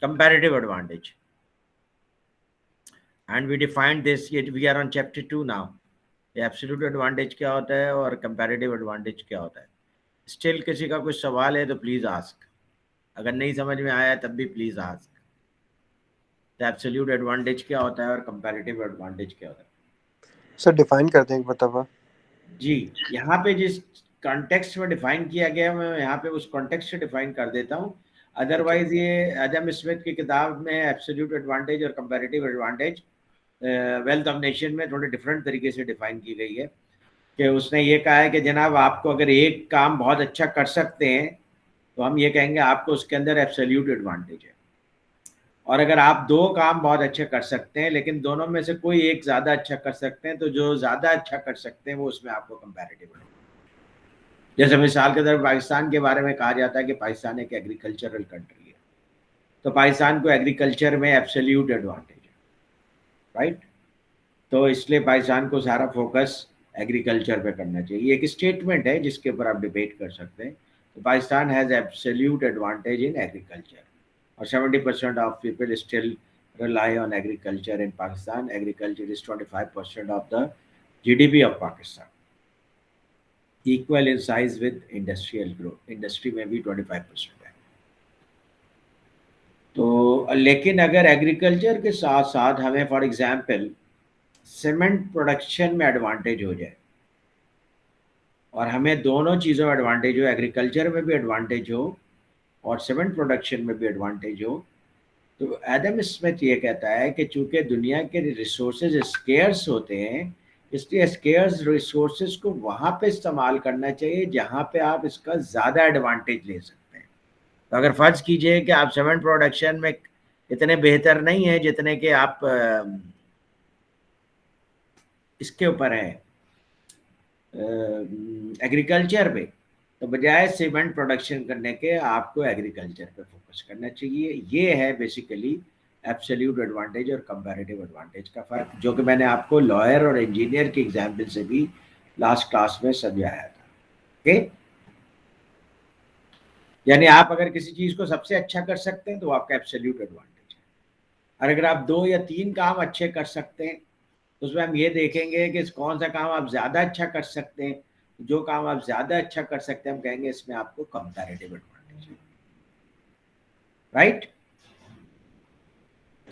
comparative advantage. And we defined this, yet we are on chapter 2 now. Absolute advantage क्या होता है और comparative advantage क्या होता है. स्टिल किसी का कुछ सवाल है तो प्लीज आस्क. अगर नहीं समझ में आया तब भी प्लीज आस्क. तो एब्सोल्यूट एडवांटेज क्या होता है और कंपैरेटिव एडवांटेज क्या होता है. सर डिफाइन करते हैं एक मरतबा. जी, यहाँ पे जिस कॉन्टेक्स्ट में डिफाइन किया गया मैं यहाँ पे उस कॉन्टेक्स्ट से डिफाइन कर देता हूँ. अदरवाइज ये एडम स्मिथ की किताब में एब्सोल्यूट एडवांटेज और comparative advantage wealth of nation में थोड़े डिफरेंट तरीके से डिफाइन की गई है. कि उसने ये कहा है कि जनाब आपको अगर एक काम बहुत अच्छा कर सकते हैं तो हम ये कहेंगे आपको उसके अंदर एब्सोल्यूट एडवांटेज है. और अगर आप दो काम बहुत अच्छे कर सकते हैं लेकिन दोनों में से कोई एक ज़्यादा अच्छा कर सकते हैं तो जो ज़्यादा अच्छा कर सकते हैं वो उसमें आपको कंपैरेटिव है. जैसे मिसाल के तौर पर पाकिस्तान के बारे में कहा जाता है कि पाकिस्तान एक एग्रीकल्चरल कंट्री है, तो पाकिस्तान को एग्रीकल्चर में एब्सोल्यूट एडवांटेज है, राइट. तो इसलिए पाकिस्तान को सारा फोकस एग्रीकल्चर पे करना चाहिए. एक स्टेटमेंट है जिसके ऊपर आप डिबेट कर सकते हैं. तो Pakistan has absolute advantage in agriculture और 70% of people still rely on agriculture in Pakistan. Agriculture is 25% of the GDP of Pakistan. Equal in size with industrial growth. Industry में भी 25% है. तो लेकिन अगर एग्रीकल्चर के साथ साथ हमें फॉर एग्जांपल सीमेंट प्रोडक्शन में एडवांटेज हो जाए और हमें दोनों चीज़ों में एडवांटेज हो, एग्रीकल्चर में भी एडवांटेज हो और सीमेंट प्रोडक्शन में भी एडवांटेज हो, तो एडम स्मिथ ये कहता है कि चूंकि दुनिया के रिसोर्सेज स्केयर्स होते हैं इसलिए स्केयर्स रिसोर्सेज को वहाँ पे इस्तेमाल करना चाहिए जहाँ पे आप इसका ज़्यादा एडवांटेज ले सकते हैं. तो अगर फ़र्ज़ कीजिए कि आप सीमेंट प्रोडक्शन में इतने बेहतर नहीं हैं जितने कि आप इसके ऊपर हैं एग्रीकल्चर पे, तो बजाय सीमेंट प्रोडक्शन करने के आपको एग्रीकल्चर पे फोकस करना चाहिए. ये है बेसिकली एब्सोल्यूट एडवांटेज और कंपैरेटिव एडवांटेज का फ़र्क, जो कि मैंने आपको लॉयर और इंजीनियर के एग्जाम्पल से भी लास्ट क्लास में समझाया था. ओके, यानी आप अगर किसी चीज़ को सबसे अच्छा कर सकते हैं तो आपका एब्सोल्यूट एडवांटेज है. और अगर आप 2 या 3 काम अच्छे कर सकते हैं तो उसमें हम ये देखेंगे कि कौन सा काम आप ज़्यादा अच्छा कर सकते हैं. जो काम आप ज़्यादा अच्छा कर सकते हैं हम कहेंगे इसमें आपको कंपैरेटिव एडवांटेज है, राइट.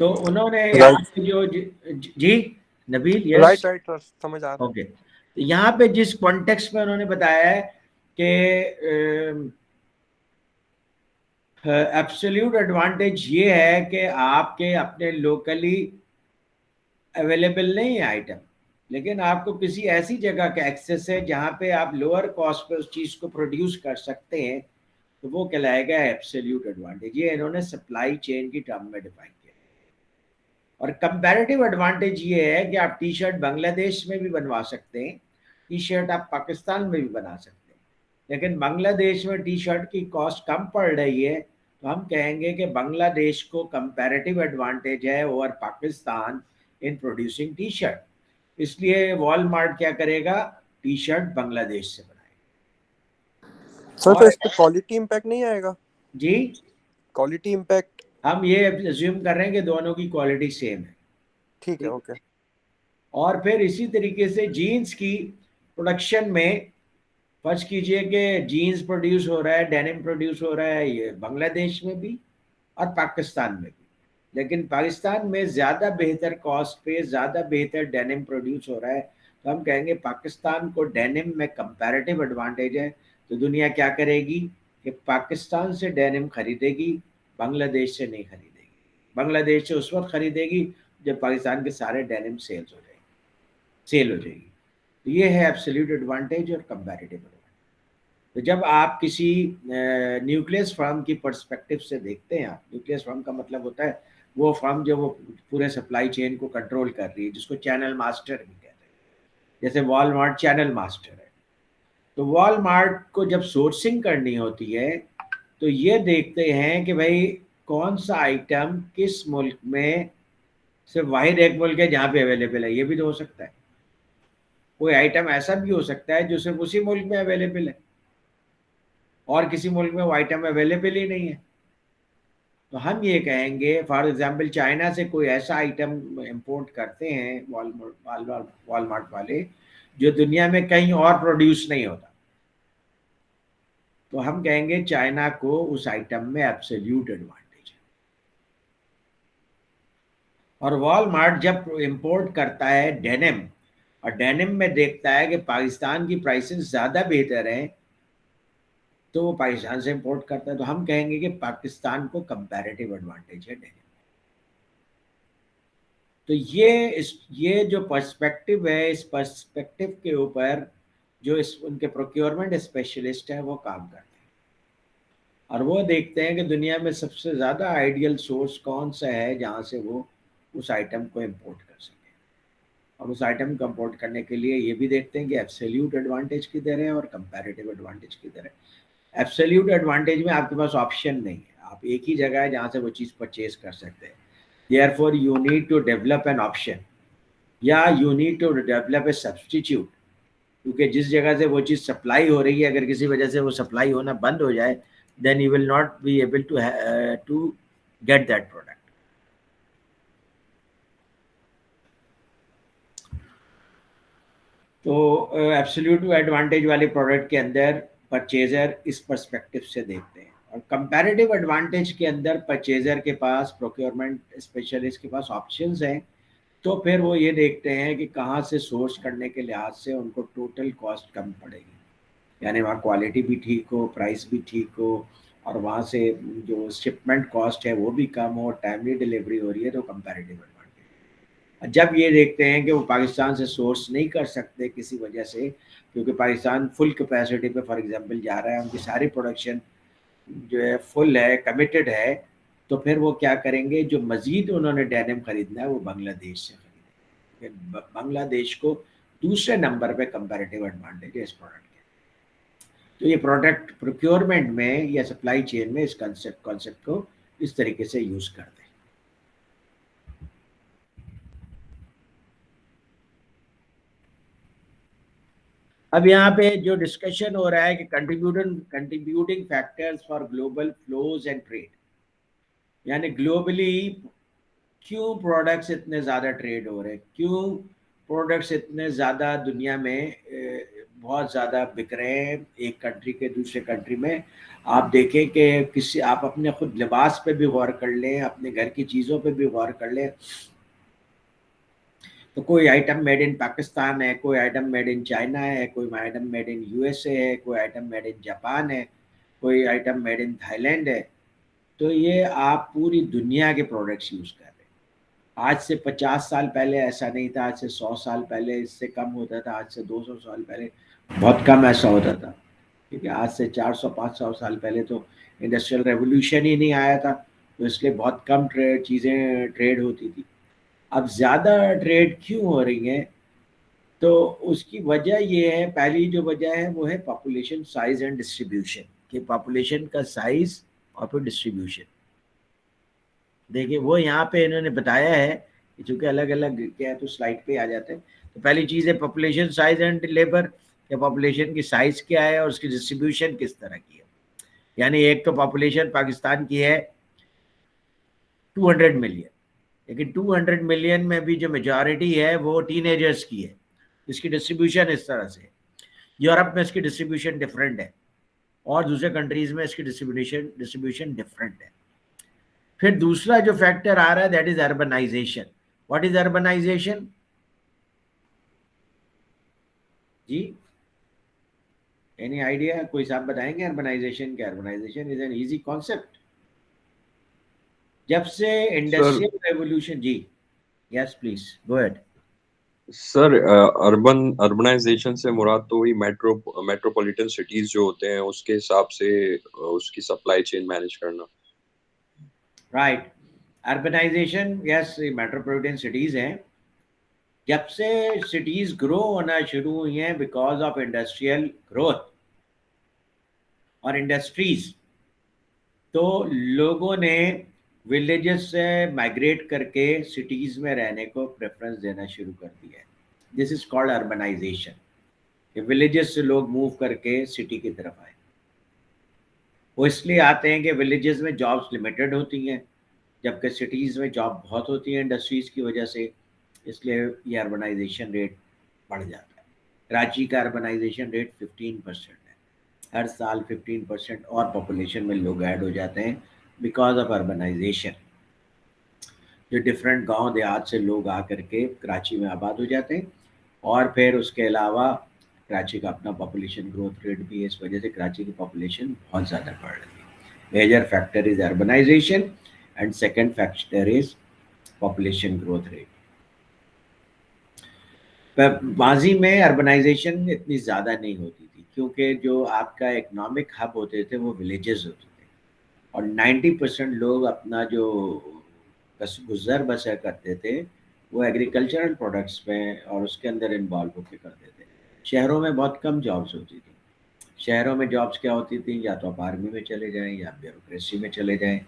तो उन्होंने यहाँ पे जो जी नबील, यस राइट समझ आ रहा है. ओके. तो यहाँ पे जिस कॉन्टेक्स्ट में उन्होंने बताया है कि एब्सोल्यूट एडवांटेज ये है कि आपके अपने लोकली अवेलेबल नहीं है आइटम, लेकिन आपको किसी ऐसी जगह का एक्सेस है जहाँ पे आप लोअर कॉस्ट पे उस चीज़ को प्रोड्यूस कर सकते हैं, तो वो कहलाएगा एब्सोल्यूट एडवांटेज. ये इन्होंने सप्लाई चेन की टर्म में डिफाइन किया. और कंपैरेटिव एडवांटेज ये है कि आप टी शर्ट बांग्लादेश में भी बनवा सकते हैं, टी शर्ट आप पाकिस्तान में भी बना सकते हैं, लेकिन बांग्लादेश में टी शर्ट की कॉस्ट कम पड़ रही है तो हम कहेंगे कि बांग्लादेश को कंपैरेटिव एडवांटेज है over Pakistan in producing T shirt. इसलिए वॉलमार्ट क्या करेगा, टी शर्ट बांग्लादेश से बनाएगा. सर तो इस पे क्वालिटी इंपैक्ट नहीं आएगा? जी, क्वालिटी इंपैक्ट हम ये अज्यूम कर रहे हैं कि दोनों की क्वालिटी सेम है. ठीक है, ओके. और फिर इसी तरीके से जीन्स की प्रोडक्शन में फर्ज कीजिए कि जीन्स प्रोड्यूस हो रहा है, डेनिम प्रोड्यूस हो रहा है ये बांग्लादेश में भी और पाकिस्तान में भी, लेकिन पाकिस्तान में ज़्यादा बेहतर कॉस्ट पे ज़्यादा बेहतर डेनिम प्रोड्यूस हो रहा है, तो हम कहेंगे पाकिस्तान को डेनिम में कंपैरेटिव एडवांटेज है. तो दुनिया क्या करेगी कि पाकिस्तान से डेनिम खरीदेगी, बांग्लादेश से नहीं खरीदेगी. बांग्लादेश से उस वक्त खरीदेगी जब पाकिस्तान के सारे डेनिम सेल हो जाएगी. तो ये है एब्सोल्यूट एडवांटेज और कंपैरेटिव एडवांटेज. तो जब आप किसी न्यूक्लियस फर्म की पर्सपेक्टिव से देखते हैं, आप न्यूक्लियस फर्म का मतलब होता है वो फर्म जो वो पूरे सप्लाई चेन को कंट्रोल कर रही है, जिसको चैनल मास्टर भी कहते हैं. जैसे वॉलमार्ट चैनल मास्टर है. तो वॉलमार्ट को जब सोर्सिंग करनी होती है तो ये देखते हैं कि भाई कौन सा आइटम किस मुल्क में, सिर्फ वाहिद एक मुल्क है जहाँ पे अवेलेबल है, ये भी तो हो सकता है. कोई आइटम ऐसा भी हो सकता है जो सिर्फ उसी मुल्क में अवेलेबल है और किसी मुल्क में वो आइटम अवेलेबल ही नहीं है. तो हम ये कहेंगे फॉर एग्जांपल चाइना से कोई ऐसा आइटम इंपोर्ट करते हैं वॉलमार्ट वाले जो दुनिया में कहीं और प्रोड्यूस नहीं होता, तो हम कहेंगे चाइना को उस आइटम में एब्सोल्यूट एडवांटेज है। और वॉलमार्ट जब इंपोर्ट करता है डेनिम और डेनिम में देखता है कि पाकिस्तान की प्राइसेस ज़्यादा बेहतर हैं, तो वो पाकिस्तान से इंपोर्ट करता है, तो हम कहेंगे कि पाकिस्तान को कंपैरेटिव एडवांटेज है डेनिम। तो ये जो पर्सपेक्टिव है, इस पर्सपेक्टिव के ऊपर जो इस उनके प्रोक्योरमेंट स्पेशलिस्ट हैं वो काम करते हैं और वो देखते हैं कि दुनिया में सबसे ज़्यादा आइडियल सोर्स कौन सा है जहाँ से वो उस आइटम को इंपोर्ट कर सकें। और उस आइटम को इंपोर्ट करने के लिए ये भी देखते हैं कि एब्सोल्यूट एडवांटेज किधर है और कंपैरेटिव एडवांटेज किधर है। एब्सोल्यूट एडवांटेज में आपके पास ऑप्शन नहीं है, आप एक ही जगह है जहाँ से वो चीज़ परचेज कर सकते हैं। Therefore, you need to develop an option या you need to develop a substitute, क्योंकि जिस जगह से वो चीज़ सप्लाई हो रही है अगर किसी वजह से वो सप्लाई होना बंद हो जाए, then you will not be able to get that product. तो एब्सोल्यूट एडवांटेज वाले प्रोडक्ट के अंदर परचेजर इस पर्सपेक्टिव से देखते हैं और कंपैरेटिव एडवांटेज के अंदर परचेजर के पास, प्रोक्योरमेंट स्पेशलिस्ट के पास ऑप्शंस हैं, तो फिर वो ये देखते हैं कि कहाँ से सोर्स करने के लिहाज से उनको टोटल कॉस्ट कम पड़ेगी, यानी वहाँ क्वालिटी भी ठीक हो, प्राइस भी ठीक हो और वहाँ से जो शिपमेंट कॉस्ट है वो भी कम हो, टाइमली डिलीवरी हो रही है, तो कंपैरेटिव एडवांटेज। जब ये देखते हैं कि वो पाकिस्तान से सोर्स नहीं कर सकते किसी वजह से, क्योंकि पाकिस्तान फुल कैपेसिटी पे फॉर एग्जांपल जा रहा है, उनकी सारी प्रोडक्शन जो है फुल है, कमिटेड है, तो फिर वो क्या करेंगे, जो मज़ीद उन्होंने डेनिम खरीदना है वो बांग्लादेश से खरीदेंगे। बांग्लादेश को दूसरे नंबर पे कंपैरेटिव एडवांटेज है इस प्रोडक्ट के। तो ये प्रोडक्ट प्रोक्योरमेंट में या सप्लाई चेन में इस कॉन्सेप्ट को इस तरीके से यूज़ करते हैं। अब यहाँ पे जो डिस्कशन हो रहा है कि contributing factors for global flows and trade, यानी ग्लोबली क्यों प्रोडक्ट्स इतने ज़्यादा ट्रेड हो रहे हैं, क्यों प्रोडक्ट्स इतने ज़्यादा दुनिया में बहुत ज़्यादा बिक रहे हैं एक कंट्री के दूसरे कंट्री में। आप देखें कि आप अपने खुद लिबास पे भी गौर कर लें, अपने घर की चीज़ों पे भी गौर कर लें, तो कोई आइटम मेड इन पाकिस्तान है, कोई आइटम मेड इन चाइना है, कोई आइटम मेड इन यूएसए है, कोई आइटम मेड इन जापान है, कोई आइटम मेड इन थाईलैंड है। तो ये आप पूरी दुनिया के प्रोडक्ट्स यूज़ कर रहे हैं। आज से 50 साल पहले ऐसा नहीं था, आज से 100 साल पहले इससे कम होता था, आज से 200 साल पहले बहुत कम ऐसा होता था, क्योंकि आज से 400-500 साल पहले तो इंडस्ट्रियल रेवोल्यूशन ही नहीं आया था, तो इसलिए बहुत कम चीज़ें ट्रेड होती थी। अब ज़्यादा ट्रेड क्यों हो रही हैं, तो उसकी वजह ये है, पहली जो वजह है वो है पॉपुलेशन साइज एंड डिस्ट्रीब्यूशन, कि पॉपुलेशन का साइज और फिर डिस्ट्रीब्यूशन। देखिए वो यहाँ पे इन्होंने बताया है कि चूँकि अलग अलग क्या है तो स्लाइड पे आ जाते हैं। तो पहली चीज़ है पॉपुलेशन साइज एंड लेबर, या पॉपुलेशन की साइज क्या है और उसकी डिस्ट्रीब्यूशन किस तरह की है। यानी एक तो पॉपुलेशन पाकिस्तान की है 200 मिलियन, लेकिन 200 मिलियन में भी जो मेजॉरिटी है वो टीनेजर्स की है, इसकी डिस्ट्रीब्यूशन इस तरह से। यूरोप में इसकी डिस्ट्रीब्यूशन डिफरेंट है और दूसरे कंट्रीज में इसकी डिस्ट्रीब्यूशन डिफरेंट है। फिर दूसरा जो फैक्टर आ रहा है that is urbanization. What is urbanization जी, एनी आइडिया, कोई साहब बताएंगे अर्बनाइजेशन क्या? Urbanization is an easy concept. जब से सर इंडस्ट्रियल रेवोल्यूशन, जी yes please go ahead. Sir urbanization से मुराद तो वही मेट्रोपॉलिटन सिटीज जो होते हैं उसके हिसाब से उसकी सप्लाई चेन मैनेज करना। Right, urbanization yes, metropolitan cities हैं। जब से सिटीज ग्रो होना शुरू हुई हैं बिकॉज ऑफ इंडस्ट्रियल ग्रोथ और इंडस्ट्रीज, तो लोगों ने विलेजेस से माइग्रेट करके सिटीज में रहने को प्रेफरेंस देना शुरू कर दिया है। This is called urbanization. Villages से लोग मूव करके सिटी की तरफ आए। وہ اس لیے آتے ہیں کہ ولیجز میں جابس لمیٹڈ ہوتی ہیں جبکہ سٹیز میں جاب بہت ہوتی ہیں انڈسٹریز کی وجہ سے، اس لیے یہ اربنائزیشن ریٹ بڑھ جاتا ہے۔ کراچی کا اربنائزیشن ریٹ 15% ہے، ہر سال 15% اور پاپولیشن میں لوگ ایڈ ہو جاتے ہیں بیکاز آف اربنائزیشن، جو ڈفرینٹ گاؤں دیہات سے لوگ آ کر کے کراچی میں آباد ہو جاتے ہیں، اور پھر اس کے علاوہ کراچی کا اپنا پاپولیشن گروتھ ریٹ بھی ہے، اس وجہ سے کراچی کی پاپولیشن بہت زیادہ بڑھ رہی ہے۔ Major factor is urbanization and second factor is population growth rate. ماضی میں اربنائزیشن اتنی زیادہ نہیں ہوتی تھی کیونکہ جو آپ کا اکنامک ہب ہوتے تھے وہ ولیجز ہوتے تھے، اور 90% لوگ اپنا جو گزر بسر کرتے تھے وہ ایگریکلچرل پروڈکٹس میں اور اس کے اندر انوالو ہو کے کرتے تھے۔ شہروں میں بہت کم جابس ہوتی تھی۔ شہروں میں جابس کیا ہوتی تھیں؟ یا تو آپ آرمی میں چلے جائیں، یا بیوروکریسی میں چلے جائیں،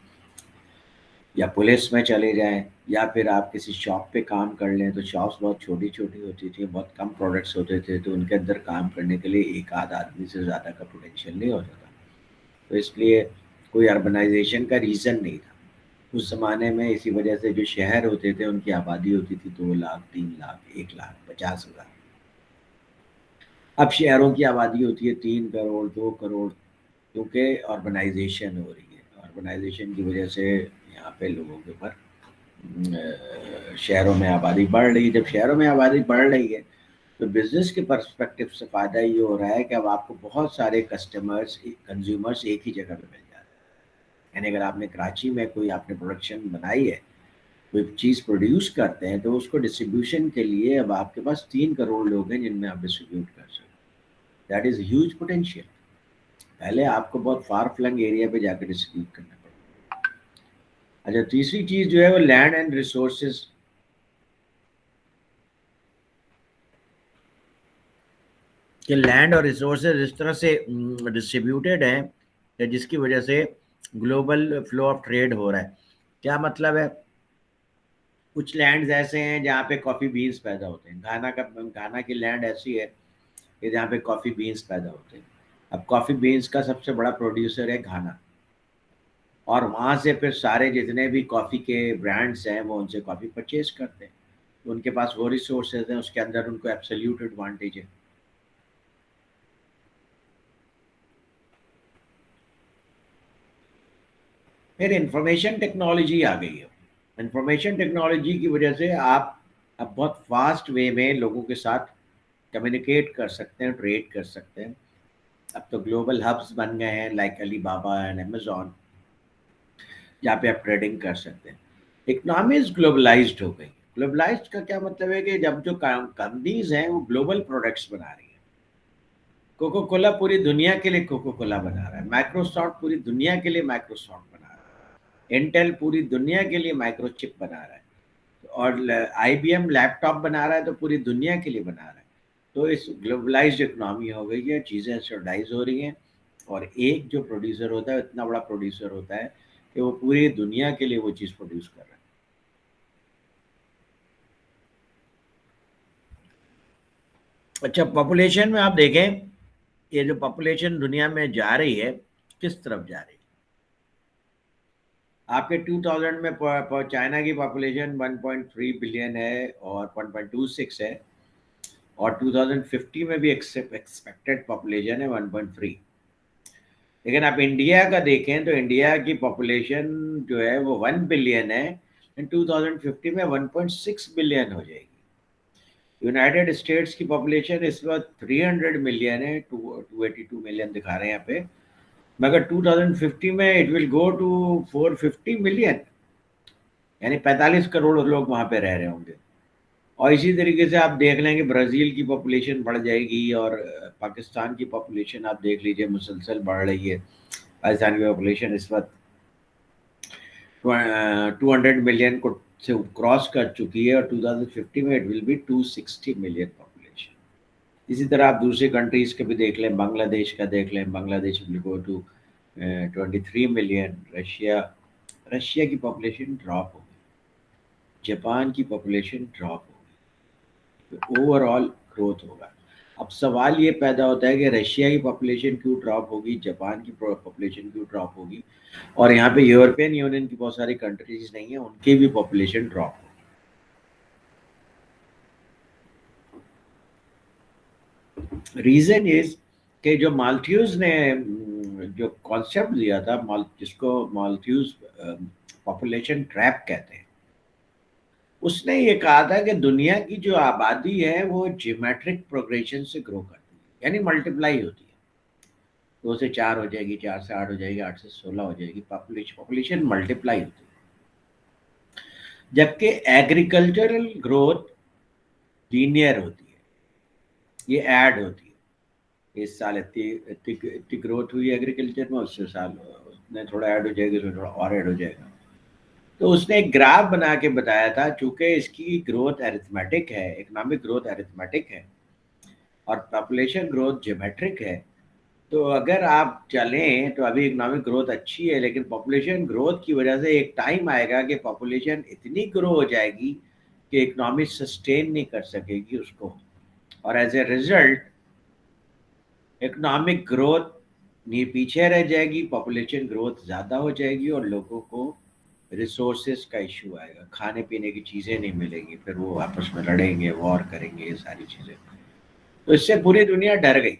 یا پولیس میں چلے جائیں، یا پھر آپ کسی شاپ پہ کام کر لیں، تو شاپس بہت چھوٹی چھوٹی ہوتی تھیں، بہت کم پروڈکٹس ہوتے تھے، تو ان کے اندر کام کرنے کے لیے ایک آدھ آدمی سے زیادہ کا پوٹینشیل نہیں ہوتا تھا، تو اس لیے کوئی اربنائزیشن کا ریزن نہیں تھا اس زمانے میں۔ اسی وجہ سے جو شہر ہوتے تھے ان کی آبادی ہوتی تھی 2 لاکھ 3 لاکھ 1,50,000۔ اب شہروں کی آبادی ہوتی ہے 3 کروڑ 2 کروڑ، کیونکہ اربنائزیشن ہو رہی ہے۔ اربنائزیشن کی وجہ سے یہاں پہ لوگوں کے اوپر شہروں میں آبادی بڑھ رہی ہے۔ جب شہروں میں آبادی بڑھ رہی ہے تو بزنس کے پرسپیکٹو سے فائدہ یہ ہو رہا ہے کہ اب آپ کو بہت سارے کنزیومرز ایک ہی جگہ پہ مل جاتے ہیں۔ یعنی اگر آپ نے کراچی میں کوئی آپ نے پروڈکشن بنائی ہے، کوئی چیز پروڈیوس کرتے ہیں، تو اس کو ڈسٹریبیوشن کے لیے اب آپ کے پاس 3 کروڑ لوگ ہیں جن میں آپ ڈسٹریبیوٹ کر سکتے ہیں۔ That is huge potential. پہلے آپ کو بہت فار فلنگ ایریا پہ جا کے ڈسٹریبیوٹ کرنا پڑتا۔ اچھا، تیسری چیز جو ہے وہ لینڈ اینڈ ریسورسز، کہ لینڈ اور ریسورسز اس طرح سے ڈسٹریبیوٹیڈ ہیں کہ جس کی وجہ سے گلوبل فلو آف ٹریڈ ہو رہا ہے۔ کیا مطلب ہے؟ کچھ لینڈز ایسے ہیں جہاں پہ کافی بینز پیدا ہوتے ہیں۔ گھانا کی لینڈ ایسی ہے کہ جہاں پہ کافی بینز پیدا ہوتے ہیں۔ اب کافی بینز کا سب سے بڑا پروڈیوسر ہے گھانا، اور وہاں سے پھر سارے جتنے بھی کافی کے برانڈز ہیں وہ ان سے کافی پرچیز کرتے ہیں، تو ان کے پاس وہ ریسورسز ہیں، اس کے اندر ان کو ایبسلیوٹ ایڈوانٹیج ہے۔ پھر انفارمیشن ٹیکنالوجی آ گئی ہے۔ انفارمیشن ٹیکنالوجی کی وجہ سے آپ اب بہت فاسٹ وے میں لوگوں کے ساتھ کمیونیکیٹ کر سکتے ہیں، ٹریڈ کر سکتے ہیں۔ اب تو گلوبل ہبس بن گئے ہیں لائک علی بابا اینڈ امیزون، جہاں پہ آپ ٹریڈنگ کر سکتے ہیں۔ اکنامیز گلوبلائزڈ ہو گئی۔ گلوبلائزڈ کا کیا مطلب ہے کہ جب جو کمپنیز ہیں وہ گلوبل پروڈکٹس بنا رہی ہیں۔ کوکو کولا پوری دنیا کے لیے کوکو کولا بنا رہا ہے، مائکروسافٹ پوری دنیا کے لیے مائکروسافٹ بنا رہا ہے، انٹل پوری دنیا کے لیے مائکرو چپ بنا رہا ہے، اور آئی بی ایم لیپ ٹاپ بنا رہا ہے تو پوری دنیا کے لیے بنا رہا ہے۔ تو اس گلوبلائزڈ اکنامی ہو گئی ہے، چیزیں اسٹینڈرڈائز ہو رہی ہیں، اور ایک جو پروڈیوسر ہوتا ہے اتنا بڑا پروڈیوسر ہوتا ہے کہ وہ پوری دنیا کے لیے وہ چیز پروڈیوس کر رہا ہے۔ اچھا، پاپولیشن میں آپ دیکھیں یہ جو پاپولیشن دنیا میں جا رہی ہے کس طرف جا رہی ہے؟ آپ کے 2000 میں چائنا کی پاپولیشن 1.3 بلین ہے اور 1.26 ہے، اور 2050 میں بھی ایکسپیکٹڈ پاپولیشن ہے 1.3۔ لیکن آپ انڈیا کا دیکھیں تو انڈیا کی پاپولیشن جو ہے وہ 1 بلین ہے، 2050 میں 1.6 بلین ہو جائے گی۔ یونائٹڈ اسٹیٹس کی پاپولیشن اس وقت 300 ملین ہے، 282 ملین دکھا رہے ہیں یہاں پہ، مگر 2050 میں it will go to 450 million, یعنی 45 کروڑ لوگ وہاں پہ رہ رہے ہوں گے۔ اور اسی طریقے سے آپ دیکھ لیں کہ برازیل کی پاپولیشن بڑھ جائے گی، اور پاکستان کی پاپولیشن آپ دیکھ لیجئے مسلسل بڑھ رہی ہے۔ پاکستان کی پاپولیشن اس وقت 200 ملین کو سے کراس کر چکی ہے، اور 2050 میں it will be 260 million population. اسی طرح آپ دوسری کنٹریز کے بھی دیکھ لیں، بنگلہ دیش کا دیکھ لیں، بنگلہ دیش ول گو ٹو 23 ملین۔ رشیا کی پاپولیشن ڈراپ ہو گئی، جاپان کی پاپولیشن ڈراپ ہو گئی، اوور آل گروتھ ہوگا۔ اب سوال یہ پیدا ہوتا ہے کہ رشیا کی پاپولیشن کیوں ڈراپ ہوگی, جاپان کی پاپولیشن کیوں ڈراپ ہوگی, اور یہاں پہ یورپین یونین کی بہت ساری کنٹریز نہیں ہیں, ان کی بھی پاپولیشن ڈراپ ہوگی. ریزن از کہ جو مالتھیوز نے جو کانسیپٹ دیا تھا, جس کو مالتھیوز پاپولیشن ٹریپ کہتے ہیں, اس نے یہ کہا تھا کہ دنیا کی جو آبادی ہے وہ جیومیٹرک پروگریشن سے گرو کرتی ہے, یعنی ملٹیپلائی ہوتی ہے. 2 سے 4 ہو جائے گی, 4 سے 8 ہو جائے گی, 8 سے 16 ہو جائے گی, پاپولیشن ملٹیپلائی ہوتی ہے. جبکہ ایگریکلچرل گروتھ لینئر ہوتی ہے, یہ ایڈ ہوتی ہے. اس سال اتنی گروتھ ہوئی ایگریکلچر میں, اس سے سال اتنے تھوڑا ایڈ ہو جائے گا, تھوڑا اور ایڈ ہو جائے گا. تو اس نے ایک گراف بنا کے بتایا تھا, چونکہ اس کی گروتھ ایرتھمیٹک ہے, اکنامک گروتھ ایرتھمیٹک ہے اور پاپولیشن گروتھ جیومیٹرک ہے, تو اگر آپ چلیں تو ابھی اکنامک گروتھ اچھی ہے, لیکن پاپولیشن گروتھ کی وجہ سے ایک ٹائم آئے گا کہ پاپولیشن اتنی گرو ہو جائے گی کہ اکنامی سسٹین نہیں کر سکے گی اس کو, اور as a result economic growth پیچھے رہ جائے گی, پاپولیشن گروتھ زیادہ ہو جائے گی, اور لوگوں کو ریسورسز کا ایشو آئے گا, کھانے پینے کی چیزیں نہیں ملیں گی, پھر وہ آپس میں لڑیں گے, وار کریں گے, یہ ساری چیزیں. تو اس سے پوری دنیا ڈر گئی,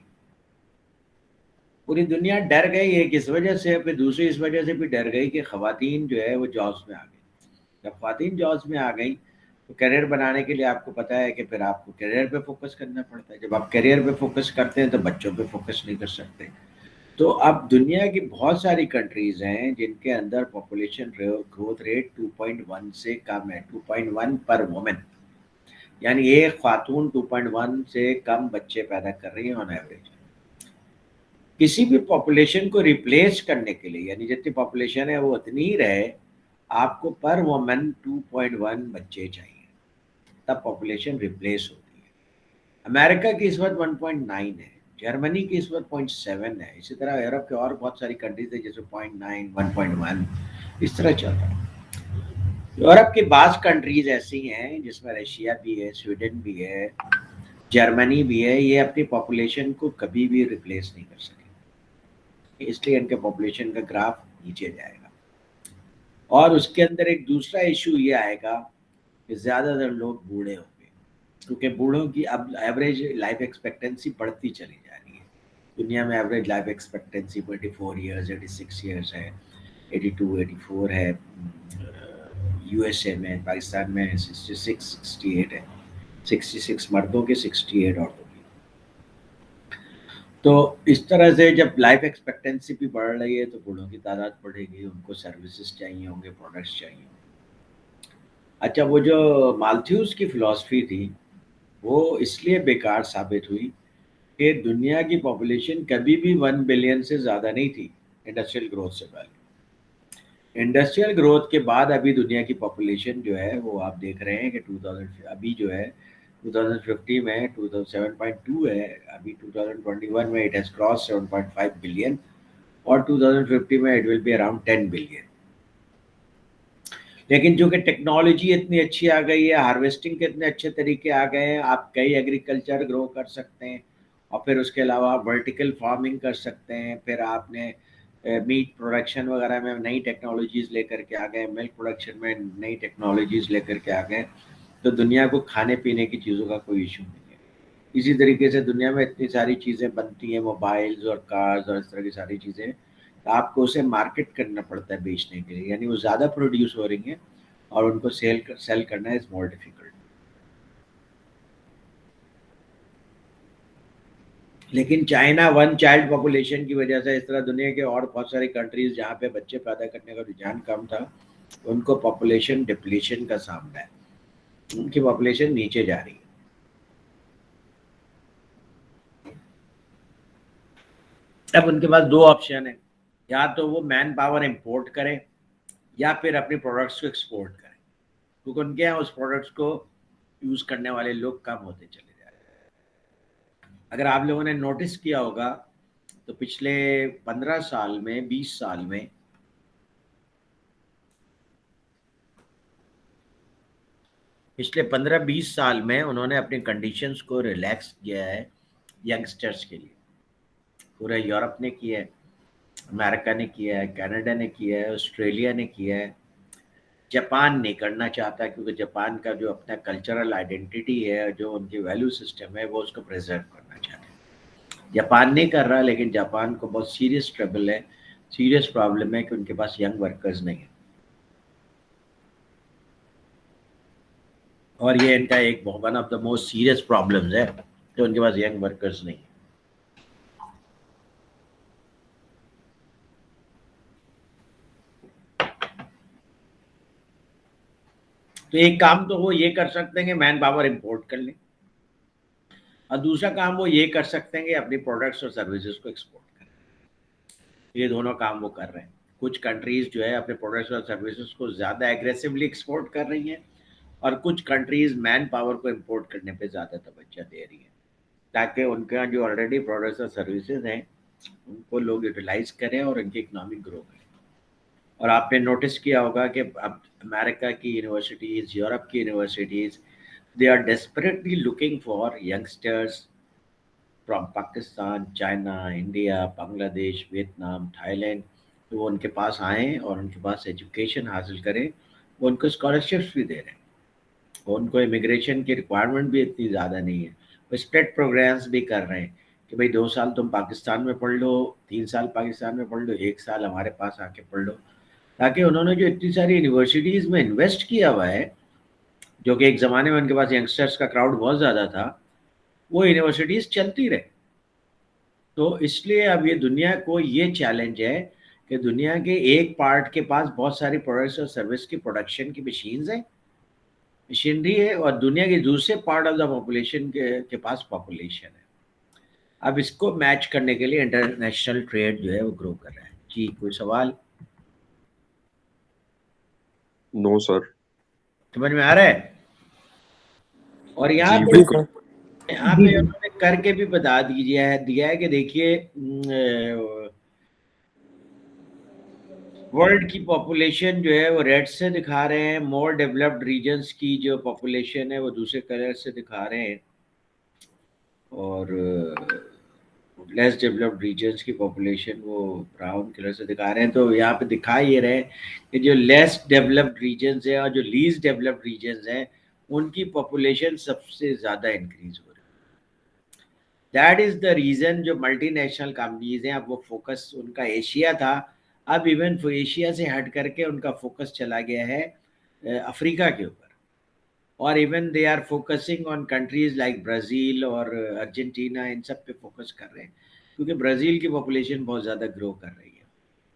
پوری دنیا ڈر گئی. ایک اس وجہ سے, پھر دوسری اس وجہ سے بھی ڈر گئی کہ خواتین جو ہے وہ جابس میں آ گئی. جب خواتین جابس میں آ گئی تو کیریئر بنانے کے لیے آپ کو پتہ ہے کہ پھر آپ کو کیریئر پہ فوکس کرنا پڑتا ہے. جب آپ کیریئر پہ فوکس کرتے ہیں تو بچوں پہ فوکس نہیں کر سکتے. تو اب دنیا کی بہت ساری کنٹریز ہیں جن کے اندر پاپولیشن گروتھ ریٹ 2.1 سے کم ہے, 2.1 پر وومن, یعنی ایک خاتون 2.1 سے کم بچے پیدا کر رہی ہیں آن ایوریج. کسی بھی پاپولیشن کو ریپلیس کرنے کے لیے, یعنی جتنی پاپولیشن ہے وہ اتنی ہی رہے, آپ کو پر وومن 2.1 بچے چاہیے, تب پاپولیشن ریپلیس ہوتی ہے. امریکہ کی اس وقت 1.9 ہے, جرمنی کی اس وقت 0.7 ہے, اسی طرح یورپ کے اور بہت ساری کنٹریز ہیں جیسے 0.9, 1.1 اس طرح چل رہا ہے. یورپ کی بعض کنٹریز ایسی ہیں جس میں رشیا بھی ہے, سویڈن بھی ہے, جرمنی بھی ہے, یہ اپنی پاپولیشن کو کبھی بھی ریپلیس نہیں کر سکے, اس لیے ان کے پاپولیشن کا گراف نیچے جائے گا. اور اس کے اندر ایک دوسرا ایشو یہ آئے گا کہ زیادہ تر لوگ بوڑھے ہوں گے, کیونکہ بوڑھوں کی اب ایوریج لائف ایکسپیکٹنسی بڑھتی چلی جا رہی ہے. دنیا میں average life expectancy 24 years, 86 years ہے, 82, 84 ہے, یو ایس اے میں, پاکستان میں 66, 68 ہے, 66 مردوں کے, 68 عورتوں کی. تو اس طرح سے جب لائف ایکسپیکٹنسی بھی بڑھ رہی ہے تو بوڑھوں کی تعداد بڑھے گی, ان کو سروسز چاہیے ہوں گے, پروڈکٹس چاہیے ہوں گے. اچھا, وہ جو مالتھیوس کی فلاسفی تھی وہ اس لیے بیکار ثابت ہوئی کہ دنیا کی پاپولیشن کبھی بھی 1 بلین سے زیادہ نہیں تھی انڈسٹریل گروتھ سے پہلے. انڈسٹریل گروتھ کے بعد ابھی دنیا کی پاپولیشن جو ہے وہ آپ دیکھ رہے ہیں کہ 2000 ابھی جو ہے 2050 میں 7.2 ہے, ابھی 2021 میں اٹ ہیز کراس 7.5 بلین, اور 2050 میں it will be around 10 billion. لیکن جو کہ ٹیکنالوجی اتنی اچھی آ گئی ہے, ہارویسٹنگ کے اتنے اچھے طریقے آ گئے ہیں, آپ کئی ایگریکلچر گرو کر سکتے ہیں, اور پھر اس کے علاوہ ورٹیکل فارمنگ کر سکتے ہیں. پھر آپ نے میٹ پروڈکشن وغیرہ میں نئی ٹیکنالوجیز لے کر کے آ گئے, ملک پروڈکشن میں نئی ٹیکنالوجیز لے کر کے آ گئے, تو دنیا کو کھانے پینے کی چیزوں کا کوئی ایشو نہیں ہے. اسی طریقے سے دنیا میں اتنی ساری چیزیں بنتی ہیں, موبائلز اور کارز اور اس طرح کی ساری چیزیں, آپ کو اسے مارکیٹ کرنا پڑتا ہے بیچنے کے لیے, یعنی وہ زیادہ پروڈیوس ہو رہی ہیں اور ان کو سیل کرنا از مور ڈیفیکلٹ. لیکن چائنا 1 چائلڈ پاپولیشن کی وجہ سے, اس طرح دنیا کے اور بہت ساری کنٹریز جہاں پہ بچے پیدا کرنے کا رجحان کم تھا, ان کو پاپولیشن ڈپلیشن کا سامنا ہے, ان کی پاپولیشن نیچے جا رہی ہے. اب ان کے پاس 2 آپشن ہیں, یا تو وہ مین پاور امپورٹ کریں یا پھر اپنی پروڈکٹس کو ایکسپورٹ کریں, کیونکہ ان کے یہاں اس پروڈکٹس کو یوز کرنے والے لوگ کم ہوتے چلے جا رہے ہیں. اگر آپ لوگوں نے نوٹس کیا ہوگا تو پچھلے 15 سال میں, 20 سال میں پچھلے 15-20 سال میں انہوں نے اپنی کنڈیشنز کو ریلیکس کیا ہے, यंगस्टर्स के लिए। पूरा यूरोप ने किया है, अमेरिका ने किया है, कनाडा ने किया है, ऑस्ट्रेलिया ने किया है। जापान नहीं करना चाहता क्योंकि जापान का जो अपना कल्चरल आइडेंटिटी है, जो उनकी वैल्यू सिस्टम है, वो उसको प्रिजर्व करना चाहते हैं। जापान नहीं कर रहा, लेकिन जापान को बहुत सीरियस ट्रबल है, सीरियस प्रॉब्लम है कि उनके पास यंग वर्कर्स नहीं है, और ये इनका एक one of the most serious problems है कि उनके पास यंग वर्कर्स नहीं है। तो एक काम तो वो ये कर सकते हैं कि मैन पावर इंपोर्ट कर लें, और दूसरा काम वो ये कर सकते हैं कि अपनी प्रोडक्ट्स और सर्विसेज को एक्सपोर्ट करें। ये दोनों काम वो कर रहे हैं। कुछ कंट्रीज जो है अपने प्रोडक्ट्स और सर्विसेज को ज़्यादा एग्रेसिवली एक्सपोर्ट कर रही हैं, और कुछ कंट्रीज मैन पावर को इंपोर्ट करने पे ज़्यादा तवज्जो दे रही हैं, ताकि उनके यहाँ जो ऑलरेडी प्रोडक्ट्स और सर्विसेज हैं उनको लोग यूटिलाइज करें और उनकी इकोनॉमिक ग्रो करें। और आपने नोटिस किया होगा कि अब अमेरिका की यूनिवर्सिटीज़, यूरोप की universities, they are desperately looking for youngsters from Pakistan, China, India, Bangladesh, Vietnam, Thailand, तो वो उनके पास आएँ और उनके पास एजुकेशन हासिल करें। वो उनको स्कॉलरशिप्स भी दे रहे हैं, और उनको इमिग्रेशन की रिक्वायरमेंट भी इतनी ज़्यादा नहीं है। वो स्टेट प्रोग्राम्स भी कर रहे हैं कि भाई 2 साल तुम पाकिस्तान में पढ़ लो, 3 साल पाकिस्तान में पढ़ लो, 1 साल हमारे पास आके पढ़ लो, ताकि उन्होंने जो इतनी सारी यूनिवर्सिटीज़ में इन्वेस्ट किया हुआ है, जो कि एक ज़माने में उनके पास यंगस्टर्स का क्राउड बहुत ज़्यादा था, वो यूनिवर्सिटीज़ चलती रहे। तो इसलिए अब ये दुनिया को ये चैलेंज है कि दुनिया के एक पार्ट के पास बहुत सारी प्रोडक्ट्स और सर्विस की प्रोडक्शन की मशीन्स हैं, मशीनरी है, और दुनिया के दूसरे पार्ट ऑफ द पॉपुलेशन के पास पॉपुलेशन है। अब इसको मैच करने के लिए इंटरनेशनल ट्रेड जो है वो ग्रो कर रहा है। जी, कोई सवाल? No sir. समझ में आ रहा है? और यहाँ जी पे बिल्कुल। उन्होंने करके भी बता दिया है कि देखिए वर्ल्ड की पॉपुलेशन जो है वो रेड से दिखा रहे हैं, मोर डेवलप्ड रीजन्स की जो पॉपुलेशन है वो दूसरे कलर से दिखा रहे हैं, और लेस डेवलप्ड रीजन्स की पॉपुलेशन वो ब्राउन कलर से दिखा रहे हैं। तो यहाँ पे दिखा ये रहे कि जो लेस डेवलप्ड रीजन्स हैं और जो लीस्ट डेवलप्ड रीजन्स हैं, उनकी पॉपुलेशन सबसे ज़्यादा इंक्रीज हो रही है। दैट इज़ द रीज़न जो मल्टीनेशनल कंपनीज हैं, अब वो फोकस उनका एशिया था, अब इवन एशिया से हट करके उनका फोकस चला गया है अफ्रीका के ऊपर, और even they are focusing on countries like Brazil और अर्जेंटीना, इन सब पे फोकस कर रहे हैं, क्योंकि ब्राज़ील की पॉपुलेशन बहुत ज़्यादा ग्रो कर रही है,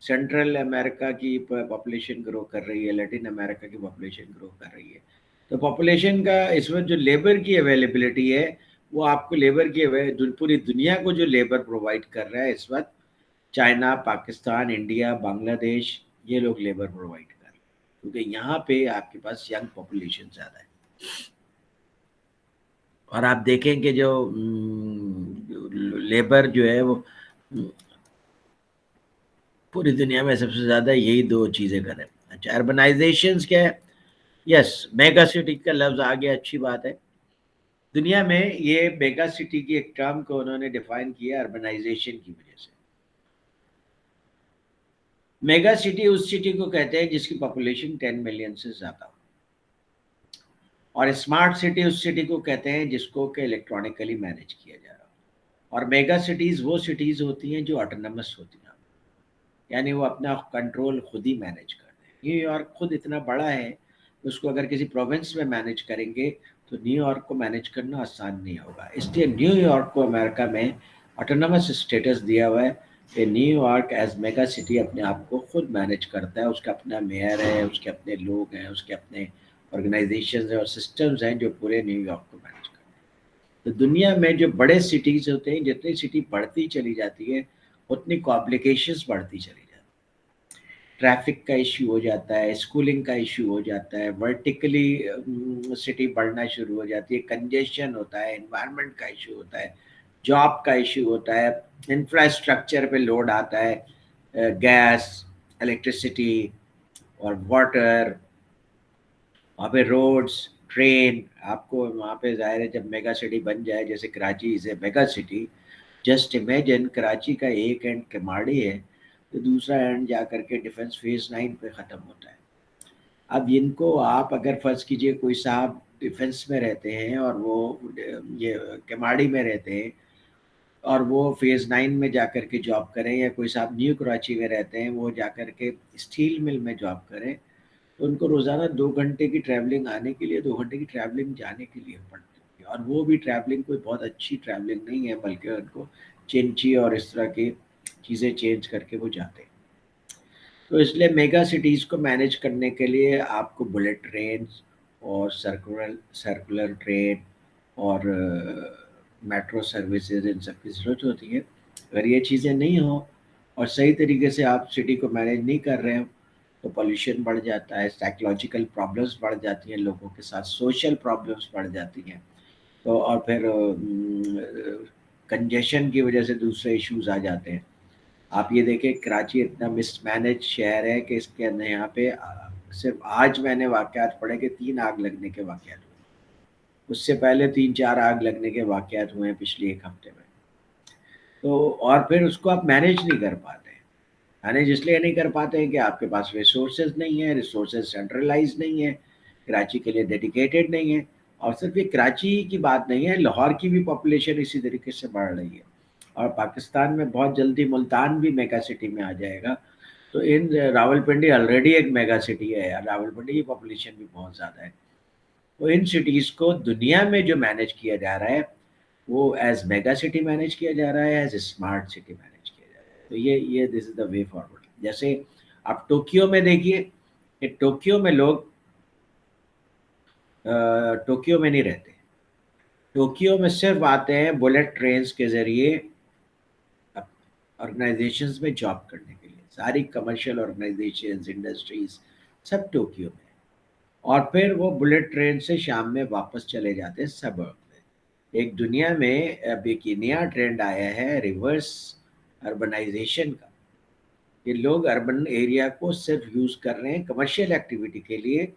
सेंट्रल अमेरिका की पॉपुलेशन ग्रो कर रही है, लैटिन अमेरिका की पॉपुलेशन ग्रो कर रही है। तो पॉपुलेशन का इसमें जो लेबर की अवेलेबिलिटी है, वो आपको लेबर की पूरी दुनिया को जो लेबर प्रोवाइड कर रहा है इस वक्त, चाइना, पाकिस्तान, इंडिया, बांग्लादेश, ये लोग लेबर प्रोवाइड कर रहे हैं, क्योंकि यहाँ पे आपके पास यंग पॉपुलेशन ज़्यादा है। और आप देखें कि जो लेबर जो है वो पूरी दुनिया में सबसे ज़्यादा यही 2 चीज़ें कर रहे हैं। अच्छा, अर्बनाइजेशंस क्या है? यस, मेगा सिटी का लफ्ज़ आ गया, अच्छी बात है। दुनिया में ये मेगा सिटी की एक टर्म को उन्होंने डिफाइन किया अर्बनाइजेशन की वजह से। मेगा सिटी उस सिटी को कहते हैं जिसकी पॉपुलेशन 10 मिलियन से ज़्यादा हो, और स्मार्ट सिटी उस सिटी को कहते हैं जिसको कि इलेक्ट्रॉनिकली मैनेज किया जा रहा हो। और मेगा सिटीज़ वो सिटीज़ होती हैं जो ऑटोनमस होती हैं, यानी वो अपना कंट्रोल खुद ही मैनेज करते हैं। न्यूयॉर्क खुद इतना बड़ा है, उसको अगर किसी प्रोविंस में मैनेज करेंगे तो न्यूयॉर्क को मैनेज करना आसान नहीं होगा। इसलिए न्यूयॉर्क को अमेरिका में ऑटोनमस स्टेटस दिया हुआ है कि न्यूयॉर्क एज मेगा सिटी अपने आप को खुद मैनेज करता है, उसका अपना मेयर है, उसके अपने लोग हैं, उसके अपने ऑर्गेनाइजेशन हैं और सिस्टम्स हैं जो पूरे न्यूयॉर्क को मैनेज करते हैं। तो दुनिया में जो बड़े सिटीज़ होते हैं, जितनी सिटी बढ़ती चली जाती है उतनी कॉम्प्लिकेशंस बढ़ती चली जाती है। ट्रैफिक का इश्यू हो जाता है, स्कूलिंग का इश्यू हो जाता है, वर्टिकली सिटी बढ़ना शुरू हो जाती है, कंजेशन होता है, एनवायरनमेंट का इश्यू होता है, जॉब का इश्यू होता है, इंफ्रास्ट्रक्चर पे लोड आता है, गैस, इलेक्ट्रिसिटी और वाटर, वहाँ पे रोड्स, ट्रेन आपको वहाँ पे ज़ाहिर है जब मेगा सिटी बन जाए, जैसे Karachi is a mega city, just imagine Karachi का एक एंड केमाड़ी है तो दूसरा एंड जा करके डिफेंस फेज 9 पे ख़त्म होता है। अब इनको आप अगर फर्ज कीजिए कोई साहब डिफेंस में रहते हैं और वो ये केमाड़ी में रहते हैं और वो फेज़ 9 में जा कर के जॉब करें, या कोई साहब न्यू कराची में रहते हैं वो जा कर के स्टील मिल में जॉब करें, तो उनको रोज़ाना 2 घंटे की ट्रैवलिंग आने के लिए, 2 घंटे की ट्रैवलिंग जाने के लिए पड़ती है, और वो भी ट्रैवलिंग कोई बहुत अच्छी ट्रैवलिंग नहीं है, बल्कि उनको चिंची और इस तरह की चीज़ें चेंज करके वो जाते हैं। तो इसलिए मेगा सिटीज़ को मैनेज करने के लिए आपको बुलेट ट्रेन्स और सर्कुलर सर्कुलर ट्रेन और मेट्रो सर्विसेज, इन सब की ज़रूरत होती है। अगर ये चीज़ें नहीं हो और सही तरीके से आप सिटी को मैनेज नहीं कर रहे हो तो पॉल्यूशन बढ़ जाता है, साइकोलॉजिकल प्रॉब्लम्स बढ़ जाती हैं लोगों के साथ, सोशल प्रॉब्लम्स बढ़ जाती हैं, तो और फिर कंजेशन की वजह से दूसरे इश्यूज आ जाते हैं। आप ये देखें कराची इतना मिसमैनेज शहर है कि इसके अंदर यहाँ पे सिर्फ आज मैंने वाक़यात पढ़े कि 3 आग लगने के वाक़यात हुए, उससे पहले 3-4 आग लगने के वाक़यात हुए हैं पिछले 1 हफ्ते में। तो और फिर उसको आप मैनेज नहीं कर पाते हैं। मैनेज इसलिए नहीं कर पाते हैं कि आपके पास रिसोर्सेज नहीं है, रिसोर्सेज सेंट्रलाइज नहीं है, कराची के लिए डेडिकेटेड नहीं है। और सिर्फ ये कराची की बात नहीं है, लाहौर की भी पॉपुलेशन इसी तरीके से बढ़ रही है, और पाकिस्तान में बहुत जल्दी मुल्तान भी मेगा सिटी में आ जाएगा। तो इन रावलपिंडी ऑलरेडी एक मेगा सिटी है, रावलपिंडी की पॉपुलेशन भी बहुत ज़्यादा है। तो इन सिटीज़ को दुनिया में जो मैनेज किया जा रहा है वो एज मेगा सिटी मैनेज किया जा रहा है, एज स्मार्ट सिटी मैनेज किया जा रहा है। तो ये this is the way forward. जैसे आप टोक्यो में देखिए कि टोक्यो में लोग टोक्यो में नहीं रहते, टोक्यो में सिर्फ आते हैं बुलेट ट्रेन के ज़रिए ऑर्गेनाइजेशंस में जॉब करने के लिए। सारी कमर्शियल ऑर्गेनाइजेशंस, इंडस्ट्रीज सब टोक्यो में, और फिर वो बुलेट ट्रेन से शाम में वापस चले जाते हैं सबर्ब में। एक दुनिया में अब एक नया ट्रेंड आया है रिवर्स अर्बनाइजेशन का। ये लोग अर्बन एरिया को सिर्फ यूज़ कर रहे हैं कमर्शियल एक्टिविटी के लिए,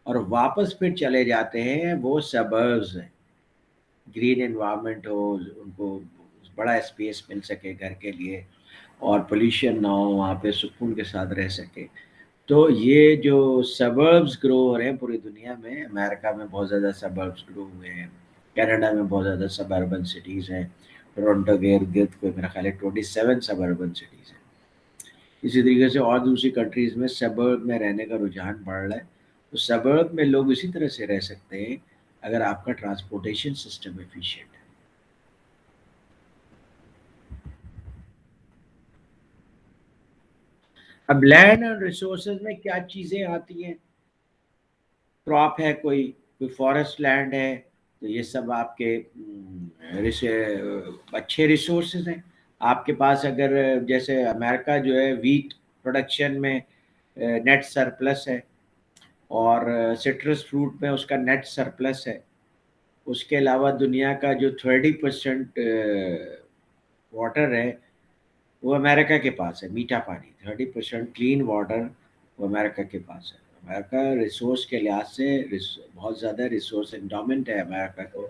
और वापस फिर चले जाते हैं वो सबर्ब्स हैं, ग्रीन एनवायरनमेंट हो, उनको बड़ा स्पेस मिल सके घर के लिए, और पोल्यूशन ना हो, वहाँ पे सुकून के साथ रह सके। तो ये जो सबर्ब्स ग्रो हो रहे हैं पूरी दुनिया में, अमेरिका में बहुत ज़्यादा सबर्ब्स ग्रो हुए हैं, कनाडा में बहुत ज़्यादा सबर्बन सिटीज़ हैं, टोरंटो के इर्द गिर्द कोई मेरा ख्याल है 27 सबर्बन सिटीज़ हैं। इसी तरीके से और दूसरी कंट्रीज़ में सबर्ब में रहने का रुझान बढ़ रहा है। तो सबर्ब में लोग इसी तरह से रह सकते हैं अगर आपका ट्रांसपोर्टेशन सिस्टम एफिशिएंट है। अब लैंड और रिसोर्सेज में क्या चीज़ें आती हैं, क्रॉप है, कोई फॉरेस्ट लैंड है, तो ये सब आपके अच्छे रिसोर्सेज हैं आपके पास। अगर जैसे अमेरिका जो है वीट प्रोडक्शन में नेट सरप्लस है, और सिट्रस फ्रूट में उसका नेट सरप्लस है। उसके अलावा दुनिया का जो 30% वाटर है वो अमेरिका के पास है, मीठा पानी, 30% क्लीन वाटर वो अमेरिका के पास है। अमेरिका रिसोर्स के लिहाज से बहुत ज़्यादा रिसोर्स एंडोमेंट है अमेरिका को,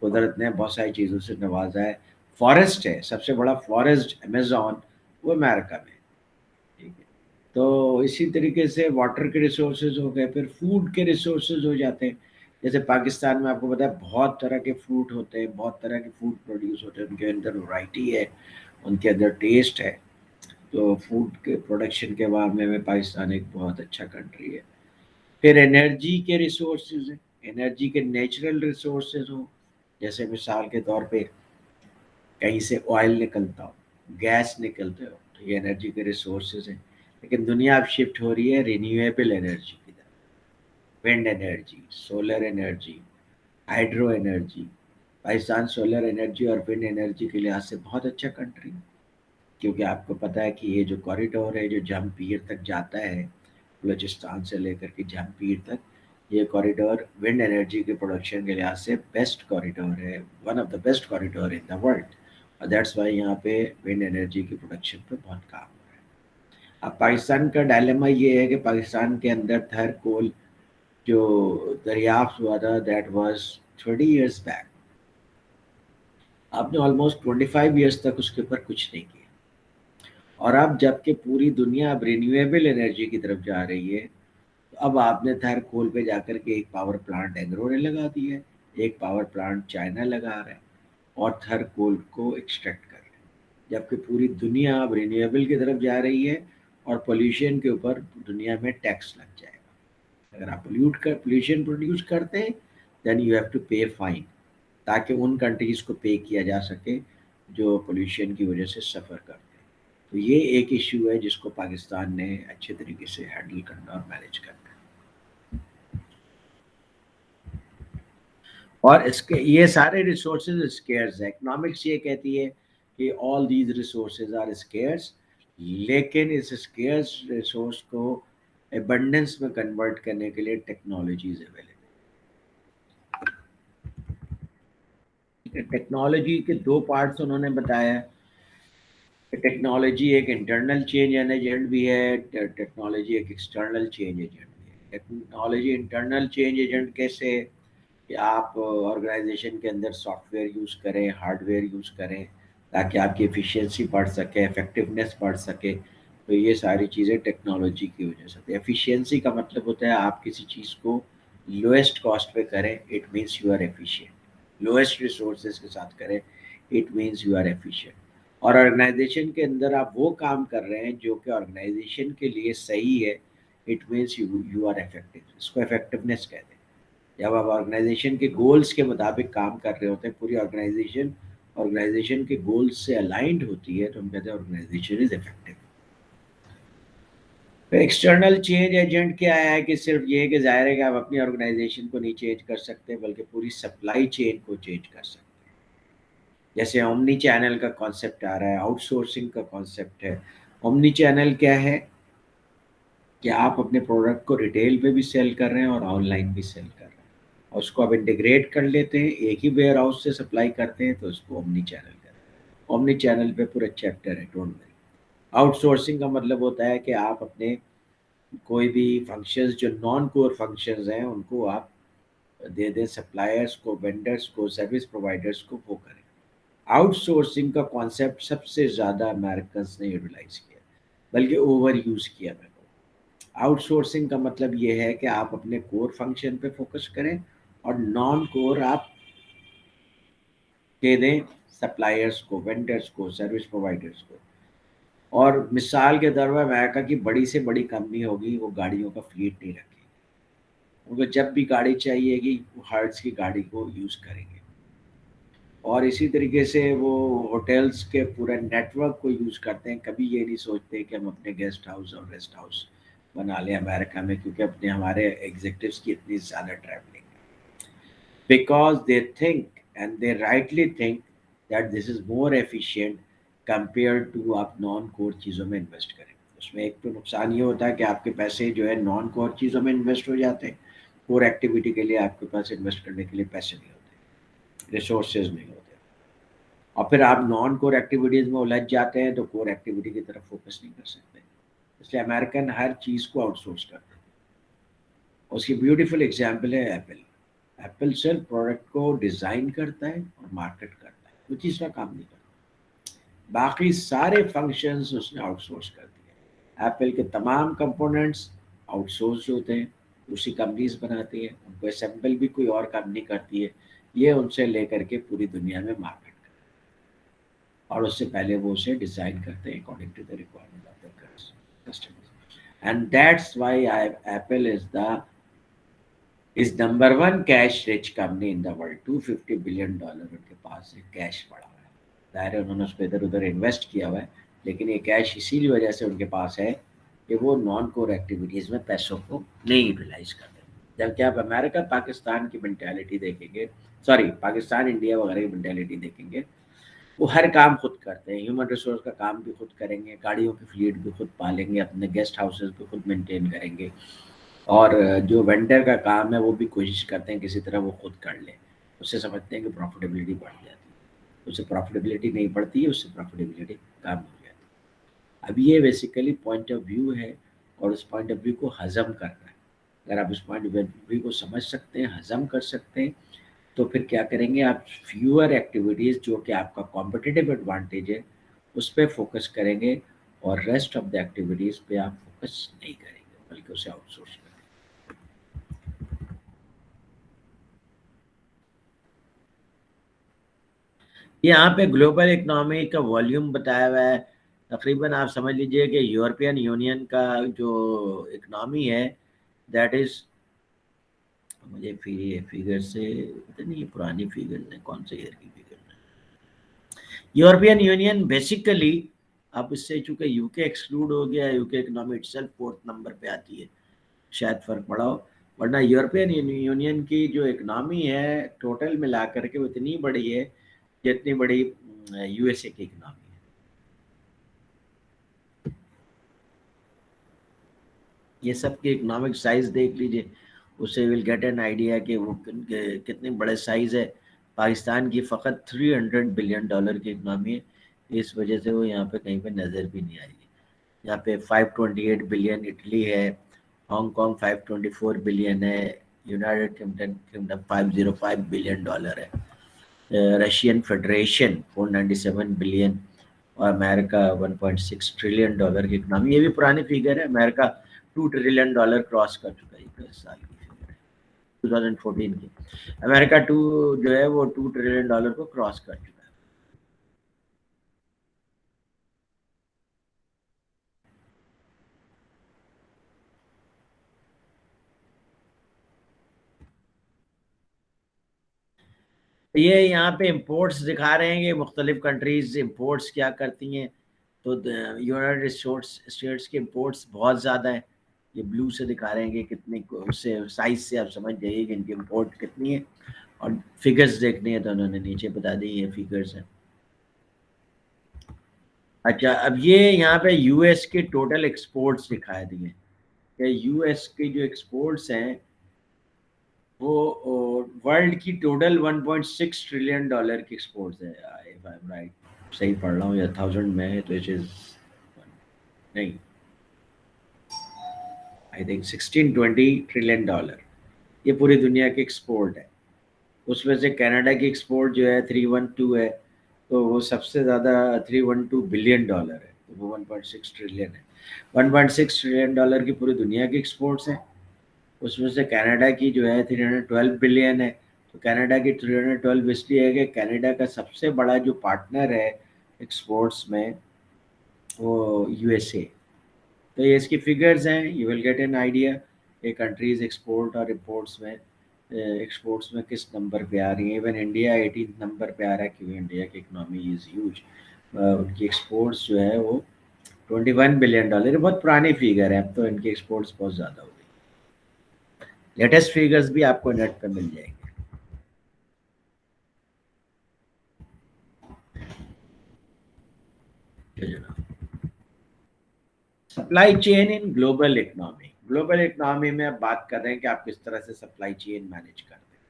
कुदरत ने बहुत सारी चीज़ों से नवाजा है। फॉरेस्ट है, सबसे बड़ा फॉरेस्ट अमेज़न वो अमेरिका में, ठीक है। तो इसी तरीके से वाटर के रिसोर्सेज हो गए, फिर फूड के रिसोर्सेज हो जाते हैं। जैसे पाकिस्तान में आपको पता है बहुत तरह के फ्रूट होते हैं, बहुत तरह के फूड प्रोड्यूस होते हैं, उनके अंदर वैरायटी है, उनके अंदर टेस्ट है। तो फूड के प्रोडक्शन के मामले में पाकिस्तान एक बहुत अच्छा कंट्री है। फिर एनर्जी के रिसोर्सेज हैं, एनर्जी के नेचुरल रिसोर्सेज हो, जैसे मिसाल के तौर पे कहीं से ऑयल निकलता हो, गैस निकलते हो, तो ये एनर्जी के रिसोर्सेज हैं। लेकिन दुनिया अब शिफ्ट हो रही है रिन्यूएबल एनर्जी की तरफ, wind energy, solar energy, hydro energy. Pakistan solar energy और विंड एनर्जी के लिहाज से बहुत अच्छा कंट्री है, क्योंकि आपको पता है कि ये जो कॉरिडोर है जो जमपीर तक जाता है, बलूचिस्तान से लेकर के जमपीर तक, ये कॉरिडोर विंड एनर्जी के प्रोडक्शन के लिहाज से बेस्ट कॉरिडोर है, one of the best corridor in the world. और दैट्स वाई यहाँ पे विंड एनर्जी की प्रोडक्शन पे बहुत काम हो रहा है। अब पाकिस्तान का डायलेमा ये है कि पाकिस्तान के अंदर थर कोल जो दरियाफ्त हुआ था दैट वाज 30 years बैक, आपने ऑलमोस्ट 25 years तक उसके ऊपर कुछ नहीं किया। और अब जबकि पूरी दुनिया अब रिन्यूएबल एनर्जी की तरफ जा रही है, तो अब आपने थर कोल पे जाकर के एक पावर प्लांट एग्रो ने लगा दिया है, एक पावर प्लांट चाइना लगा रहा है और थर कोल को एक्सट्रैक्ट कर रहा है, जबकि पूरी दुनिया अब रिन्यूएबल की तरफ जा रही है और पोल्यूशन के ऊपर दुनिया में टैक्स लग जाएगा। अगर आप पोल्यूशन प्रोड्यूस करते हैं देन यू हैव टू पे फाइन, ताकि उन कंट्रीज को पे किया जा सके जो पोल्यूशन की वजह से सफ़र करते हैं। तो ये एक इशू है जिसको पाकिस्तान ने अच्छे तरीके से हैंडल करना और मैनेज करना है। और इसके ये सारे रिसोर्सेज स्केयर्स है। इकोनॉमिक्स ये कहती है कि all these resources are scarce, लेकिन इस स्केयर्स रिसोर्स को एबंडेंस में कन्वर्ट करने के लिए टेक्नोलॉजीज अवेलेबल है। टेक्नोलॉजी के दो पार्ट्स उन्होंने बताया। टेक्नोलॉजी एक इंटरनल चेंज एजेंट भी है, टेक्नोलॉजी एक एक्सटर्नल चेंज एजेंट भी है। टेक्नोलॉजी इंटरनल चेंज एजेंट कैसे, कि आप ऑर्गेनाइजेशन के अंदर सॉफ्टवेयर यूज़ करें, हार्डवेयर यूज़ करें, ताकि आपकी एफिशिएंसी बढ़ सके, इफेक्टिवनेस बढ़ सके। तो ये सारी चीज़ें टेक्नोलॉजी की वजह से होती है। एफिशिएंसी का मतलब होता है आप किसी चीज़ को लोएस्ट कॉस्ट पे करें, it means you are efficient. Lowest resources के साथ करें, it means you are efficient. और ऑर्गेनाइजेशन के अंदर आप वो काम कर रहे हैं जो कि ऑर्गेनाइजेशन के लिए सही है, it means you are effective. इसको इफेक्टिवनेस कहते हैं। जब आप ऑर्गेनाइजेशन के गोल्स के मुताबिक काम कर रहे होते हैं, पूरी ऑर्गेनाइजेशन के गोल्स से अलाइंड होती है, तो हम कहते हैं organization is effective. External change agent क्या है कि सिर्फ ये कि जाहिर है कि आप अपनी ऑर्गेनाइजेशन को नहीं चेंज कर सकते, बल्कि पूरी सप्लाई चेन को चेंज कर सकते हैं। जैसे ओमनी चैनल का कॉन्सेप्ट आ रहा है, आउटसोर्सिंग का कॉन्सेप्ट है। ओमनी चैनल क्या है कि आप अपने प्रोडक्ट को रिटेल पे भी सेल कर रहे हैं और ऑनलाइन भी सेल कर रहे हैं, और उसको आप इंटीग्रेट कर लेते हैं, एक ही वेयर हाउस से सप्लाई करते हैं, तो उसको ओमनी चैनल कहते हैं। ओमनी चैनल पे पूरा चैप्टर है, डोंट वरी। आउटसोर्सिंग का मतलब होता है कि आप अपने कोई भी फंक्शंस जो नॉन कोर फंक्शंस हैं उनको आप दे दें सप्लायर्स को, वेंडर्स को, सर्विस प्रोवाइडर्स को, वो करें। आउटसोर्सिंग का कॉन्सेप्ट सबसे ज़्यादा अमेरिकन्स ने यूटिलाइज किया, बल्कि ओवर यूज़ किया। मैं आउटसोर्सिंग का मतलब ये है कि आप अपने कोर फंक्शन पे फोकस करें और नॉन कोर आप दे दें सप्लायर्स को, वेंडर्स को, सर्विस प्रोवाइडर्स को। और मिसाल के तौर पर अमेरिका की बड़ी से बड़ी कंपनी होगी, वो गाड़ियों का फ्लीट नहीं रखेगी। उनको जब भी गाड़ी चाहिएगी वो हर्ट्ज की गाड़ी को यूज़ करेंगे। और इसी तरीके से वो होटल्स के पूरे नेटवर्क को यूज़ करते हैं। कभी ये नहीं सोचते कि हम अपने गेस्ट हाउस और रेस्ट हाउस बना लें अमेरिका में, क्योंकि अपने हमारे एग्जीक्यूटिव्स की इतनी ज़्यादा ट्रैवलिंग है। Because they think and they rightly think that this is more efficient compare to आप नॉन कोर चीज़ों में इन्वेस्ट करें। उसमें एक तो नुकसान ये होता है कि आपके पैसे जो है नॉन कोर चीज़ों में इन्वेस्ट हो जाते हैं। कोर एक्टिविटी के लिए आपके पास इन्वेस्ट करने के लिए पैसे नहीं होते, रिसोर्सेज नहीं होते, और फिर आप नॉन कोर एक्टिविटीज़ में उलझ जाते हैं, तो कोर एक्टिविटी की तरफ फोकस नहीं कर सकते। इसलिए अमेरिकन हर चीज़ को आउटसोर्स करते हैं। उसकी ब्यूटीफुल एग्जाम्पल है एप्पल। एप्पल सिर्फ प्रोडक्ट को डिज़ाइन करता है और मार्केट करता है, कोई तीसरा काम नहीं करता। बाकी सारे फंक्शंस उसने आउटसोर्स कर दिए। एप्पल के तमाम कंपोनेंट्स आउटसोर्स होते हैं, दूसरी कंपनीज बनाती हैं, उनको असेंबल भी कोई और कंपनी करती है। ये उनसे लेकर के पूरी दुनिया में मार्केट, और उससे पहले वो उसे डिज़ाइन करते हैं according to the requirement of the customers. And that's why Apple is number 1 cash rich company in the world. $250 billion उनके पास है, कैश पड़ा हुआ है। जाहिर है उन्होंने उस पर इधर उधर इन्वेस्ट किया हुआ है, लेकिन ये कैश इसीलिए वजह से उनके पास है कि वो नॉन कोर एक्टिविटीज़ में पैसों को नहीं यूटिलाइज करते। जबकि आप अमेरिका पाकिस्तान की मेंटालिटी देखेंगे, सॉरी पाकिस्तान इंडिया वगैरह की मेंटालिटी देखेंगे, वो हर काम खुद करते हैं। ह्यूमन रिसोर्स का काम भी खुद करेंगे, गाड़ियों की फ्लीट भी खुद पालेंगे, अपने गेस्ट हाउसेस भी खुद मेंटेन करेंगे, और जो वेंडर का काम है वो भी कोशिश करते हैं किसी तरह वो खुद कर ले। उससे समझते हैं कि प्रॉफिटेबिलिटी बढ़ जाती है, उससे प्रॉफिटेबिलिटी नहीं बढ़ती है, उससे प्रॉफिटेबिलिटी कम हो जाती है। अब ये बेसिकली पॉइंट ऑफ व्यू है, और उस पॉइंट ऑफ व्यू को हज़म करना है। अगर आप इस पॉइंट ऑफ व्यू को समझ सकते हैं, हजम कर सकते हैं, तो फिर क्या करेंगे आप, फ्यूअर एक्टिविटीज़ जो कि आपका कॉम्पिटिटिव एडवांटेज है उस पर फोकस करेंगे, और रेस्ट ऑफ द एक्टिविटीज़ पे आप फोकस नहीं करेंगे बल्कि उसे आउटसोर्स करेंगे। यहाँ पे ग्लोबल इकोनॉमी का वॉल्यूम बताया हुआ है, तकरीबन आप समझ लीजिए कि यूरोपियन यूनियन का जो इकोनॉमी है दैट इज़, मुझे फिगर से पता नहीं, पुरानी फिगर है, कौन से ईयर की फिगर है। यूरोपियन यूनियन बेसिकली, अब इससे चूंकि यूके एक्सक्लूड हो गया, UK economy itself 4th number पे आती है, शायद फर्क पड़ा हो, वरना यूरोपियन यूनियन की जो इकोनॉमी है टोटल मिला करके वो इतनी बड़ी है जितनी बड़ी यूएसए की इकोनॉमी है। ये सब की इकोनॉमिक साइज देख लीजिए, उससे विल गेट एन आइडिया कि वो कितने बड़े साइज है। पाकिस्तान की फ़कत $300 बिलियन की इकोनॉमी है, इस वजह से वो यहाँ पे कहीं पे नज़र भी नहीं आएगी। यहाँ पे 528 बिलियन इटली है, हांगकांग 524 बिलियन है, यूनाइटेड किंगडम $505 बिलियन है, रशियन फेडरेशन 497 बिलियन, और अमेरिका $1.6 ट्रिलियन की इकोनॉमी। ये भी पुरानी फिगर है, अमेरिका $2 ट्रिलियन क्रॉस कर चुका है, इस साल की फिगर है 2014 की। अमेरिका जो है वो $2 ट्रिलियन को क्रॉस कर चुका है। ये यहाँ पे इम्पोर्ट्स दिखा रहे हैं कि मुख्तलिफ कंट्रीज इम्पोर्ट्स क्या करती हैं। तो यूनाइटेड स्टेट्स के इम्पोर्ट्स बहुत ज़्यादा हैं, ये ब्लू से दिखा रहे हैं कि कितनी, उससे साइज से आप समझ जाइए कि इनकी इम्पोर्ट कितनी है, और फिगर्स देखनी है तो उन्होंने नीचे बता दी, ये फिगर्स हैं। अच्छा, अब ये यहाँ पे यूएस के टोटल एक्सपोर्ट्स दिखाए दिए कि यूएस के जो एक्सपोर्ट्स हैं वो वर्ल्ड की टोटल $1.6 ट्रिलियन की एक्सपोर्ट्स है, इफ आई एम राइट, सही पढ़ रहा हूँ या 1000 में है तो इट इज नहीं, आई थिंक $16-20 ट्रिलियन, ये पूरी दुनिया की एक्सपोर्ट है। उसमें से कनाडा की एक्सपोर्ट जो है 312 है, तो वो सबसे ज़्यादा $312 बिलियन है, तो वो 1.6 ट्रिलियन है। 1.6 ट्रिलियन की पूरी दुनिया की एक्सपोर्ट्स हैं, उसमें से कनाडा की जो है 312 बिलियन है। तो कनाडा की 312 इसलिए है कि कनाडा का सबसे बड़ा जो पार्टनर है एक्सपोर्ट्स में वो यूएसए। तो ये इसकी फिगर्स हैं, you will get an idea ये कंट्रीज एक्सपोर्ट और इम्पोर्ट्स में, एक्सपोर्ट्स में किस नंबर पे आ रही है। इवन इंडिया 18 नंबर पे आ रहा है, क्योंकि इंडिया की इकोनॉमी इज़ ह्यूज। उनकी एक्सपोर्ट्स जो है वो $21 बिलियन, बहुत पुरानी फिगर है, अब तो इनकी एक्सपोर्ट्स बहुत ज़्यादा हो गई। लेटेस्ट फिगर्स भी आपको नेट पे मिल जाएंगे। Supply chain in global economy, global economy में अब बात कर रहे हैं कि आप किस तरह से सप्लाई चेन मैनेज करते हैं।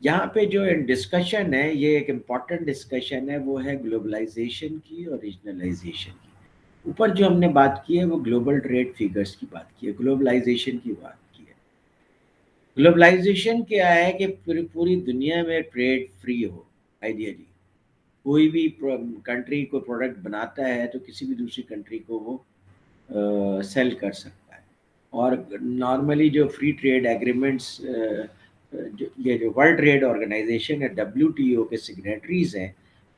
यहाँ पे जो डिस्कशन है, ये एक इम्पॉर्टेंट डिस्कशन है, वो है ग्लोबलाइजेशन की और रीजनलाइजेशन की। ऊपर जो हमने बात की है वो ग्लोबल ट्रेड फिगर्स की बात की है, ग्लोबलाइजेशन की बात की है। ग्लोबलाइजेशन क्या है कि पूरी दुनिया में ट्रेड फ्री हो। आइडियली कोई भी कंट्री को प्रोडक्ट बनाता है तो किसी भी दूसरी कंट्री को वो सेल कर सकता है। और नॉर्मली जो फ्री ट्रेड एग्रीमेंट्स, ये जो वर्ल्ड ट्रेड ऑर्गेनाइजेशन है WTO के सिग्नेटरीज हैं,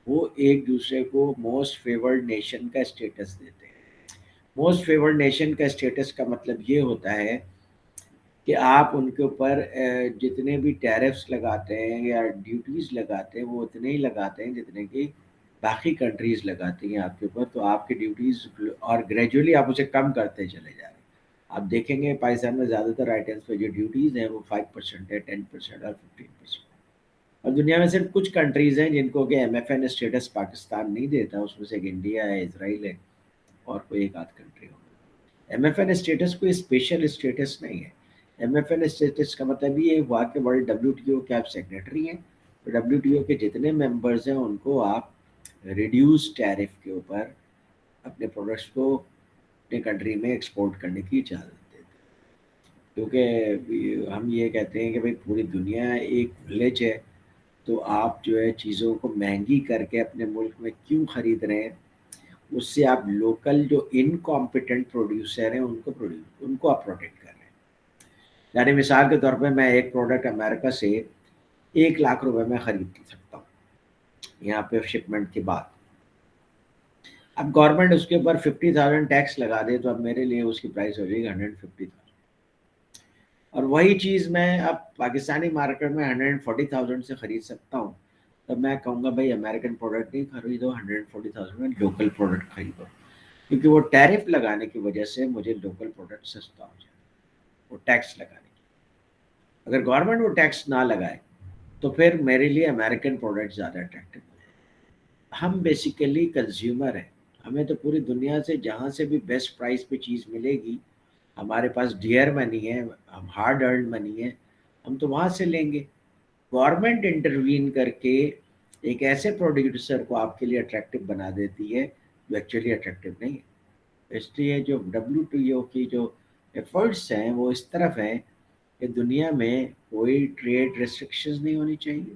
वो एक दूसरे को मोस्ट फेवर्ड नेशन का स्टेटस देते हैं। मोस्ट फेवर्ड नेशन का स्टेटस का मतलब ये होता है कि आप उनके ऊपर जितने भी टैरिफ्स लगाते हैं या ड्यूटीज़ लगाते हैं वो उतने ही लगाते हैं जितने की बाकी कंट्रीज़ लगाती हैं आपके ऊपर। तो आपकी ड्यूटीज़, और ग्रेजुअली आप उसे कम करते चले जा रहे हैं। आप देखेंगे पाकिस्तान में ज़्यादातर आइटम्स पे जो ड्यूटीज़ हैं वो 5% है, 10% और 15%। और दुनिया में सिर्फ कुछ कंट्रीज़ हैं जिनको कि MFN स्टेटस पाकिस्तान नहीं देता, उसमें से एक इंडिया है, इसराइल है, और कोई एक आध कंट्री हो। MFN स्टेटस कोई स्पेशल स्टेटस नहीं है। MFN स्टेटस का मतलब ये हुआ कि वर्ल्ड WTO के आप सेक्रेटरी हैं, तो WTO के जितने मेंबर्स हैं उनको आप रिड्यूस टैरिफ के ऊपर अपने प्रोडक्ट्स को अपने कंट्री में एक्सपोर्ट करने की इजाज़त देते हैं। क्योंकि हम ये कहते हैं कि भाई पूरी दुनिया एक विलेज है, तो आप जो है चीज़ों को महंगी करके अपने मुल्क में क्यों खरीद रहे हैं? उससे आप लोकल जो इनकॉम्पिटेंट प्रोड्यूसर हैं उनको आप प्रोटेक्ट कर रहे हैं। यानी मिसाल के तौर पे मैं एक प्रोडक्ट अमेरिका से 1 लाख रुपए में खरीद सकता हूँ यहाँ पे शिपमेंट के बाद। अब गवर्नमेंट उसके ऊपर 50,000 टैक्स लगा दे तो अब मेरे लिए उसकी प्राइस हो जाएगी 150,000, और वही चीज़ मैं अब पाकिस्तानी मार्केट में 140,000 से खरीद सकता हूँ। तब मैं कहूँगा भाई अमेरिकन प्रोडक्ट नहीं खरीदो, 140,000 में लोकल प्रोडक्ट खरीदो, क्योंकि वो टैरिफ लगाने की वजह से मुझे लोकल प्रोडक्ट सस्ता हो जाए, वो टैक्स लगाने की। अगर गवर्नमेंट वो टैक्स ना लगाए तो फिर मेरे लिए अमेरिकन प्रोडक्ट ज़्यादा अट्रैक्टिव हो जाए। हम बेसिकली कंज्यूमर हैं, हमें तो पूरी दुनिया से जहाँ से भी बेस्ट प्राइस पे चीज़ मिलेगी, हमारे पास डियर मनी है, हम हार्ड अर्न मनी है, हम तो वहाँ से लेंगे। गवर्नमेंट इंटरवीन करके एक ऐसे प्रोड्यूसर को आपके लिए अट्रैक्टिव बना देती है जो एक्चुअली अट्रैक्टिव नहीं है। इसलिए जो WTO की जो एफर्ट्स हैं वो इस तरफ हैं कि दुनिया में कोई ट्रेड रेस्ट्रिक्शंस नहीं होनी चाहिए,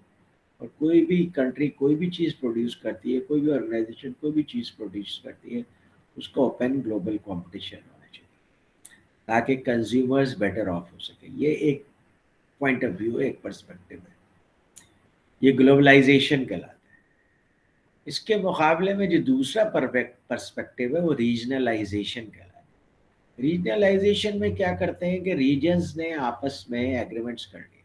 और कोई भी कंट्री कोई भी चीज़ प्रोड्यूस करती है, कोई भी ऑर्गेनाइजेशन कोई भी चीज़ प्रोड्यूस करती है, उसका ओपन ग्लोबल कंपटीशन होना चाहिए ताकि कंज्यूमर्स बेटर ऑफ हो सके। ये एक पॉइंट ऑफ व्यू है, एक पर्सपेक्टिव है, ये ग्लोबलाइजेशन कहलाता है। इसके मुकाबले में जो दूसरा पर्सपेक्टिव है वो रीजनलाइजेशन कहलाता है। रीजनलाइजेशन में क्या करते हैं कि रीजन्स ने आपस में एग्रीमेंट्स कर लिए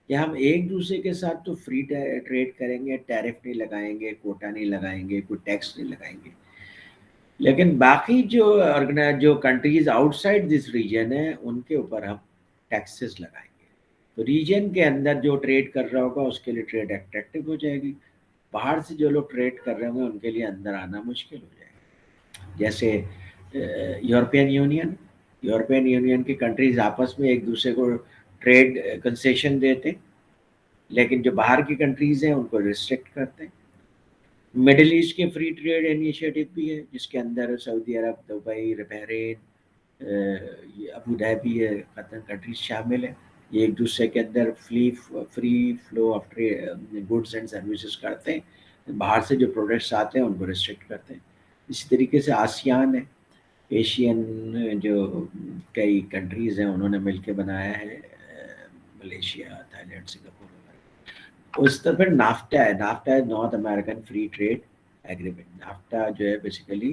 कि हम एक दूसरे के साथ तो फ्री ट्रेड करेंगे, टैरिफ नहीं लगाएंगे, कोटा नहीं लगाएंगे, कोई टैक्स नहीं लगाएंगे, लेकिन बाकी जो कंट्रीज आउटसाइड दिस रीजन है उनके ऊपर हम टैक्सेस लगाएंगे। तो रीजन के अंदर जो ट्रेड कर रहा होगा उसके लिए ट्रेड अट्रैक्टिव हो जाएगी, बाहर से जो लोग ट्रेड कर रहे होंगे उनके लिए अंदर आना मुश्किल हो जाएगा। जैसे यूरोपियन यूनियन की कंट्रीज आपस में एक दूसरे को ट्रेड कंसेशन देते, लेकिन जो बाहर की कंट्रीज हैं उनको रिस्ट्रिक्ट करते हैं। मिडिल ईस्ट के फ्री ट्रेड इनिशिएटिव भी है जिसके अंदर सऊदी अरब, दुबई, बहरीन, अबू धाबी है, कतर कंट्रीज शामिल है। ये एक दूसरे के अंदर free flow of trade goods and services करते हैं, बाहर से जो प्रोडक्ट्स आते हैं उनको रिस्ट्रिक्ट करते हैं। इसी तरीके से आसियान है, एशियन जो कई कंट्रीज़ हैं उन्होंने मिलकर बनाया है, मलेशिया, थाईलैंड, सिंगापुर वगैरह। उस तरह फिर नाफ्टा है north American free trade agreement. NAFTA जो है बेसिकली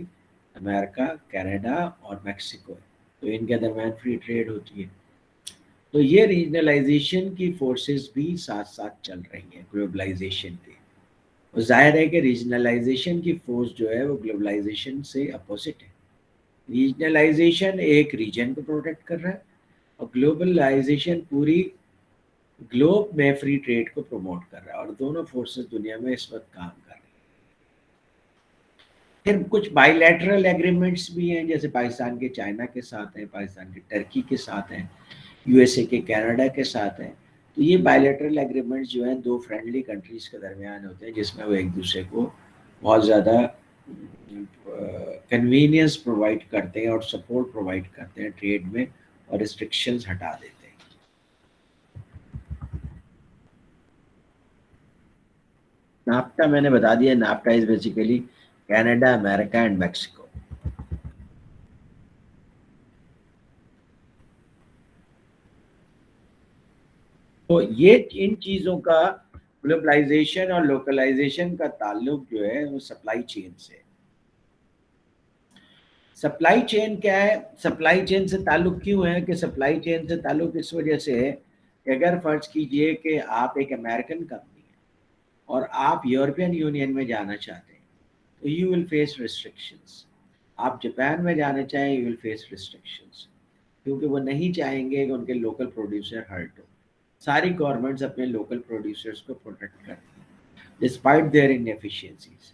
अमेरिका, कनाडा और मैक्सिको है, तो इनके दरमियान फ्री ट्रेड होती है। तो ये रीजनलाइजेशन की फोर्सेस भी साथ साथ चल रही हैं ग्लोबलाइजेशन के। और जाहिर है कि रीजनलाइजेशन की फोर्स जो है वो ग्लोबलाइजेशन से अपोजिट है। रीजनलाइजेशन एक रीजन को प्रोटेक्ट कर रहा है और ग्लोबलाइजेशन पूरी ग्लोब में फ्री ट्रेड को प्रमोट कर रहा है, और दोनों फोर्सेस दुनिया में इस वक्त काम कर रही हैं। फिर कुछ बायलैटरल एग्रीमेंट्स भी हैं, जैसे पाकिस्तान के चाइना के साथ हैं, पाकिस्तान के टर्की के साथ हैं, USA के कनाडा के साथ हैं। तो ये बायलैटरल एग्रीमेंट्स जो हैं दो फ्रेंडली कंट्रीज़ के दरमियान होते हैं जिसमें वो एक दूसरे को बहुत ज़्यादा कन्वीनियंस प्रोवाइड करते हैं और सपोर्ट प्रोवाइड करते हैं ट्रेड में, और रिस्ट्रिक्शंस हटा देते हैं। नाफ्टा मैंने बता दिया, NAFTA is basically Canada, America and Mexico. तो ये इन चीज़ों का ग्लोबलाइजेशन और लोकलाइजेशन का ताल्लुक जो है वो सप्लाई चेन से। सप्लाई चेन क्या है? सप्लाई चेन से ताल्लुक क्यों है? कि सप्लाई चेन से ताल्लुक इस वजह से है कि अगर फर्ज कीजिए कि आप एक अमेरिकन कंपनी है और आप यूरोपियन यूनियन में जाना चाहते हैं तो यू विल फेस रिस्ट्रिक्शंस। आप जापान में जाना चाहें यू विल फेस रिस्ट्रिक्शंस, क्योंकि वो नहीं चाहेंगे कि उनके लोकल प्रोड्यूसर हर्ट हो। सारी गवर्नमेंट्स अपने लोकल प्रोड्यूसर्स को प्रोटेक्ट करती हैं despite there inefficiencies.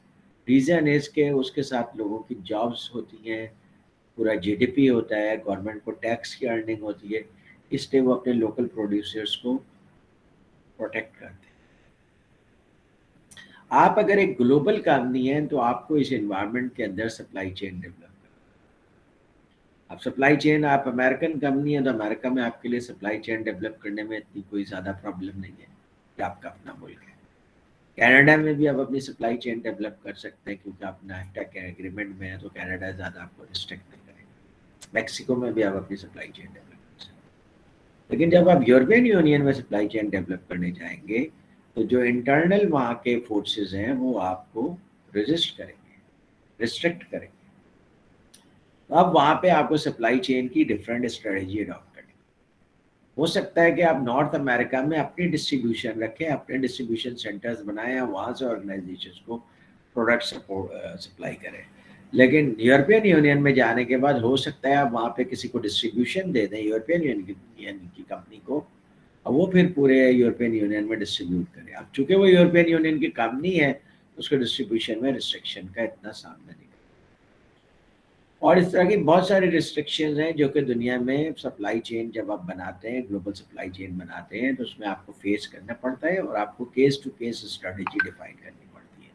Reason is के उसके साथ लोगों की जॉब्स होती हैं, पूरा GDP होता है, गवर्नमेंट को टैक्स की अर्निंग होती है, इसलिए वो अपने लोकल प्रोड्यूसर्स को प्रोटेक्ट करते हैं। आप अगर एक ग्लोबल कंपनी हैं तो आपको इस एनवायरनमेंट के अंदर सप्लाई चेन डेवलप करना है। अब सप्लाई चेन, आप अमेरिकन कंपनी है तो अमेरिका में आपके लिए सप्लाई चेन डेवलप करने में इतनी कोई ज़्यादा प्रॉब्लम नहीं है कि आपका अपना मुल्क है। कनाडा में भी आप अपनी सप्लाई चेन डेवलप कर सकते हैं क्योंकि आप नाफ्टा के एग्रीमेंट में है, तो कनाडा ज़्यादा आपको रिस्ट्रिक्ट नहीं करेगा। मैक्सिको में भी आप अपनी सप्लाई चेन डेवलप कर सकते हैं। लेकिन जब आप यूरोपियन यूनियन में सप्लाई चेन डेवलप करने जाएंगे तो जो इंटरनल वहाँ के फोर्सेस हैं वो आपको रेजिस्ट करेंगे, रिस्ट्रिक्ट करेंगे। तो अब वहाँ पे आपको सप्लाई चेन की डिफरेंट स्ट्रेटजी अडॉप्ट करनी। हो सकता है कि आप नॉर्थ अमेरिका में अपनी डिस्ट्रीब्यूशन रखें, अपने डिस्ट्रीब्यूशन सेंटर्स बनाएं, वहाँ से ऑर्गेनाइजेशंस को प्रोडक्ट सपोर्ट सप्लाई करें। लेकिन यूरोपियन यूनियन में जाने के बाद हो सकता है आप वहाँ पे किसी को डिस्ट्रीब्यूशन दे दें यूरोपियन यूनियन की कंपनी को, और वो फिर पूरे यूरोपियन यूनियन में डिस्ट्रीब्यूट करे। अब चूंकि वो यूरोपियन यूनियन की कंपनी है, उसके डिस्ट्रीब्यूशन में रिस्ट्रिक्शन का इतना सामना नहीं। और इस तरह की बहुत सारी रिस्ट्रिक्शंस हैं जो कि दुनिया में सप्लाई चेन जब आप बनाते हैं, ग्लोबल सप्लाई चेन बनाते हैं, तो उसमें आपको फेस करना पड़ता है और आपको case to case strategy define करनी पड़ती है।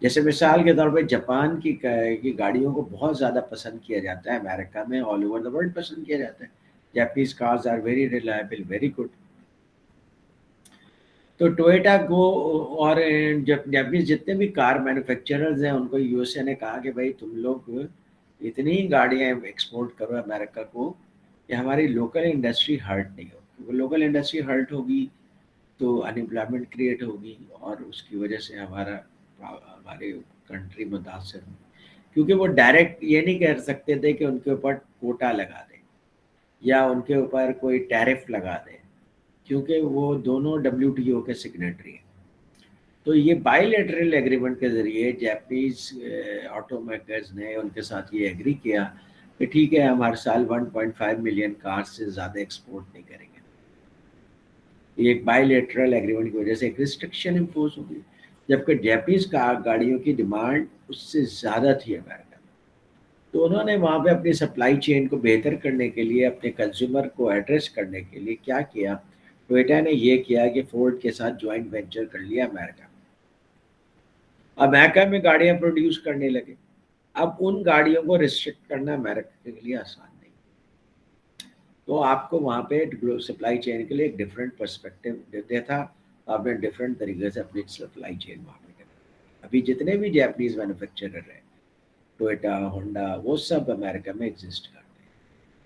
जैसे मिसाल के तौर पे जापान की गाड़ियों को बहुत ज़्यादा पसंद किया जाता है अमेरिका में, ऑल ओवर द वर्ल्ड पसंद किया जाता है। Japanese cars are very reliable, very good. तो टोयोटा को और जापानीज जितने भी कार मैन्युफैक्चरर्स हैं उनको यूएसए ने कहा कि भाई तुम लोग इतनी गाड़ियाँ एक्सपोर्ट करो अमेरिका को कि हमारी लोकल इंडस्ट्री हर्ट नहीं हो। वो लोकल इंडस्ट्री हर्ट होगी तो अनएम्प्लॉयमेंट क्रिएट होगी और उसकी वजह से हमारे कंट्री मुतासर होगी। क्योंकि वो डायरेक्ट ये नहीं कह सकते थे कि उनके ऊपर कोटा लगा दें या उनके ऊपर कोई टैरिफ लगा दें, क्योंकि वो दोनों डब्ल्यूटीओ के सिग्नेटरी हैं। तो ये बायलैटरल एग्रीमेंट के ज़रिए जापानीज ऑटोमेकर्स ने उनके साथ ये एग्री किया कि ठीक है, हम हर साल 1.5 मिलियन कार से ज़्यादा एक्सपोर्ट नहीं करेंगे। ये एक बायलैटरल एग्रीमेंट की वजह से एक रिस्ट्रिक्शन इम्पोज हो गई, जबकि जापानीज कार गाड़ियों की डिमांड उससे ज़्यादा थी अमेरिका में। तो उन्होंने वहाँ पे अपनी सप्लाई चेन को बेहतर करने के लिए, अपने कंज्यूमर को एड्रेस करने के लिए क्या किया, टोयोटा ने ये किया कि फोर्ड के साथ ज्वाइंट वेंचर कर लिया अमेरिका। अमेरिका में गाड़ियां प्रोड्यूस करने लगे। अब उन गाड़ियों को रिस्ट्रिक्ट करना अमेरिका के लिए आसान नहीं। तो आपको वहाँ पे सप्लाई चेन के लिए एक डिफरेंट पर्सपेक्टिव देता था। आपने डिफरेंट तरीके से अपनी सप्लाई चेन वहाँ पे करी। अभी जितने भी जापानीज मैन्युफैक्चरर हैं, टोयोटा, होंडा, वो सब अमेरिका में एग्जिस्ट करते हैं।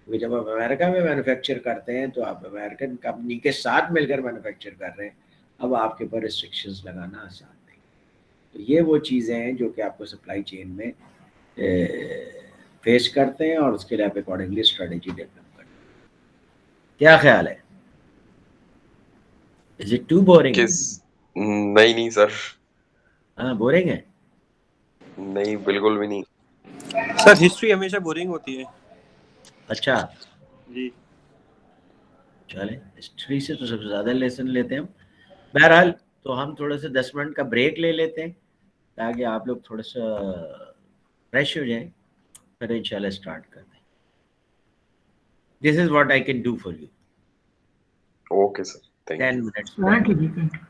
क्योंकि जब आप अमेरिका में मैन्युफैक्चर करते हैं तो आप अमेरिकन कंपनी के साथ मिलकर मैन्युफैक्चर कर रहे हैं। अब आपके ऊपर रिस्ट्रिक्शंस लगाना आसान नहीं। तो ये वो चीज़ें हैं जो कि आपको सप्लाई चेन में फेस करते हैं और उसके लिए आप अकॉर्डिंगली स्ट्रेटेजी डेवलप करते हैं। क्या ख्याल है? Is it too boring? किस? नहीं नहीं सर, हाँ, बोरिंग है। नहीं बिल्कुल भी नहीं। सर हिस्ट्री हमेशा बोरिंग होती है अच्छा, जी। चले हिस्ट्री से तो सबसे ज़्यादा लेसन लेते हैं हम। बहरहाल, तो हम थोड़े से 10 मिनट का ब्रेक ले लेते हैं ताकि आप लोग थोड़ा सा फ्रेश हो जाएं, फिर इंशाल्लाह स्टार्ट करते हैं। This is what I can do for you. Okay sir, thank 10 you. Minutes Thank you.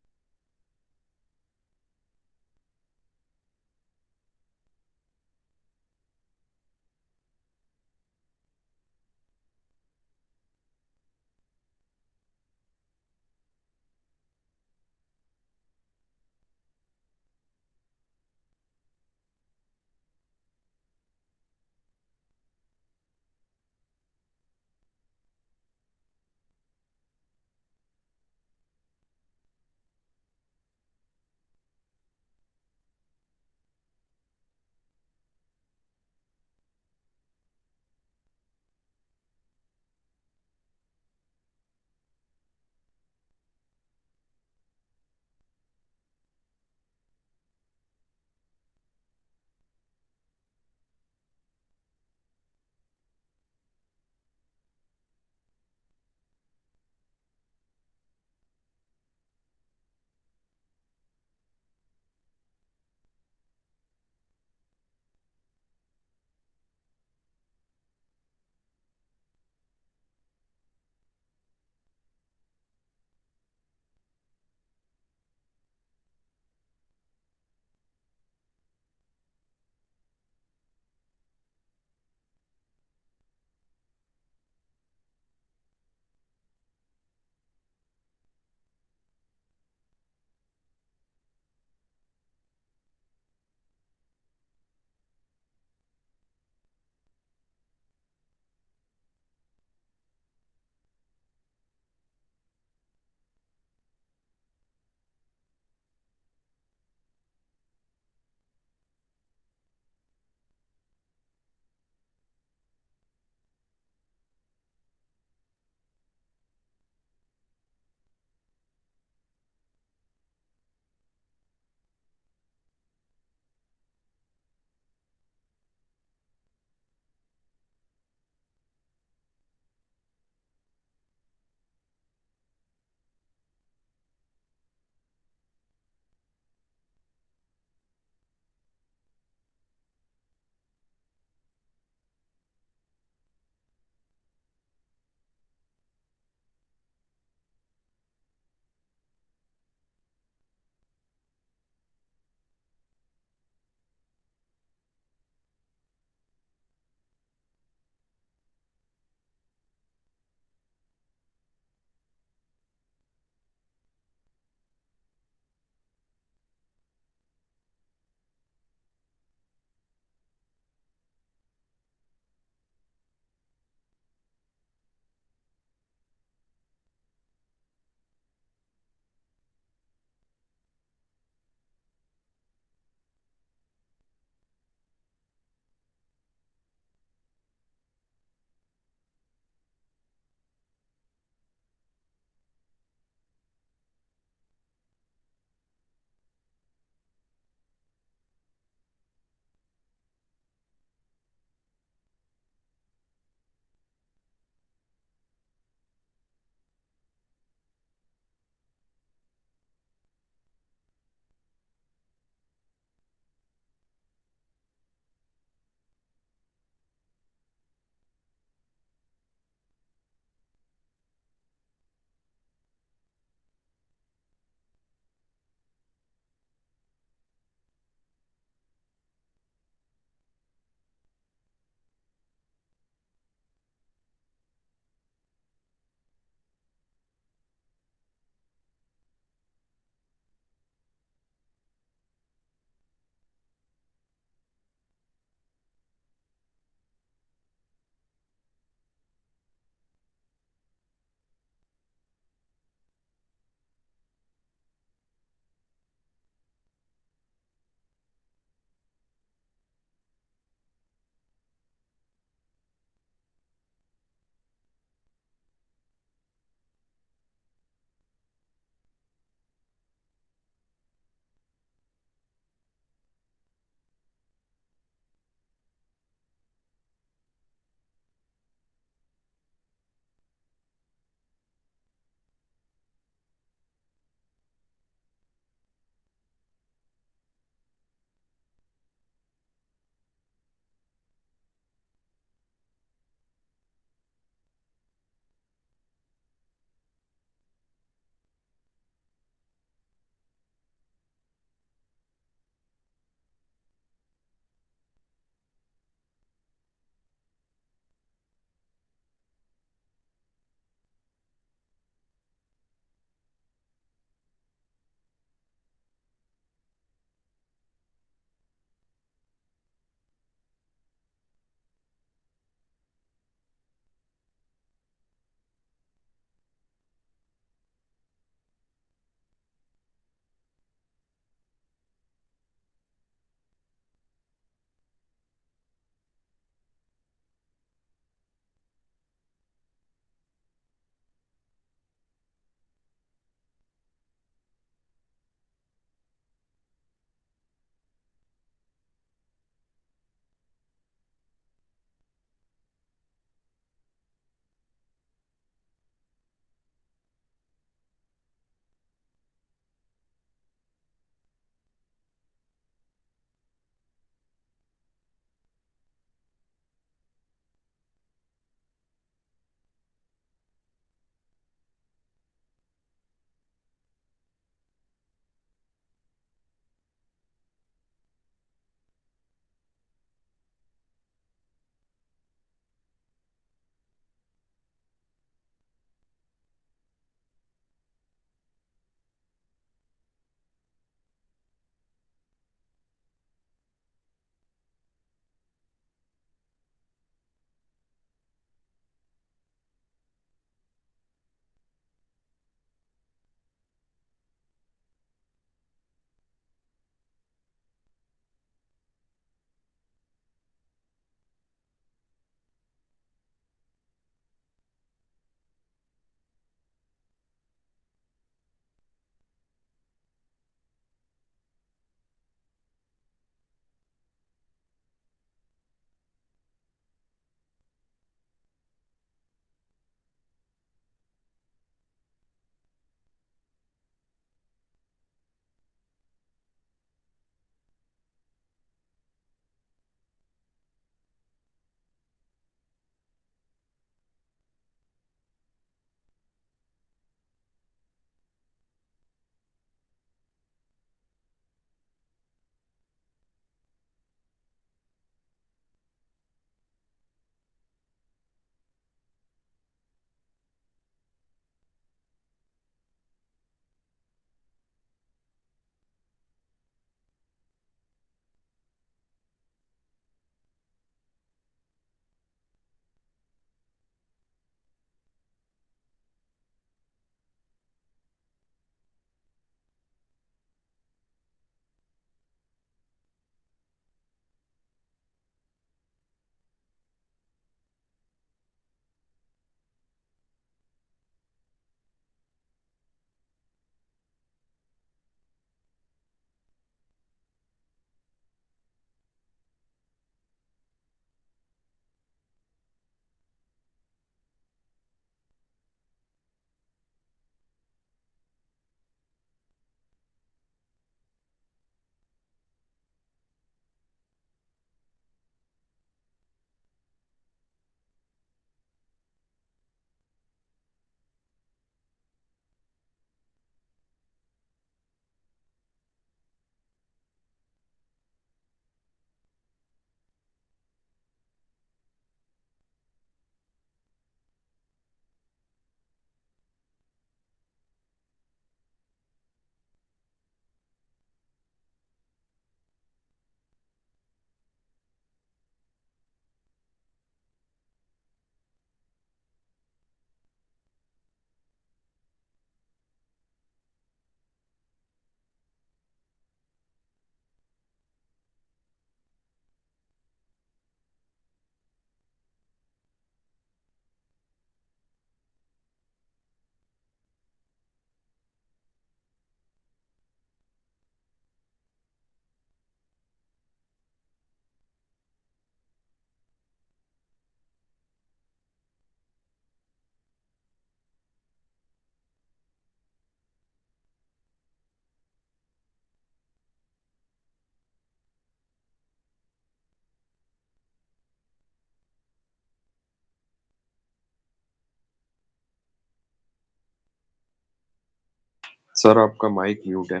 Sir आपका माइक म्यूट है.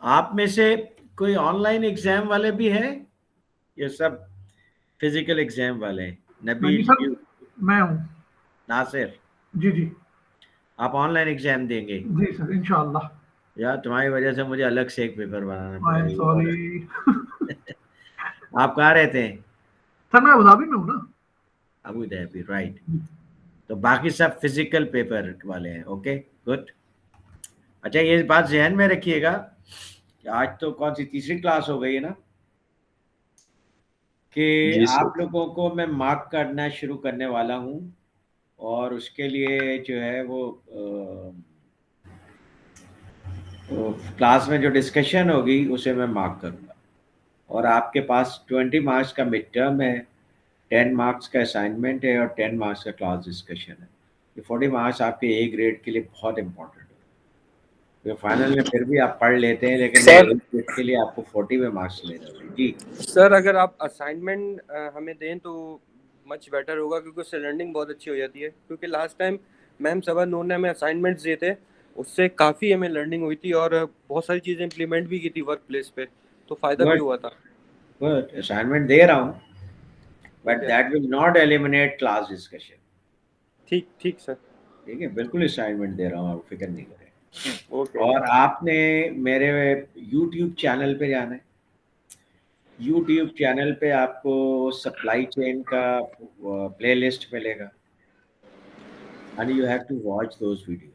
आप में से कोई ऑनलाइन एग्जाम वाले भी हैं? ये सब फिजिकल एग्जाम वाले हैं? नहीं नबील, सर, you, मैं हूँ. नासिर, जी जी आप ऑनलाइन एग्जाम देंगे? जी सर, इंशाल्लाह. यार तुम्हारी वजह से मुझे अलग से एक पेपर बनाना आई एम पड़ेगा। सॉरी. आप कहाँ रहते हैं? सर मैं अबू धाबी में हूँ ना. Abu Dhabi, right. तो बाकी सब फिजिकल पेपर वाले हैं। Okay, good. अच्छा, ये बात ध्यान में रखिएगा कि आज तो कौन सी तीसरी क्लास हो गई है ना, कि जी सर. आप लोगों को मैं मार्क करना शुरू करने वाला हूँ, और उसके लिए जो है वो क्लास में जो डिस्कशन होगी उसे मैं मार्क करूँगा। और आपके पास 20 मार्क्स का मिड टर्म है, 10 मार्क्स का असाइनमेंट है और 10 मार्क्स का क्लास डिस्कशन है। ये 40 मार्क्स आपके ए ग्रेड के लिए बहुत इंपॉर्टेंट है। तो फाइनल में फिर भी आप पढ़ लेते हैं, लेकिन मैं ए ग्रेड के लिए आपको 40 में मार्क्स लेने होंगे। जी सर अगर आप असाइनमेंट हमें दें तो मच बेटर होगा, क्योंकि उससे लर्निंग बहुत अच्छी हो जाती है। क्योंकि लास्ट टाइम मैम सवा नूर ने हमें असाइनमेंट्स दिए थे, उससे काफ़ी हमें लर्निंग हुई थी और बहुत सारी चीज़ें इम्प्लीमेंट भी की थी वर्क प्लेस पे, तो फ़ायदा भी गुड हुआ था। गुड, असाइनमेंट दे रहा हूँ, बट ठीक है, that will not eliminate class discussion. ठीक ठीक सर, ठीक है, बिल्कुल असाइनमेंट दे रहा हूँ, आप फिक्र नहीं करें। ओके। और आपने मेरे YouTube चैनल पे जाना है। YouTube चैनल पे आपको सप्लाई चेन का प्लेलिस्ट मिलेगा, and you have to watch those videos.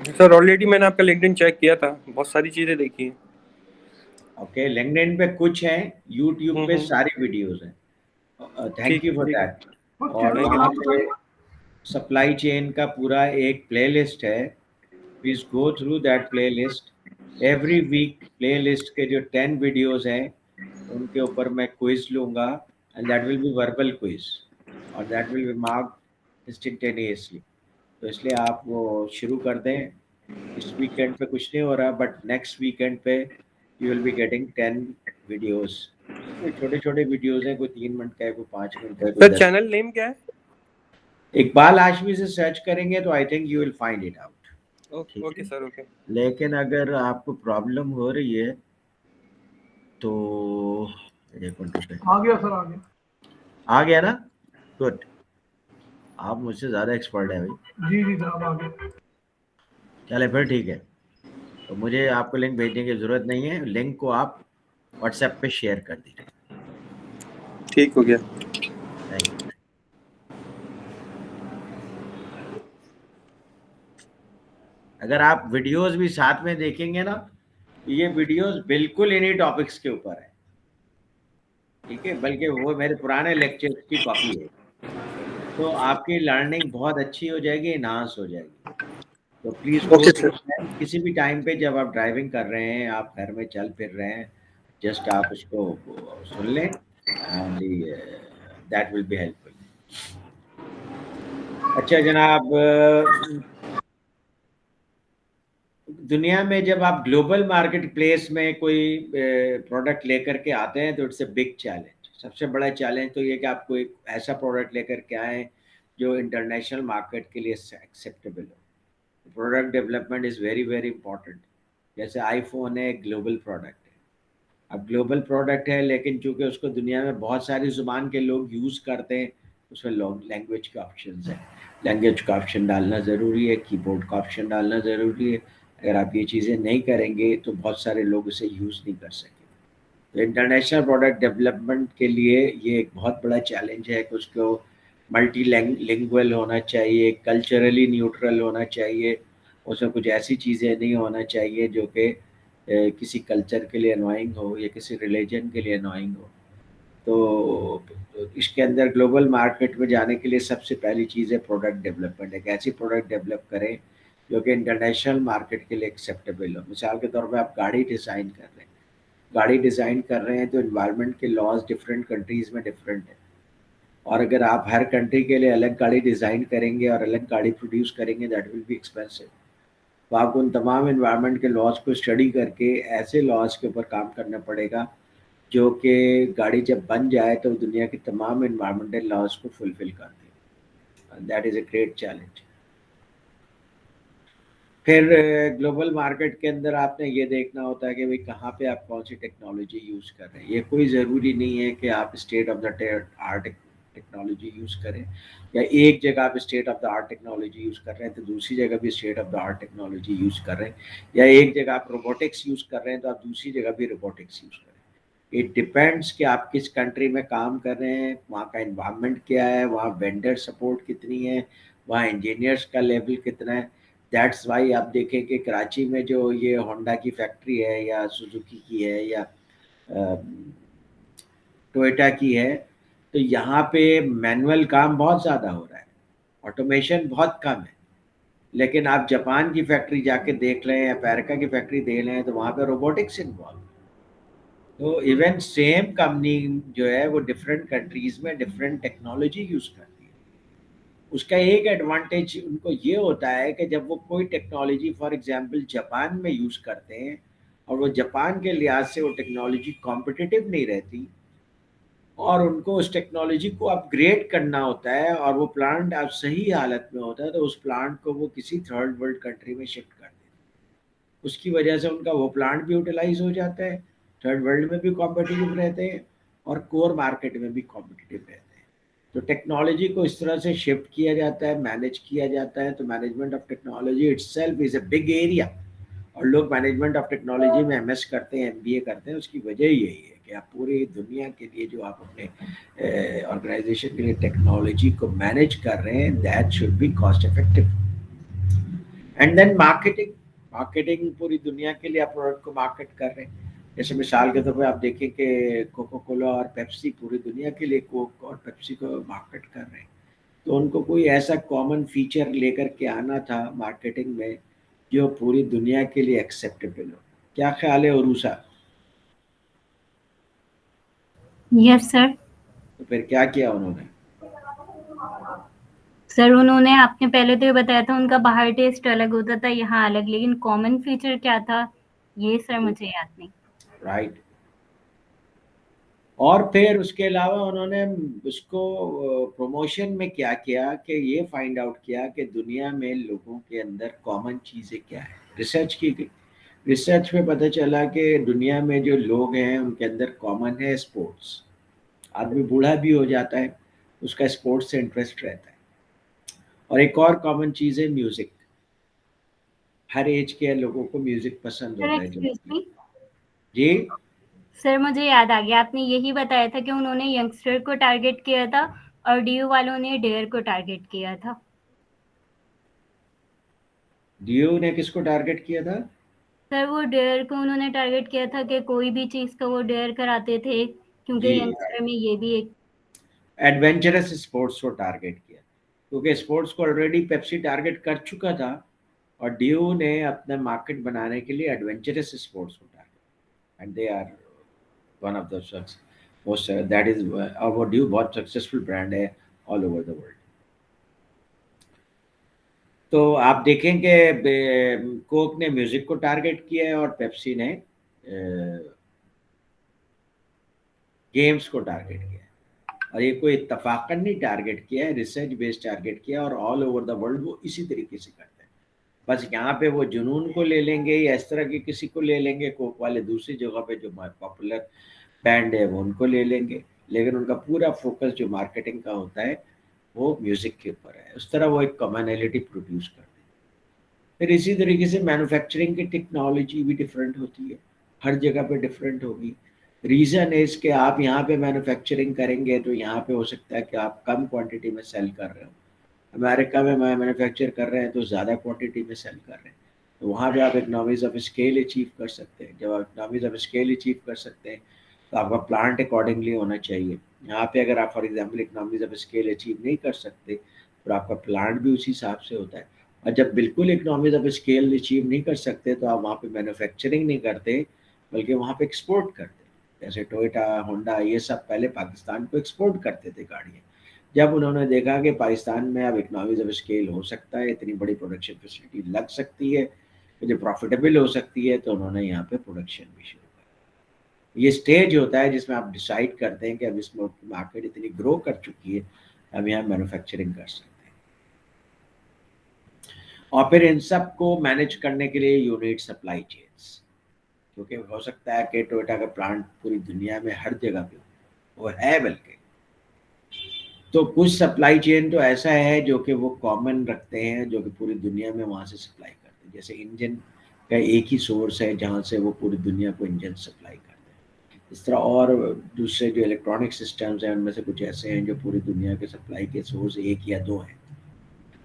Sir already मैंने आपका लिंक्डइन चेक किया था, बहुत सारी चीज़ें देखी हैं। ओके, लिंक्डइन पे कुछ है, YouTube पे हम्म, सारी वीडियोस हैं। थैंक ठीक यू फॉर ठीक है। दैट। और और चैनल का वहाँ नाम पे बताइए. सप्लाई चेन का पूरा एक प्लेलिस्ट है। Please go through that playlist. Every week playlist के जो 10 वीडियोस हैं उनके ऊपर मैं क्विज लूंगा, and that will be verbal quiz, और that will be marked instantaneously. तो इसलिए आप वो शुरू कर दें। इस वीकेंड पे कुछ नहीं हो रहा, बट नेक्स्ट वीकेंड पे you will be getting 10 videos. कोई छोटे छोटे वीडियोस हैं, कोई 3 मिनट का है, कोई 5 मिनट का है, कोई सर 10। चैनल नेम क्या है? इकबाल हाशमी से सर्च करेंगे तो I think you will find it out. ठीक ओके है, सर, ओके। लेकिन अगर आपको प्रॉब्लम हो रही है तो एक मिनट रुके। आ गया सर, आ गया. आ गया ना? गुड, आप मुझसे ज़्यादा एक्सपर्ट है भाई। जी जी जनाब, आ गया. चले फिर, ठीक है। तो मुझे आपको लिंक भेजने की ज़रूरत नहीं है, लिंक को आप व्हाट्सएप पे शेयर कर दीजिए। ठीक हो गया। Thank you. अगर आप वीडियोस भी साथ में देखेंगे ना, ये वीडियोस बिल्कुल इन्हीं टॉपिक्स के ऊपर है। ठीक है, बल्कि वो मेरे पुराने लेक्चर्स की कॉपी है। तो आपकी लर्निंग बहुत अच्छी हो जाएगी, इनहांस हो जाएगी। तो please go okay through sir, that. किसी भी टाइम पे जब आप ड्राइविंग कर रहे हैं, आप घर में चल फिर रहे हैं, जस्ट आप उसको सुन लें, and that will be helpful. अच्छा जनाब, दुनिया में जब आप ग्लोबल मार्केट प्लेस में कोई प्रोडक्ट लेकर के आते हैं तो इट्स अ बिग चैलेंज। सबसे बड़ा चैलेंज तो ये कि आपको एक ऐसा प्रोडक्ट लेकर के आए जो इंटरनेशनल मार्केट के लिए एक्सेप्टेबल हो। Product development is very very important. जैसे आईफोन है, ग्लोबल प्रोडक्ट है। अब ग्लोबल प्रोडक्ट है, लेकिन चूंकि उसको दुनिया में बहुत सारी ज़ुबान के लोग यूज़ करते हैं, उसमें लैंग्वेज के ऑप्शन है। लैंग्वेज का ऑप्शन डालना ज़रूरी है, कीबोर्ड का ऑप्शन डालना ज़रूरी है। अगर आप ये चीज़ें नहीं करेंगे तो बहुत सारे लोग उसे यूज़ नहीं कर सकेंगे। तो इंटरनेशनल प्रोडक्ट डेवलपमेंट के लिए ये एक बहुत बड़ा चैलेंज है कि उसको मल्टी लिंगुअल होना चाहिए, कल्चरली न्यूट्रल होना चाहिए। उसमें कुछ ऐसी चीज़ें नहीं होना चाहिए जो कि किसी कल्चर के लिए अनोइंग हो या किसी रिलीजन के लिए अनोइंग हो। तो इसके अंदर ग्लोबल मार्केट में जाने के लिए सबसे पहली चीज़ है प्रोडक्ट डेवलपमेंट। एक ऐसी प्रोडक्ट डेवलप करें जो कि इंटरनेशनल मार्केट के लिए एक्सेप्टेबल हो। मिसाल के तौर पे आप गाड़ी डिज़ाइन कर रहे हैं, तो इन्वायरमेंट के लॉज डिफरेंट कंट्रीज़ में डिफरेंट है। और अगर आप हर कंट्री के लिए अलग गाड़ी डिज़ाइन करेंगे और अलग गाड़ी प्रोड्यूस करेंगे, दैट विल बी एक्सपेंसिव। तो आपको उन तमाम इन्वायरमेंट के लॉज को स्टडी करके ऐसे लॉज के ऊपर काम करना पड़ेगा जो कि गाड़ी जब बन जाए तो दुनिया की तमाम इन्वायरमेंटल लॉज को फुलफिल कर दे। That is a great challenge. फिर ग्लोबल मार्केट के अंदर आपने ये देखना होता है कि भाई कहाँ पे आप कौन सी टेक्नोलॉजी यूज़ कर रहे हैं। ये कोई ज़रूरी नहीं है कि आप state of the art technology use करें, या एक जगह आप state of the art technology use कर रहे हैं तो दूसरी जगह भी state of the art technology use कर रहे हैं, या एक जगह आप रोबोटिक्स यूज़ कर रहे हैं तो आप दूसरी जगह भी रोबोटिक्स यूज़ करें। इट डिपेंड्स कि आप किस कंट्री में काम कर रहे हैं, वहाँ का इन्वायरमेंट क्या है, वहाँ वेंडर सपोर्ट कितनी है, वहाँ इंजीनियर्स का लेवल कितना है। दैट्स वाई आप देखें कि कराची में जो ये होंडा की फैक्ट्री है या सुजुकी की है या टोयोटा की है, तो यहाँ पे मैनुअल काम बहुत ज़्यादा हो रहा है, ऑटोमेशन बहुत कम है। लेकिन आप जापान की फैक्ट्री जाके देख लें या अमेरिका की फैक्ट्री देख लें तो वहाँ पे रोबोटिक्स इन्वॉल्व। तो इवन सेम कंपनी जो है वो डिफरेंट कंट्रीज में डिफरेंट टेक्नोलॉजी यूज़ करती है। उसका एक एडवांटेज उनको ये होता है कि जब वो कोई टेक्नोलॉजी फॉर एग्जांपल जापान में यूज़ करते हैं और वो जापान के लिहाज से वो टेक्नोलॉजी कॉम्पिटिटिव नहीं रहती और उनको उस टेक्नोलॉजी को अपग्रेड करना होता है और वो प्लांट अब सही हालत में होता है, तो उस प्लांट को वो किसी थर्ड वर्ल्ड कंट्री में शिफ्ट कर देते हैं। उसकी वजह से उनका वो प्लांट भी यूटिलाइज हो जाता है, थर्ड वर्ल्ड में भी कॉम्पिटिटिव रहते हैं और कोर मार्केट में भी कॉम्पिटिटिव रहते हैं। तो टेक्नोलॉजी को इस तरह से शिफ्ट किया जाता है, मैनेज किया जाता है। तो management of technology itself is a big area, और लोग मैनेजमेंट ऑफ टेक्नोलॉजी में एमएस करते हैं, एमबीए करते हैं। उसकी वजह यही है कि आप पूरी दुनिया के लिए जो आप अपने ऑर्गेनाइजेशन के लिए टेक्नोलॉजी को मैनेज कर रहे हैं, that should be cost effective. And then marketing, marketing पूरी दुनिया के लिए आप प्रोडक्ट को मार्केट कर रहे हैं। जैसे मिसाल के तौर पे आप देखें कि कोको कोला और पेप्सी पूरी दुनिया के लिए कोक और पेप्सी को मार्केट कर रहे हैं, तो उनको कोई ऐसा कॉमन फीचर लेकर के आना था मार्केटिंग में जो पूरी दुनिया के लिए एक्सेप्टेबल हो। क्या ख्याल है उरूसा? Yes sir. तो फिर क्या किया उन्होंने? सर उन्होंने, आपने पहले तो ये बताया था उनका बाहर टेस्ट अलग होता था, यहाँ अलग, लेकिन कॉमन फीचर क्या था ये सर मुझे याद नहीं। राइट। और फिर उसके अलावा उन्होंने उसको प्रमोशन में क्या किया कि ये फाइंड आउट किया कि दुनिया में लोगों के अंदर कॉमन चीज़ें क्या है। रिसर्च की गई, रिसर्च में पता चला कि दुनिया में जो लोग हैं उनके अंदर कॉमन है स्पोर्ट्स। आदमी बूढ़ा भी हो जाता है, उसका स्पोर्ट्स से इंटरेस्ट रहता है। और एक और कॉमन चीज़ है म्यूज़िक। हर एज के लोगों को म्यूज़िक पसंद सर होता है। एक्सक्यूज मी, जी सर मुझे याद आ गया, आपने यही बताया था कि उन्होंने यंगस्टर को टारगेट किया था और डीयू वालों ने डेयर को टारगेट किया था। डीयू ने किसको टारगेट किया था? सर वो डेयर को उन्होंने टारगेट किया था कि कोई भी चीज़ का वो डेयर कराते थे, क्योंकि जी यंगस्टर में ये भी एक एडवेंचरस स्पोर्ट्स को टारगेट किया, क्योंकि स्पोर्ट्स को ऑलरेडी पेप्सी टारगेट कर चुका था और ड्यू ने अपना मार्केट बनाने के लिए एडवेंचरस स्पोर्ट्स को target, and they are one of the most that is वो ड्यू बहुत सक्सेसफुल ब्रांड है ऑल ओवर द वर्ल्ड। तो आप देखें कि कोक ने म्यूजिक को टारगेट किया है और पेप्सी ने गेम्स को टारगेट किया है। और ये कोई इत्तफाकन नहीं टारगेट किया है, रिसर्च बेस्ड टारगेट किया और ऑल ओवर द वर्ल्ड वो इसी तरीके से करते हैं। बस यहाँ पे वो जुनून को ले लेंगे या इस तरह के किसी को ले लेंगे, कोक वाले दूसरी जगह पे जो पॉपुलर बैंड है वो उनको ले लेंगे, लेकिन उनका पूरा फोकस जो मार्केटिंग का होता है वो म्यूजिक के ऊपर है। उस तरह वो एक कॉमनैलिटी प्रोड्यूस करते हैं। फिर इसी तरीके से मैन्युफैक्चरिंग की टेक्नोलॉजी भी डिफरेंट होती है, हर जगह पे डिफरेंट होगी। रीज़न है इसके, आप यहाँ पे मैन्युफैक्चरिंग करेंगे तो यहाँ पे हो सकता है कि आप कम क्वांटिटी में सेल कर रहे हो, अमेरिका में मैन्युफैक्चर कर रहे हैं तो ज़्यादा क्वांटिटी में सेल कर रहे हैं, तो वहाँ पे आप इकनॉमीज ऑफ स्केल अचीव कर सकते हैं। जब आप इकनॉमीज ऑफ स्केल अचीव कर सकते हैं तो आपका प्लांट अकॉर्डिंगली होना चाहिए। यहाँ पे अगर आप for example economies of scale achieve नहीं कर सकते तो आपका प्लांट भी उसी हिसाब से होता है। और जब बिल्कुल इकनॉमीज ऑफ स्केल अचीव नहीं कर सकते तो आप वहाँ पे मैन्युफैक्चरिंग नहीं करते बल्कि वहाँ पे एक्सपोर्ट करते। जैसे टोयोटा, होंडा, ये सब पहले पाकिस्तान को एक्सपोर्ट करते थे गाड़ियाँ। जब उन्होंने देखा कि पाकिस्तान में अब इकनॉमीज ऑफ स्केल हो सकता है, इतनी बड़ी प्रोडक्शन फैसिलिटी लग सकती है, जो प्रॉफिटेबल हो सकती है, तो उन्होंने यहाँ पे प्रोडक्शन भी शुरू कर। ये स्टेज होता है जिसमें आप डिसाइड करते हैं कि अब इस मार्केट इतनी ग्रो कर चुकी है, अब यहाँ मैन्युफैक्चरिंग कर सकते हैं। और फिर इन सब को मैनेज करने के लिए यू नीड सप्लाई चेन्स, क्योंकि हो सकता है कि टोयोटा का प्लांट पूरी दुनिया में हर जगह पे वो है, बल्कि तो कुछ सप्लाई चेन तो ऐसा है जो कि वो कॉमन रखते हैं, जो कि पूरी दुनिया में वहाँ से सप्लाई करते हैं। जैसे इंजन का एक ही सोर्स है जहाँ से वो पूरी दुनिया को इंजन सप्लाई करते हैं। इस तरह और दूसरे जो इलेक्ट्रॉनिक सिस्टम्स हैं उनमें से कुछ ऐसे हैं जो पूरी दुनिया के सप्लाई के सोर्स एक या दो हैं।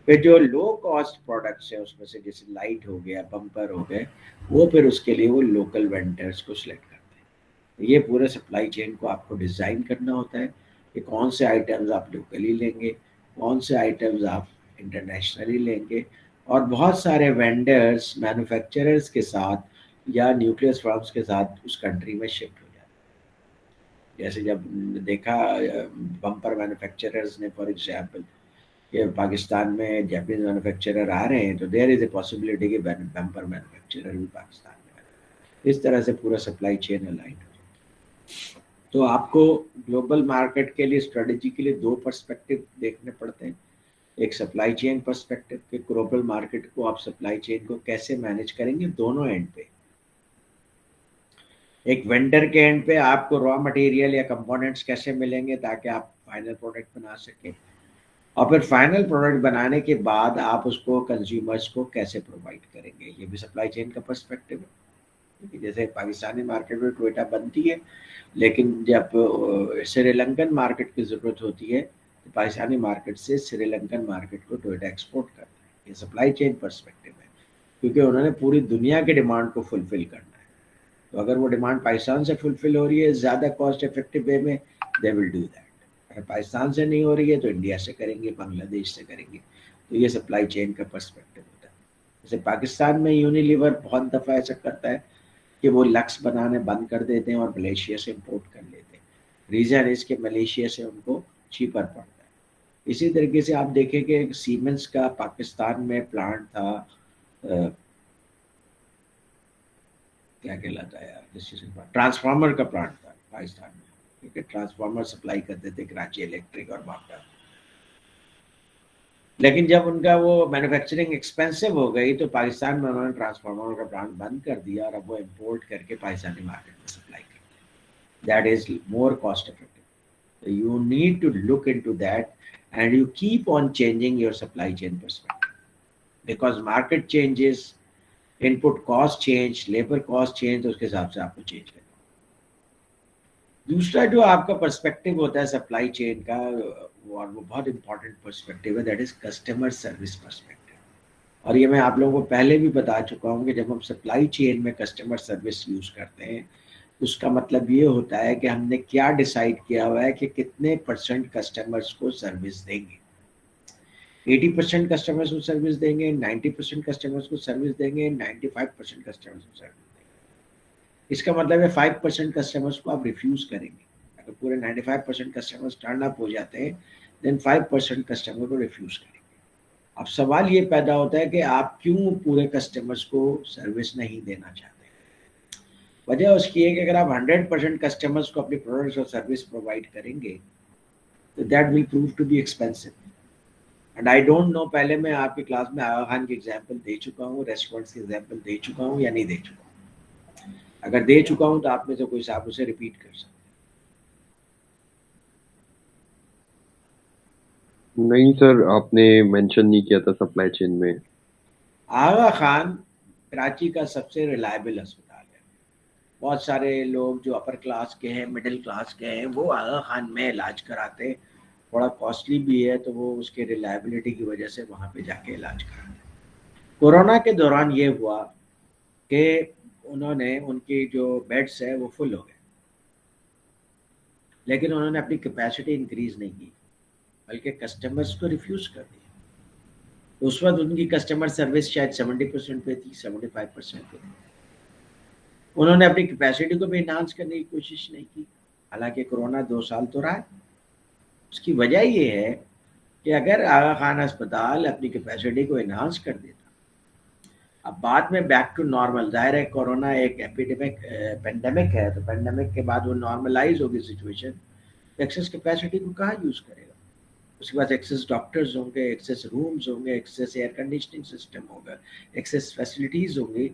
फिर जो लो कॉस्ट प्रोडक्ट्स हैं उसमें से जैसे लाइट हो गया, बम्पर हो गए, वो फिर उसके लिए वो लोकल वेंडर्स को सिलेक्ट करते हैं। ये पूरे सप्लाई चेन को आपको डिज़ाइन करना होता है कि कौन से आइटम्स आप लोकली लेंगे, कौन से आइटम्स आप इंटरनेशनली लेंगे, और बहुत सारे वेंडर्स मैन्युफैक्चरर्स के साथ या न्यूक्लियस फर्म्स के साथ उस कंट्री में शिफ्ट हो जाते हैं। जैसे जब देखा बम्पर मैन्युफैक्चरर्स ने फॉर एग्जाम्पल कि पाकिस्तान में जापानीज मैन्युफैक्चरर आ रहे हैं, तो देयर इज़ ए पॉसिबिलिटी कि बम्पर मैन्युफैक्चरर भी पाकिस्तान में आ रहे हैं। इस तरह से पूरा सप्लाई चेन अलाइन हो जाए। तो आपको ग्लोबल मार्केट के लिए स्ट्रेटजी के लिए दो पर्सपेक्टिव देखने पड़ते हैं। एक सप्लाई चेन पर्सपेक्टिव कि ग्लोबल मार्केट को आप सप्लाई चेन को कैसे मैनेज करेंगे दोनों एंड पे। एक वेंडर के एंड पे आपको रॉ मटेरियल या कंपोनेंट्स कैसे मिलेंगे ताकि आप फाइनल प्रोडक्ट बना सकें, और फिर फाइनल प्रोडक्ट बनाने के बाद आप उसको कंज्यूमर्स को कैसे प्रोवाइड करेंगे, ये भी सप्लाई चेन का पर्सपेक्टिव है। जैसे पाकिस्तानी मार्केट में टोयोटा बनती है, लेकिन जब श्रीलंकन मार्केट की ज़रूरत होती है तो पाकिस्तानी मार्केट से श्रीलंकन मार्केट को टोयोटा एक्सपोर्ट करता है। ये सप्लाई चेन पर्सपेक्टिव है, क्योंकि उन्होंने पूरी दुनिया के डिमांड को फुलफ़िल करना है। तो अगर वो डिमांड पाकिस्तान से फुलफ़िल हो रही है ज़्यादा कॉस्ट इफेक्टिव वे में, दे विल डू दैट। अगर पाकिस्तान से नहीं हो रही है तो इंडिया से करेंगे, बांग्लादेश से करेंगे। तो ये सप्लाई चेन का पर्सपेक्टिव होता है। जैसे पाकिस्तान में यूनिलीवर बहुत दफ़ा ऐसा करता है कि वो लक्स बनाने बंद कर देते हैं और मलेशिया से इंपोर्ट कर लेते हैं। रीज़न इसके मलेशिया से उनको चीपर पड़ता है। इसी तरीके से आप देखें कि सीमेंस का पाकिस्तान में प्लांट था, क्या कहलाता है यार, ट्रांसफार्मर का प्लांट था पाकिस्तान में, क्योंकि ट्रांसफार्मर सप्लाई करते थे कराची इलेक्ट्रिक और बाटा। लेकिन जब उनका वो मैन्युफैक्चरिंग एक्सपेंसिव हो गई तो पाकिस्तान में उन्होंने ट्रांसफार्मर का प्लांट बंद कर दिया और अब वो इंपोर्ट करके पाकिस्तानी मार्केट में सप्लाई करते हैं। That is more cost effective. You need to look into that and you keep on changing your supply chain perspective, because market changes, input cost change, labour cost change, तो उसके हिसाब से आपको change करना। दूसरा जो आपका पर्सपेक्टिव होता है सप्लाई चेन का, और वो बहुत इंपॉर्टेंट पर्सपेक्टिव है, that is customer service perspective. और ये मैं आप लोगों को पहले भी बता चुका हूँ कि जब हम सप्लाई चेन में कस्टमर सर्विस यूज करते हैं उसका मतलब ये होता है कि हमने क्या डिसाइड किया हुआ है कि कितने % कस्टमर्स को सर्विस देंगे। 80% कस्टमर्स को सर्विस देंगे, 90% कस्टमर्स को सर्विस देंगे, 95% कस्टमर्स को सर्विस देंगे। इसका मतलब है 5% कस्टमर्स को आप रिफ्यूज करेंगे। अगर पूरे 95% कस्टमर्स टर्न अप हो जाते हैं देन 5% कस्टमर को रिफ्यूज करेंगे। अब सवाल ये पैदा होता है कि आप क्यों पूरे कस्टमर्स को सर्विस नहीं देना चाहते। वजह उसकी है कि अगर आप 100% कस्टमर्स को अपनी प्रोडक्ट्स और सर्विस प्रोवाइड करेंगे तो that will prove to be expensive. And I don't know, पहले मैं आपकी क्लास में आगा खान की एग्जाम्पल दे चुका हूँ, रेस्टोरेंट्स की एग्जाम्पल दे चुका हूँ या नहीं दे चुका हूँ। अगर दे चुका हूँ तो आप में से कोई साहब उसे रिपीट कर सकते। नहीं सर, आपने मेंशन नहीं किया था सप्लाई चेन में। आगा खान कराची का सबसे रिलायबल अस्पताल है। बहुत सारे लोग जो अपर क्लास के हैं, मिडिल क्लास के हैं, वो आगा खान में इलाज कराते हैं। थोड़ा कॉस्टली भी है तो वो उसके रिलायबिलिटी की वजह से वहाँ पे जाके इलाज कराते हैं। कोरोना के दौरान ये हुआ कि उन्होंने उनकी जो बेड्स है वो फुल हो गए, लेकिन उन्होंने अपनी कैपेसिटी इंक्रीज नहीं की, बल्कि कस्टमर्स को रिफ्यूज कर दिया। उस वक्त उनकी कस्टमर सर्विस शायद 70% पे थी, 75% पे थी। उन्होंने अपनी कैपेसिटी को भी इन्हांस करने की कोशिश नहीं की। हालांकि कोरोना 2 साल तो रहा। उसकी वजह ये है कि अगर आगा खान अस्पताल अपनी कैपेसिटी को इन्हांस कर देता, अब बाद में बैक टू नॉर्मल, जाहिर है कोरोना एक एपिडेमिक पेंडेमिक है, तो पेंडेमिक के बाद वो नॉर्मलाइज होगी सिचुएशन, एक्सेस कैपेसिटी को कहाँ यूज़ करेगा। उसके पास एक्सेस डॉक्टर्स होंगे, एक्सेस रूम्स होंगे, एक्सेस एयर कंडीशनिंग सिस्टम होगा, एक्सेस फैसिलिटीज होंगी,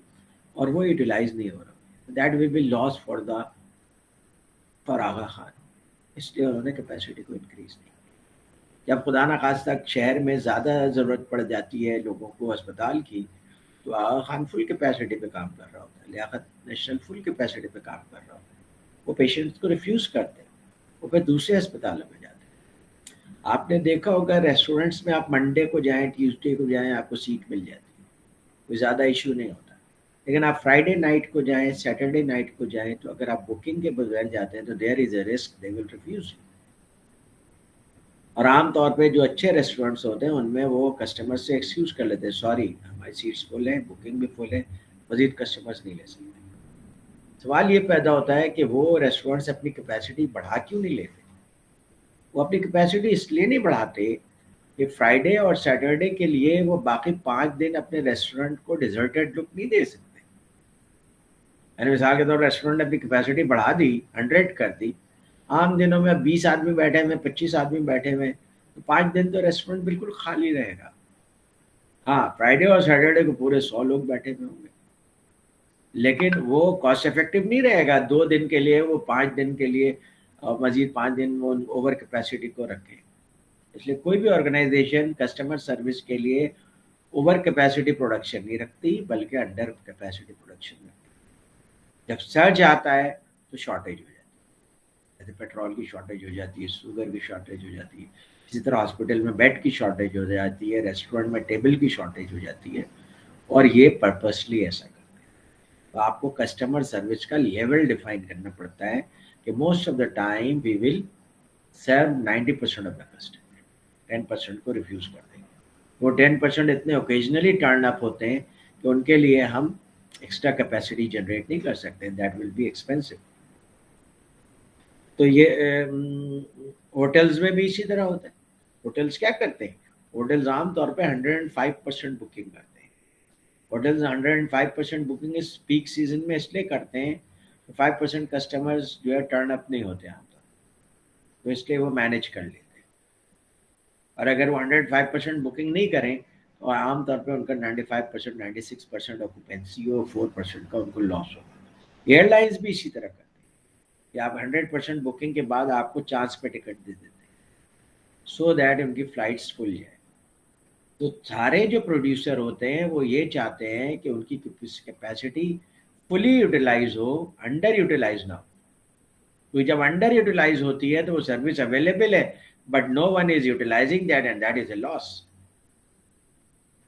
और वो यूटिलाइज नहीं हो रहा। That will be loss for Aga Khan. इसलिए उन्होंने कैपेसिटी को इंक्रीज नहीं। जब खुदा न खास्ता शहर में ज़्यादा ज़रूरत पड़ जाती है लोगों को अस्पताल की, तो आगा खान फुल कैपेसिटी पे काम कर रहा होता है, लियाकत नेशनल फुल कैपेसिटी पे काम कर रहा होता है। वो पेशेंट्स को रिफ्यूज़ करते हैं, वो फिर दूसरे अस्पतालों में जाते हैं। आपने देखा होगा रेस्टोरेंट्स में, आप मंडे को जाएं, ट्यूसडे को जाएं, आपको सीट मिल जाती है, कोई ज़्यादा इशू नहीं होता। लेकिन आप फ्राइडे नाइट को जाएं, सैटरडे नाइट को जाएं, तो अगर आप बुकिंग के बगैर जाते हैं तो there is a risk they will refuse. और आम तौर पे जो अच्छे रेस्टोरेंट्स होते हैं उनमें वो कस्टमर से एक्सक्यूज़ कर लेते हैं, सॉरी हमारी सीट्स फुल हैं, बुकिंग भी फुल है, मज़ीद कस्टमर्स नहीं ले सकते। सवाल ये पैदा होता है कि वो रेस्टोरेंट्स अपनी कैपेसिटी बढ़ा क्यों नहीं लेते। वो अपनी कैपेसिटी इसलिए नहीं बढ़ाते कि फ्राइडे और सैटरडे के लिए वो बाकी 5 दिन अपने रेस्टोरेंट को डिजर्टेड लुक नहीं दे सकते। यानी मिसाल के तौर पर रेस्टोरेंट ने अपनी कैपेसिटी बढ़ा दी, 100 कर दी, आम दिनों में 20 आदमी बैठे हुए, 25 आदमी बैठे हुए, तो 5 दिन तो रेस्टोरेंट बिल्कुल खाली रहेगा। हाँ, फ्राइडे और सैटरडे को पूरे 100 लोग बैठे हुए होंगे, लेकिन वो कॉस्ट इफेक्टिव नहीं रहेगा। 2 दिन के लिए वो 5 दिन के लिए मजीद 5 दिन वो ओवर कैपेसिटी को रखें। इसलिए कोई भी ऑर्गेनाइजेशन कस्टमर सर्विस के लिए ओवर कैपेसिटी प्रोडक्शन नहीं रखती, बल्कि अंडर कैपेसिटी प्रोडक्शन रखती। जब सर्ज आता है तो शॉर्टेज हो जाती है, जैसे पेट्रोल की शॉर्टेज हो जाती है, शुगर की शॉर्टेज हो जाती है, इसी तरह हॉस्पिटल में बेड की शॉर्टेज हो जाती है, रेस्टोरेंट में टेबल की शॉर्टेज हो जाती है, और ये पर्पसली ऐसा करते हैं। तो आपको कस्टमर सर्विस का लेवल डिफाइन करना पड़ता है कि most of the time we will serve 90% of the customer, 10% को रिफ्यूज़ कर देंगे। वो 10% इतने ओकेजनली टर्न अप होते हैं कि उनके लिए हम एक्स्ट्रा कैपेसिटी जनरेट नहीं कर सकते, दैट विल बी एक्सपेंसिव। तो ये होटल्स में भी इसी तरह होता है। होटल्स क्या करते हैं, होटल्स आमतौर पे 105% बुकिंग करते हैं। होटल्स 105% बुकिंग इस पीक सीजन में इसलिए करते हैं, 5% कस्टमर्स जो है टर्न अप नहीं होते आमतौर, तो इसलिए वो मैनेज कर लेते हैं। और अगर वो 105% बुकिंग नहीं करें तो आमतौर पे उनका 95%, 96% ऑक्यूपेंसी हो, 4% का उनको लॉस हो। एयरलाइंस भी इसी तरह करते हैं कि आप 100% बुकिंग के बाद आपको चांस पे टिकट दे देते हैं, सो दैट उनकी फ्लाइट्स फुल जाए। तो सारे जो प्रोड्यूसर होते हैं वो ये चाहते हैं कि उनकी कैपेसिटी फुली यूटिलाइज हो, अंडर यूटिलाइज ना हो। तो जब अंडर यूटिलाइज होती है तो वो सर्विस अवेलेबल है, but no one is utilizing that, and that is a loss.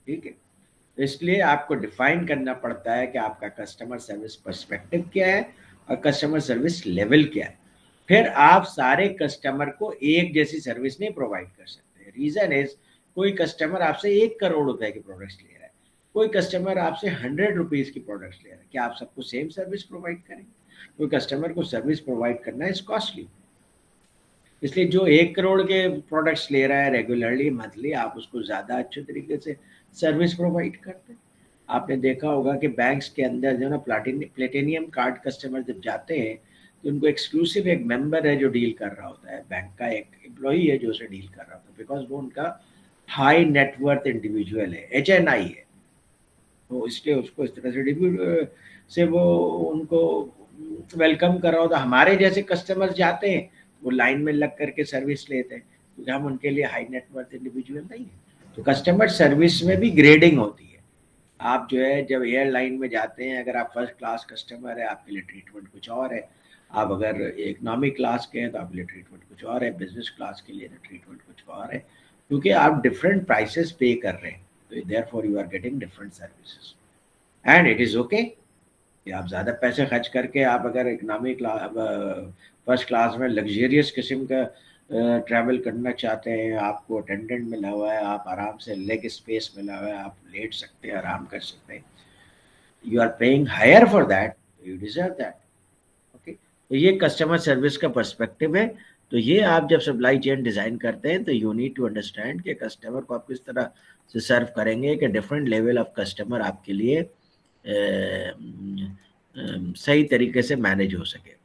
ठीक है, तो इसलिए आपको डिफाइन करना पड़ता है कि आपका कस्टमर सर्विस पर्सपेक्टिव क्या है और कस्टमर सर्विस लेवल क्या है। फिर आप सारे कस्टमर को एक जैसी सर्विस नहीं प्रोवाइड कर सकते। रीजन इज, कोई कस्टमर आपसे 1 करोड़ रुपए के प्रोडक्ट्स ले रहा है, कोई कस्टमर आपसे 100 रुपीज की प्रोडक्ट्स ले रहा है, क्या आप सबको सेम सर्विस प्रोवाइड करेंगे? कोई कस्टमर को सर्विस प्रोवाइड करना इज कॉस्टली। इसलिए जो 1 करोड़ के प्रोडक्ट्स ले रहा है रेगुलरली मंथली, आप उसको ज़्यादा अच्छे तरीके से सर्विस प्रोवाइड करते हैं। आपने देखा होगा कि बैंक्स के अंदर जो ना प्लेटिनियम कार्ड कस्टमर जब जाते हैं तो उनको एक्सक्लूसिव एक मेंबर है जो डील कर रहा होता है, बैंक का एक एम्प्लॉई है जो उसे डील कर रहा होता है, बिकॉज वो उनका हाई नेटवर्थ इंडिविजुअल है, HNI है, तो इसलिए उसको इस तरह से वो उनको वेलकम कर रहा होता है। हमारे जैसे कस्टमर्स जाते हैं वो लाइन में लग करके सर्विस लेते हैं, क्योंकि हम उनके लिए हाई नेटवर्थ इंडिविजुअल नहीं है। तो कस्टमर सर्विस में भी ग्रेडिंग होती है। आप जो है जब एयरलाइन में जाते हैं, अगर आप फर्स्ट क्लास कस्टमर है आपके लिए ट्रीटमेंट कुछ और है, आप अगर इकोनॉमिक क्लास के हैं तो आपके लिए ट्रीटमेंट कुछ और है, बिजनेस क्लास के लिए तो ट्रीटमेंट कुछ और है, क्योंकि आप डिफरेंट प्राइसेस पे कर रहे हैं, तो therefore you are getting different services and it is okay कि आप ज़्यादा पैसे खर्च करके आप अगर इकोनॉमिक फर्स्ट क्लास में लग्जरियस किस्म का ट्रैवल करना चाहते हैं, आपको अटेंडेंट मिला हुआ है, आप आराम से लेग स्पेस मिला हुआ है, आप लेट सकते हैं, आराम कर सकते हैं, you are paying higher for that, you deserve that. Okay, तो ये कस्टमर सर्विस का पर्सपेक्टिव है। तो ये आप जब सप्लाई चेन डिज़ाइन करते हैं तो यू नीड टू अंडरस्टैंड कि कस्टमर को आप किस तरह से सर्व करेंगे कि डिफरेंट लेवल ऑफ कस्टमर आपके लिए सही तरीके से मैनेज हो सके।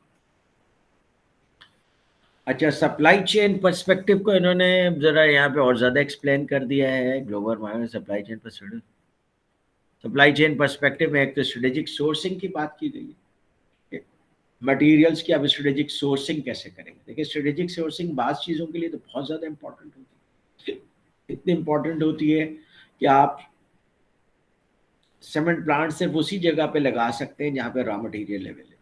अच्छा, सप्लाई चेन पर्सपेक्टिव को इन्होंने जरा यहाँ पे और ज्यादा एक्सप्लेन कर दिया है। Global market supply chain perspective, supply chain perspective में एक तो स्ट्रेटेजिक सोर्सिंग की बात की गई है, मटेरियल्स की आप स्ट्रेटेजिक सोर्सिंग कैसे करेंगे। देखिए, स्ट्रेटेजिक सोर्सिंग बात चीज़ों के लिए तो बहुत ज़्यादा इंपॉर्टेंट होती है, इतनी इंपॉर्टेंट होती है कि आप सीमेंट प्लांट सिर्फ उसी जगह पे लगा सकते हैं जहाँ पे रॉ मटेरियल अवेलेबल।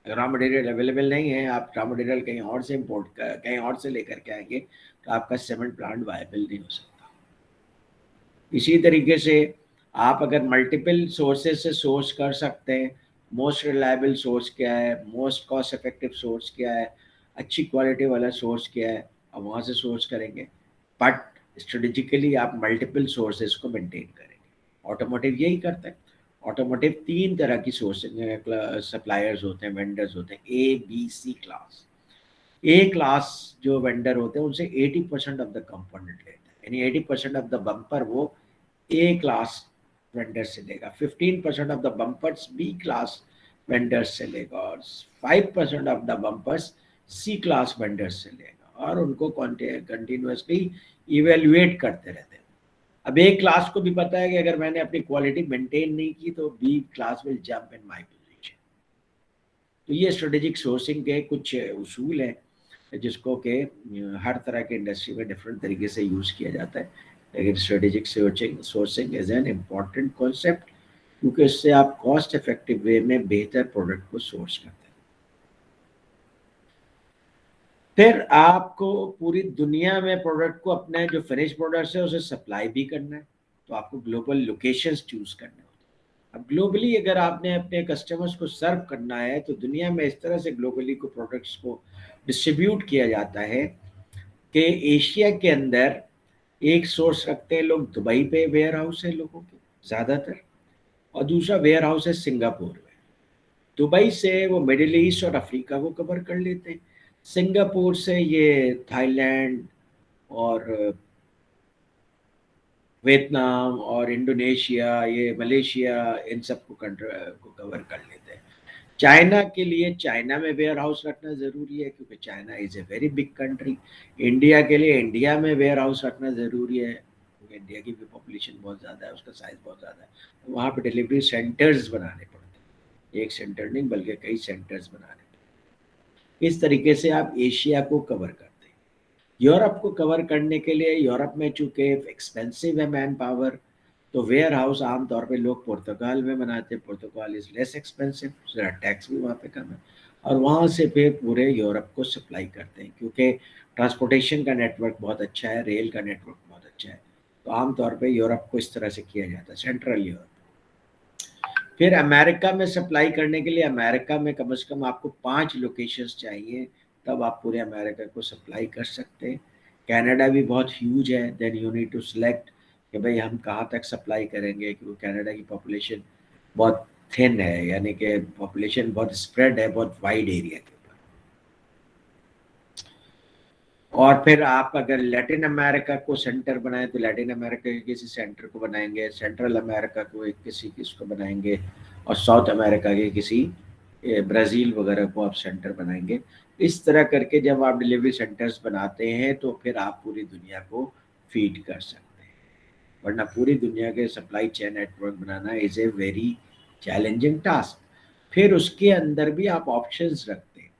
अगर रॉ मटेरियल अवेलेबल नहीं है, आप रॉ मटेरियल कहीं और से इम्पोर्ट कहीं और से लेकर के आएंगे तो आपका सीमेंट प्लांट वायबल नहीं हो सकता। इसी तरीके से आप अगर मल्टीपल सोर्सेज से सोर्स कर सकते हैं, मोस्ट रिलायबल सोर्स क्या है, मोस्ट कॉस्ट इफेक्टिव सोर्स क्या है, अच्छी क्वालिटी वाला सोर्स क्या है, आप वहाँ से सोर्स करेंगे। बट स्ट्रेटेजिकली आप मल्टीपल सोर्सेज को मेंटेन करेंगे। ऑटोमोटिव यही करता है। ऑटोमोटिव 3 तरह की सोर्सिंग सप्लायर्स होते हैं, वेंडर्स होते हैं, A B C class. A class जो वेंडर होते हैं उनसे 80% ऑफ द कंपोनेंट लेते हैं, यानी 80% ऑफ द बम्पर वो ए क्लास वेंडर से लेगा, 15% of the bumpers B class vendors से लेगा और 5% of the bumpers C class vendors से लेगा, और उनको कंटिन्यूसली इवेल्युएट करते रहते हैं। अब ए क्लास को भी पता है कि अगर मैंने अपनी क्वालिटी मेंटेन नहीं की तो B class will jump in my position. तो ये स्ट्रेटेजिक सोर्सिंग के कुछ उसूल हैं जिसको कि हर तरह के इंडस्ट्री में डिफरेंट तरीके से यूज़ किया जाता है, लेकिन strategic sourcing is an important concept क्योंकि इससे आप कॉस्ट इफेक्टिव वे में बेहतर प्रोडक्ट को सोर्स करते हैं। फिर आपको पूरी दुनिया में प्रोडक्ट को, अपने जो फिनिश प्रोडक्ट्स है उसे सप्लाई भी करना है, तो आपको ग्लोबल लोकेशंस चूज करने होते हैं। अब ग्लोबली अगर आपने अपने कस्टमर्स को सर्व करना है तो दुनिया में इस तरह से ग्लोबली को प्रोडक्ट्स को डिस्ट्रीब्यूट किया जाता है कि एशिया के अंदर एक सोर्स रखते हैं लोग, दुबई पे वेयर हाउस है लोगों के ज़्यादातर, और दूसरा वेयर हाउस है सिंगापुर में। दुबई से वो मिडिल ईस्ट और अफ्रीका को कवर कर लेते हैं, सिंगापुर से ये थाईलैंड और वियतनाम और इंडोनेशिया, ये मलेशिया, इन सब को कवर कर लेते हैं। चाइना के लिए चाइना में वेयर हाउस रखना ज़रूरी है क्योंकि China is a very big country. India के लिए इंडिया में वेयर हाउस रखना ज़रूरी है क्योंकि इंडिया की भी पॉपुलेशन बहुत ज़्यादा है, उसका साइज़ बहुत ज़्यादा है, तो वहाँ पे डिलीवरी सेंटर्स बनाने पड़ते हैं, एक सेंटर नहीं बल्कि कई सेंटर्स बनाने पड़ते हैं। इस तरीके से आप एशिया को कवर करते हैं। यूरोप को कवर करने के लिए, यूरोप में चूँकि एक्सपेंसिव है मैन पावर, तो वेयर हाउस आमतौर पे लोग पुर्तगाल में बनाते हैं। पुर्तगाल इज़ लेस एक्सपेंसिव, ज़रा टैक्स भी वहाँ पे कम है, और वहाँ से फिर पूरे यूरोप को सप्लाई करते हैं क्योंकि ट्रांसपोर्टेशन का नेटवर्क बहुत अच्छा है, रेल का नेटवर्क बहुत अच्छा है, तो आमतौर पे यूरोप को इस तरह से किया जाता है, सेंट्रल यूरोप। फिर अमेरिका में सप्लाई करने के लिए अमेरिका में कम से कम आपको 5 लोकेशंस चाहिए, तब आप पूरे अमेरिका को सप्लाई कर सकते हैं। कनाडा भी बहुत ह्यूज है, then you need to select कि भाई हम कहाँ तक सप्लाई करेंगे, क्योंकि कनाडा की पॉपुलेशन बहुत थिन है, यानी कि पॉपुलेशन बहुत स्प्रेड है, बहुत वाइड एरिया के ऊपर। और फिर आप अगर लैटिन अमेरिका को सेंटर बनाएं तो लैटिन अमेरिका के किसी सेंटर को बनाएंगे, सेंट्रल अमेरिका को किसको बनाएंगे, और साउथ अमेरिका के किसी ब्राज़ील वगैरह को आप सेंटर बनाएंगे। इस तरह करके जब आप डिलीवरी सेंटर्स बनाते हैं तो फिर आप पूरी दुनिया को फीड कर सकते हैं, वरना पूरी दुनिया के supply chain network banana is a very challenging task. फिर उसके अंदर भी आप ऑप्शंस रखते हैं,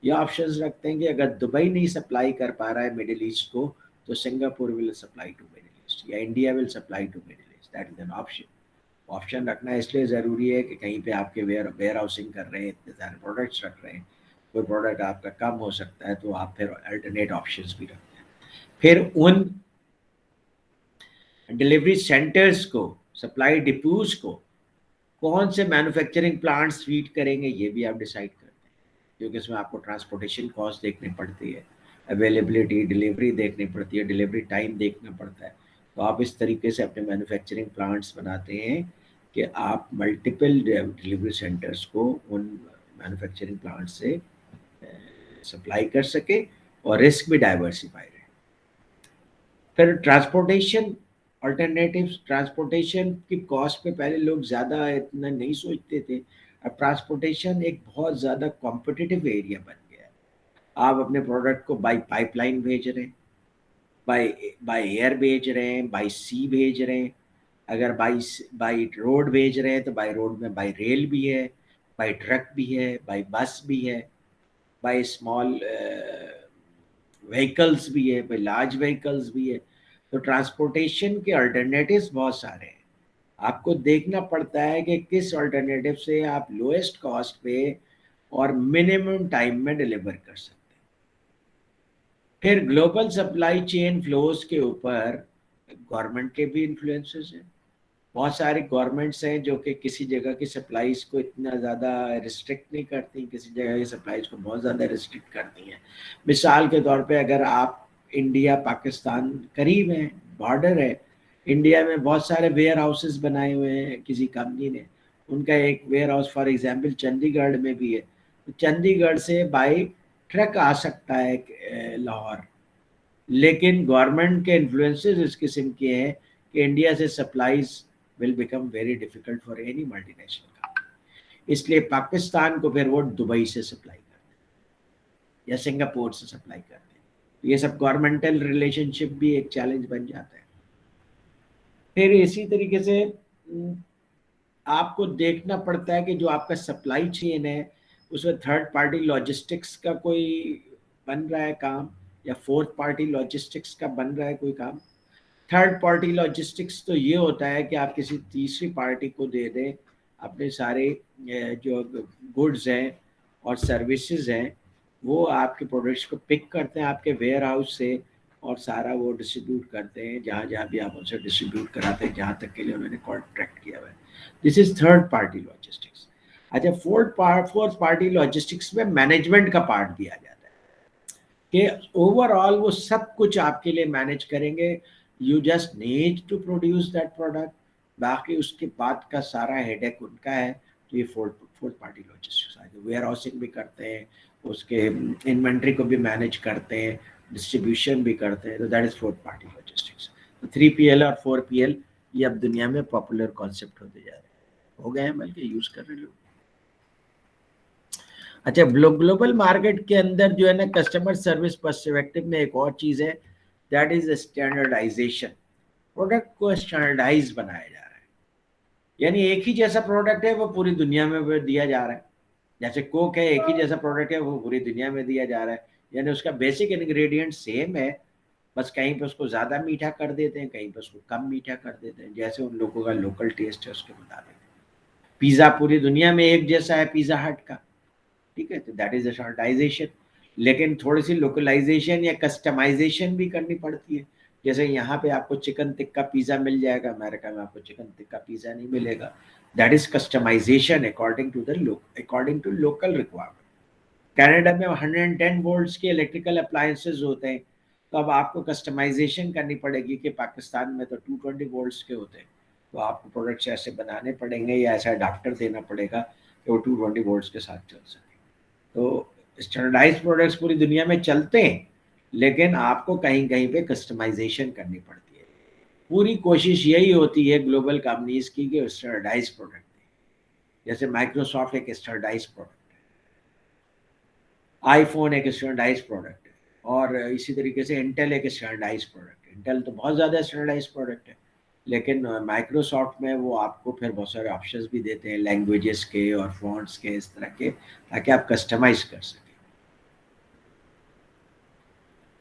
ये ऑप्शंस रखते हैं कि अगर दुबई नहीं सप्लाई कर पा रहा है मिडिल ईस्ट को तो Singapore will supply to Middle East या India will supply to Middle East, that is an option. Option रखना इसलिए ज़रूरी है कि कहीं पे आपके वेयर हाउसिंग कर रहे हैं, इतने सारे प्रोडक्ट्स रख रहे हैं, कोई प्रोडक्ट आपका कम हो सकता है तो आप फिर अल्टरनेट ऑप्शंस भी रखते हैं। फिर उन डिलीवरी सेंटर्स को, सप्लाई डिपोज को कौन से मैन्युफैक्चरिंग प्लांट्स फीड करेंगे ये भी आप डिसाइड करते हैं, क्योंकि इसमें आपको ट्रांसपोर्टेशन कॉस्ट देखनी पड़ती है, अवेलेबिलिटी, डिलीवरी देखनी पड़ती है, डिलीवरी टाइम देखना पड़ता है। तो आप इस तरीके से अपने मैन्युफैक्चरिंग प्लांट्स बनाते हैं कि आप मल्टीपल डिलीवरी सेंटर्स को उन मैन्युफैक्चरिंग प्लांट से सप्लाई कर सके और रिस्क भी डाइवर्सिफाई रहे। फिर ट्रांसपोर्टेशन अल्टरनेटिव्स, ट्रांसपोर्टेशन की कॉस्ट पे पहले लोग ज़्यादा इतना नहीं सोचते थे, अब ट्रांसपोर्टेशन एक बहुत ज़्यादा कॉम्पिटिटिव एरिया बन गया है। आप अपने प्रोडक्ट को बाय पाइपलाइन भेज रहे हैं, बाय एयर भेज रहे हैं, बाय सी भेज रहे हैं, अगर बाय रोड भेज रहे हैं तो बाय रोड में बाय रेल भी है, बाय ट्रक भी है, बाय बस भी है, बाय स्मॉल व्हीकल्स भी है, बाय लार्ज व्हीकल्स भी है। तो ट्रांसपोर्टेशन के अल्टरनेटिव्स बहुत सारे हैं। आपको देखना पड़ता है कि किस अल्टरनेटिव से आप लोएस्ट कॉस्ट पे और मिनिमम टाइम में डिलीवर कर सकते हैं। फिर ग्लोबल सप्लाई चेन फ्लोज के ऊपर गवर्नमेंट के भी इन्फ्लुएंसेस हैं। बहुत सारी गवर्नमेंट्स हैं जो कि किसी जगह की सप्लाईज को इतना ज़्यादा रिस्ट्रिक्ट नहीं करती, किसी जगह की सप्लाईज को बहुत ज़्यादा रिस्ट्रिक्ट करती हैं। मिसाल के तौर पे अगर आप इंडिया पाकिस्तान करीब हैं, बॉर्डर है, इंडिया में बहुत सारे वेयर हाउसेस बनाए हुए हैं किसी कंपनी ने, उनका एक warehouse for example Chandigarh में भी है, तो चंडीगढ़ से बाय ट्रक आ सकता है लाहौर, लेकिन गवर्नमेंट के इन्फ्लुएंसेस इस किस्म के हैं कि इंडिया से supplies will become very difficult for any multinational company। इसलिए पाकिस्तान को फिर वो दुबई से सप्लाई करते हैं या सिंगापुर से सप्लाई करते हैं। तो ये सब गवर्नमेंटल रिलेशनशिप भी एक चैलेंज बन जाता है। फिर इसी तरीके से आपको देखना पड़ता है कि जो आपका सप्लाई चेन है उसमें थर्ड पार्टी लॉजिस्टिक्स का कोई बन रहा है काम, या फोर्थ पार्टी लॉजिस्टिक्स का बन रहा है कोई काम। थर्ड पार्टी लॉजिस्टिक्स तो ये होता है कि आप किसी तीसरी पार्टी को दे दें अपने सारे जो गुड्स हैं और सर्विसेज हैं, वो आपके प्रोडक्ट्स को पिक करते हैं आपके वेयर हाउस से और सारा वो डिस्ट्रीब्यूट करते हैं जहाँ जहाँ भी आप उनसे डिस्ट्रीब्यूट कराते हैं, जहाँ तक के लिए उन्होंने कॉन्ट्रैक्ट किया हुआ है। This is third party logistics. अच्छा, फोर्थ पार्टी लॉजिस्टिक्स में मैनेजमेंट का पार्ट दिया जाता है कि ओवरऑल वो सब कुछ आपके लिए मैनेज करेंगे। You just need to produce that product, बाकी उसके बाद का सारा हेडेक उनका है। तो ये फोर्थ पार्टी लॉजिस्टिक्स आ गए। वेयर हाउसिंग भी करते हैं, उसके इन्वेंट्री को भी मैनेज करते हैं, डिस्ट्रीब्यूशन भी करते हैं। तो that is fourth party logistics. तो 3PL और 4PL ये अब दुनिया में पॉपुलर कॉन्सेप्ट होते जा रहे हैं, हो गए हैं बल्कि यूज कर रहे लोग। अच्छा, ग्लोबल मार्केट के अंदर जो है ना, कस्टमर सर्विस पर्सपेक्टिव में एक और चीज है, दैट इज स्टैंडर्डाइजेशन। प्रोडक्ट को स्टैंडर्डाइज बनाया जा रहा है, यानी एक ही जैसा प्रोडक्ट है वो पूरी दुनिया में दिया जा रहा है। जैसे कोक है, एक ही जैसा प्रोडक्ट है वो पूरी दुनिया में दिया जा रहा है, यानी उसका बेसिक इंग्रेडिएंट सेम है, बस कहीं पे उसको ज़्यादा मीठा कर देते हैं, कहीं पे उसको कम मीठा कर देते हैं, जैसे उन लोगों का लोकल टेस्ट है उसके मुताबिक। पिज़्ज़ा पूरी दुनिया में एक जैसा है पिज़्ज़ा हट का, ठीक है, तो दैट इज स्टैंडर्डाइजेशन। लेकिन थोड़ी सी लोकलाइजेशन या कस्टमाइजेशन भी करनी पड़ती है। जैसे यहाँ पे आपको चिकन टिक्का पिज़्ज़ा मिल जाएगा, अमेरिका में आपको चिकन टिक्का पिज़्ज़ा नहीं मिलेगा। That is customization according to local requirement. Canada में 110 वोल्ट्स के इलेक्ट्रिकल अप्लायंसेज होते हैं, तो अब आपको कस्टमाइजेशन करनी पड़ेगी कि पाकिस्तान में तो 220 वोल्ट्स के होते हैं, तो आपको प्रोडक्ट्स ऐसे बनाने पड़ेंगे या ऐसा अडाप्टर देना पड़ेगा कि वो 220 वोल्ट्स के साथ चल सके। तो स्टैंडर्डाइज प्रोडक्ट्स पूरी दुनिया में चलते हैं, लेकिन आपको कहीं कहीं पे कस्टमाइजेशन करनी पड़ती है। पूरी कोशिश यही होती है ग्लोबल कंपनीज की कि स्टैंडर्डाइज प्रोडक्ट दें। जैसे माइक्रोसॉफ्ट एक स्टैंडर्डाइज प्रोडक्ट है, आईफोन एक स्टैंडर्डाइज प्रोडक्ट है, और इसी तरीके से इंटेल एक स्टैंडर्डाइज प्रोडक्ट है। इंटेल तो बहुत ज़्यादा स्टैंडर्डाइज प्रोडक्ट है, लेकिन माइक्रोसॉफ्ट में वो आपको फिर बहुत सारे ऑप्शंस भी देते हैं लैंग्वेजेस के और फॉन्ट्स के, इस तरह के, ताकि आप कस्टमाइज कर सकें।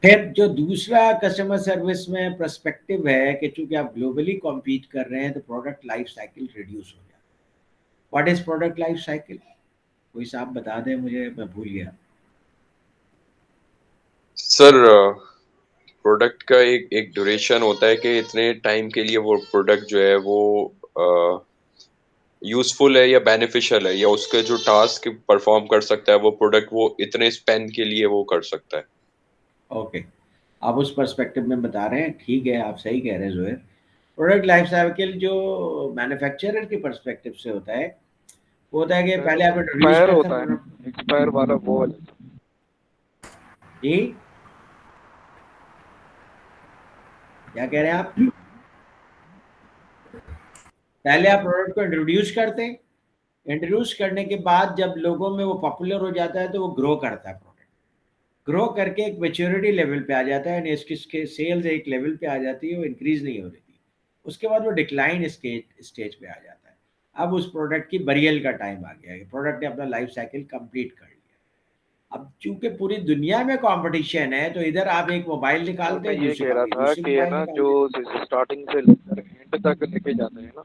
फिर जो दूसरा कस्टमर सर्विस में पर्सपेक्टिव है कि चूंकि आप ग्लोबली कॉम्पीट कर रहे हैं तो प्रोडक्ट लाइफ साइकिल रिड्यूस हो जाता है। What is product life cycle? कोई साहब बता दें मुझे, मैं भूल गया। सर, प्रोडक्ट का एक ड्यूरेशन होता है कि इतने टाइम के लिए वो प्रोडक्ट जो है वो यूजफुल है या बेनिफिशियल है, या उसके जो टास्क परफॉर्म कर सकता है वो प्रोडक्ट वो इतने स्पेन के लिए वो कर सकता है। ओके, आप उस पर्सपेक्टिव में बता रहे हैं, ठीक है, आप सही कह रहे हैं जोहर। प्रोडक्ट लाइफ साइकिल जो मैन्युफैक्चरर के पर्सपेक्टिव से होता है, वो होता है कि पहले आप एक्सपायर होता है, एक्सपायर वाला वो जी, क्या कह रहे हैं आप? पहले आप प्रोडक्ट को इंट्रोड्यूस करते हैं, इंट्रोड्यूस करने के बाद जब लोगों में वो पॉपुलर हो जाता है तो वो ग्रो करता है प्रोडक्ट। ग्रो करके एक मेच्योरिटी लेवल पे आ जाता है, यानी इसकी सेल्स एक लेवल पे आ जाती है, वो इंक्रीज नहीं हो रही थी, उसके बाद वो डिक्लाइन स्टेज पे आ जाता है। अब उस प्रोडक्ट की बरियल का टाइम आ गया है, प्रोडक्ट ने अपना लाइफ साइकिल कंप्लीट कर लिया। अब चूंकि पूरी दुनिया में कंपटीशन है, तो इधर आप एक मोबाइल सर निकालते मैं हैं, ये दूसरी कह रहा कंपनी था दूसरी कि है मोबाइल ना निकाल जो देती है। स्टार्टिंग से लेकर एंड तक लेके जाते हैं ना,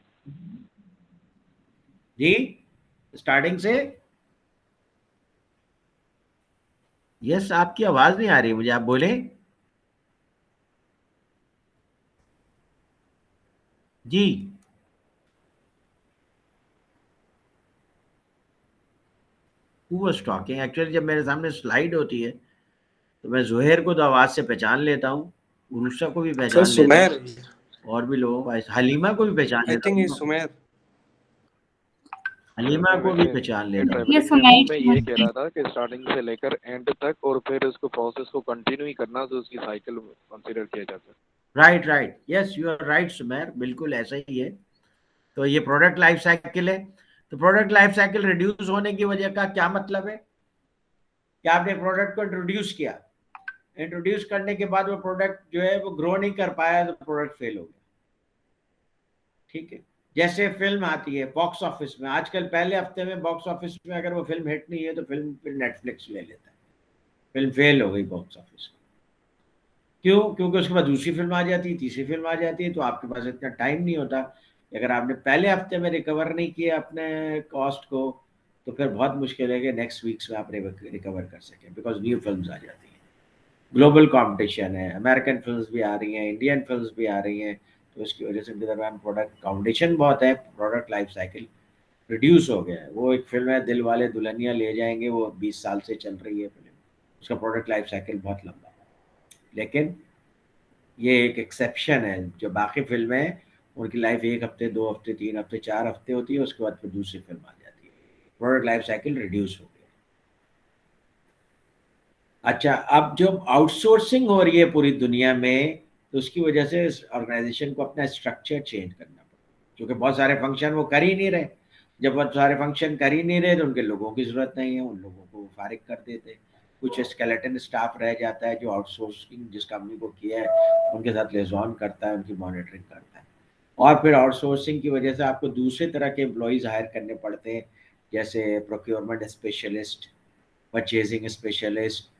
जी, स्टार्टिंग से। यस, आपकी आवाज नहीं आ रही मुझे, आप बोले। जी, हु वाज टॉकिंग? एक्चुअली जब मेरे सामने स्लाइड होती है तो मैं जोहेर को तो आवाज से पहचान लेता हूँ, उरुषा को भी सर पहचान लेता हूँ, सुमेर, और भी लोगों को, हलीमा को भी पहचान आई लेता थिंक ये हूँ, सुमेर। सर हलीमा मैं को भी वैसे पहचान ये लेता हूँ। ये ट्रैवलिंग में हूँ, सुनाइट मैं ये कह रहा था कि स्टार्टिंग से लेकर एंड तक और फिर उसको प्रोसेस को कंटिन्यू ही करना, तो उसकी साइकिल कंसीडर किया जाता है। Right right, yes you are right Sumer, बिल्कुल ऐसा ही है। तो ये प्रोडक्ट लाइफ साइकिल है। तो प्रोडक्ट लाइफ साइकिल रिड्यूस होने की वजह का क्या मतलब है कि आपने प्रोडक्ट को इंट्रोड्यूस किया, इंट्रोड्यूस करने के बाद वो प्रोडक्ट जो है वो ग्रो नहीं कर पाया, तो प्रोडक्ट फेल हो गया। ठीक है, जैसे फिल्म आती है बॉक्स ऑफिस में आजकल, पहले हफ्ते में बॉक्स ऑफिस में अगर वो फिल्म हिट नहीं है तो फिल्म फिर नेटफ्लिक्स ले लेता है, फिल्म फेल हो गई बॉक्स ऑफिस में। क्यों? क्योंकि उसके बाद दूसरी फिल्म आ जाती है, तीसरी फिल्म आ जाती है, तो आपके पास इतना टाइम नहीं होता। अगर आपने पहले हफ्ते में रिकवर नहीं किया अपने कॉस्ट को, तो फिर बहुत मुश्किल है कि नेक्स्ट वीक्स में आप रिकवर कर सकें, बिकॉज न्यू फिल्म आ जाती हैं, ग्लोबल कंपटीशन है, अमेरिकन फिल्म्स भी आ रही हैं, इंडियन फिल्म्स भी आ रही हैं, तो इसकी वजह से दरम्यान प्रोडक्ट कंपटीशन बहुत है, प्रोडक्ट लाइफ साइकिल रिड्यूस हो गया है। वो एक फिल्म है दिल वाले दुल्हनिया ले जाएंगे, वो 20 साल से चल रही है फिल्म, उसका प्रोडक्ट लाइफ साइकिल बहुत लंबा है। लेकिन ये एक एक्सेप्शन है, जो बाकी फिल्में हैं उनकी लाइफ 1 हफ्ते, 2 हफ्ते, 3 हफ्ते, 4 हफ्ते होती है, उसके बाद फिर दूसरी फिल्म आ जाती है, प्रोडक्ट लाइफ साइकिल रिड्यूस हो गया। अच्छा, अब जब आउटसोर्सिंग हो रही है पूरी दुनिया में, तो उसकी वजह से ऑर्गेनाइजेशन को अपना स्ट्रक्चर चेंज करना पड़ा, क्योंकि बहुत सारे फंक्शन वो कर ही नहीं रहे। जब बहुत सारे फंक्शन कर ही नहीं रहे तो उनके लोगों की जरूरत नहीं है, उन लोगों को फारिग कर देते। कुछ स्केलेटन स्टाफ रह जाता है जो आउटसोर्सिंग जिस कंपनी को किया है उनके साथ लिएजॉन करता है, उनकी मॉनिटरिंग करता है। और फिर आउटसोर्सिंग की वजह से आपको दूसरे तरह के एम्प्लॉयज़ हायर करने पड़ते हैं, जैसे प्रोक्योरमेंट स्पेशलिस्ट, परचेजिंग स्पेशलिस्ट,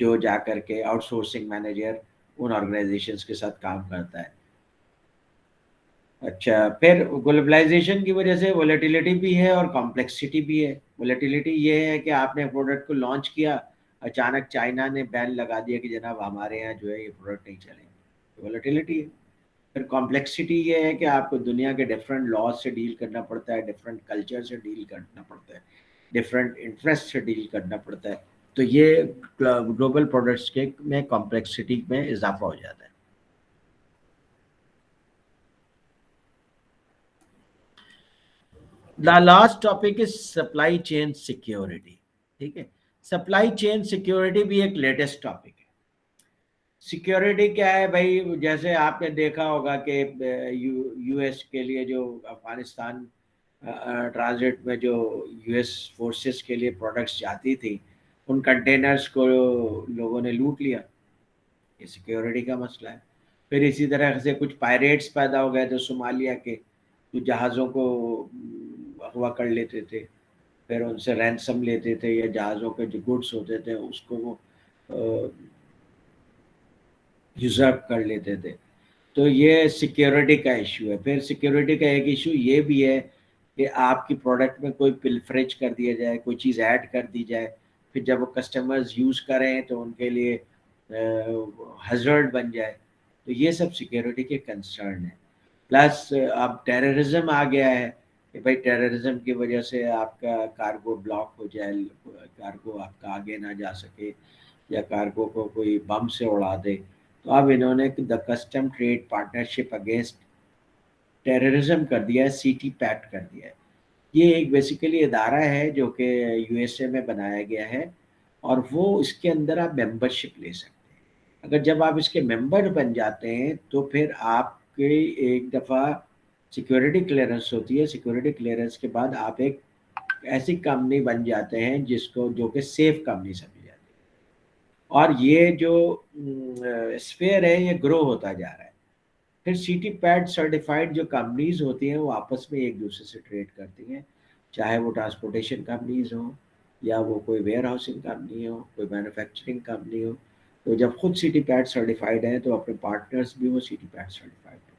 जो जा कर के आउटसोर्सिंग मैनेजर उन ऑर्गेनाइजेशंस के साथ काम करता है। अच्छा, फिर ग्लोबलाइजेशन की वजह से वोलेटिलिटी भी है और कॉम्प्लेक्सिटी भी है। वोलेटिलिटी ये है कि आपने प्रोडक्ट को लॉन्च किया, अचानक चाइना ने बैन लगा दिया कि जनाब हमारे यहाँ जो है ये प्रोडक्ट नहीं चलेंगे, वोलेटिलिटी है। फिर कॉम्प्लेक्सिटी ये है कि आपको दुनिया के डिफरेंट लॉज से डील करना पड़ता है, डिफरेंट कल्चर से डील करना पड़ता है, डिफरेंट इंटरेस्ट से डील करना पड़ता है। तो ये ग्लोबल प्रोडक्ट्स के में कॉम्प्लेक्सिटी में इजाफा हो जाता है। The last topic is supply chain security. ठीक है, सप्लाई चेन सिक्योरिटी भी एक लेटेस्ट टॉपिक है। सिक्योरिटी क्या है भाई? जैसे आपने देखा होगा कि यूएस के लिए जो अफगानिस्तान ट्रांजिट में जो यूएस फोर्सेस के लिए प्रोडक्ट्स जाती थी, उन कंटेनर्स को लोगों ने लूट लिया, ये सिक्योरिटी का मसला है। फिर इसी तरह से कुछ पायरेट्स पैदा हो गए थे सोमालिया के, जो जहाज़ों को अगवा कर लेते थे, फिर उनसे रैंसम लेते थे, या जहाज़ों के जो गुड्स होते थे उसको वो यूजर्व कर लेते थे। तो ये सिक्योरिटी का इशू है। फिर सिक्योरिटी का एक इशू ये भी है कि आपकी प्रोडक्ट में कोई पिलफरेज कर दिया जाए, कोई चीज़ ऐड कर दी जाए, फिर जब वो कस्टमर्स यूज़ करें तो उनके लिए हज़ार्ड बन जाए। तो ये सब सिक्योरिटी के कंसर्न है। प्लस अब टेररिज्म आ गया है कि भाई टेररिज्म की वजह से आपका कार्गो ब्लॉक हो जाए, कार्गो आपका आगे ना जा सके, या कार्गो को कोई बम से उड़ा दे। तो अब इन्होंने the custom trade partnership against terrorism कर दिया है, सीटी पैक्ट कर दिया है। ये एक बेसिकली इदारा है जो कि यूएसए में बनाया गया है, और वो इसके अंदर आप मेंबरशिप ले सकते हैं। अगर जब आप इसके मेंबर बन जाते हैं तो फिर आपके एक दफ़ा सिक्योरिटी क्लियरेंस होती है। सिक्योरिटी क्लियरेंस के बाद आप एक ऐसी कंपनी बन जाते हैं जिसको जो कि सेफ कंपनी समझी जाती है, और ये जो स्फीयर है ये ग्रो होता जा रहा है। फिर सीटी पैड सर्टिफाइड जो कंपनीज होती हैं वो आपस में एक दूसरे से ट्रेड करती हैं, चाहे वो ट्रांसपोर्टेशन कंपनीज हो या वो कोई वेयर हाउसिंग कंपनी हो, कोई मैन्युफैक्चरिंग कंपनी हो। तो जब खुद सिटी पैड सर्टिफाइड है तो अपने पार्टनर्स भी वो सिटी पैड सर्टिफाइड है।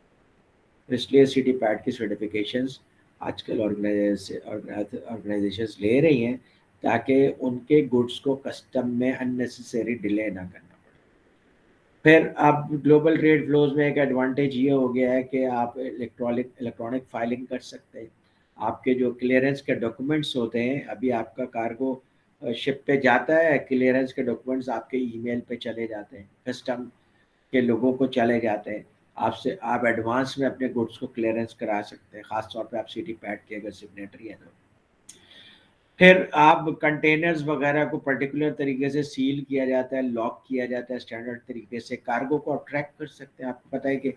इसलिए सिटी पैड की सर्टिफिकेशंस आजकल ऑर्गेनाइजेशंस ले रही हैं ताकि उनके गुड्स को कस्टम में अननेसेसरी डिले ना करना पड़े। फिर अब ग्लोबल ट्रेड फ्लोज में एक एडवांटेज ये हो गया है कि आप इलेक्ट्रॉनिक फाइलिंग कर सकते हैं। आपके जो क्लियरेंस के डॉक्यूमेंट्स होते हैं, अभी आपका कार्गो शिप पे जाता है, क्लियरेंस के डॉक्यूमेंट्स आपके ईमेल पे चले जाते हैं, कस्टम के लोगों को चले जाते हैं। आपसे आप एडवांस में अपने गुड्स को क्लियरेंस करा सकते हैं, ख़ास तौर पे आप सिटी पैड के अगर सिग्नेटरी है तो। फिर आप कंटेनर्स वगैरह को पर्टिकुलर तरीके से सील किया जाता है, लॉक किया जाता है स्टैंडर्ड तरीके से। कार्गो को आप ट्रैक कर सकते हैं। आपको पता है कि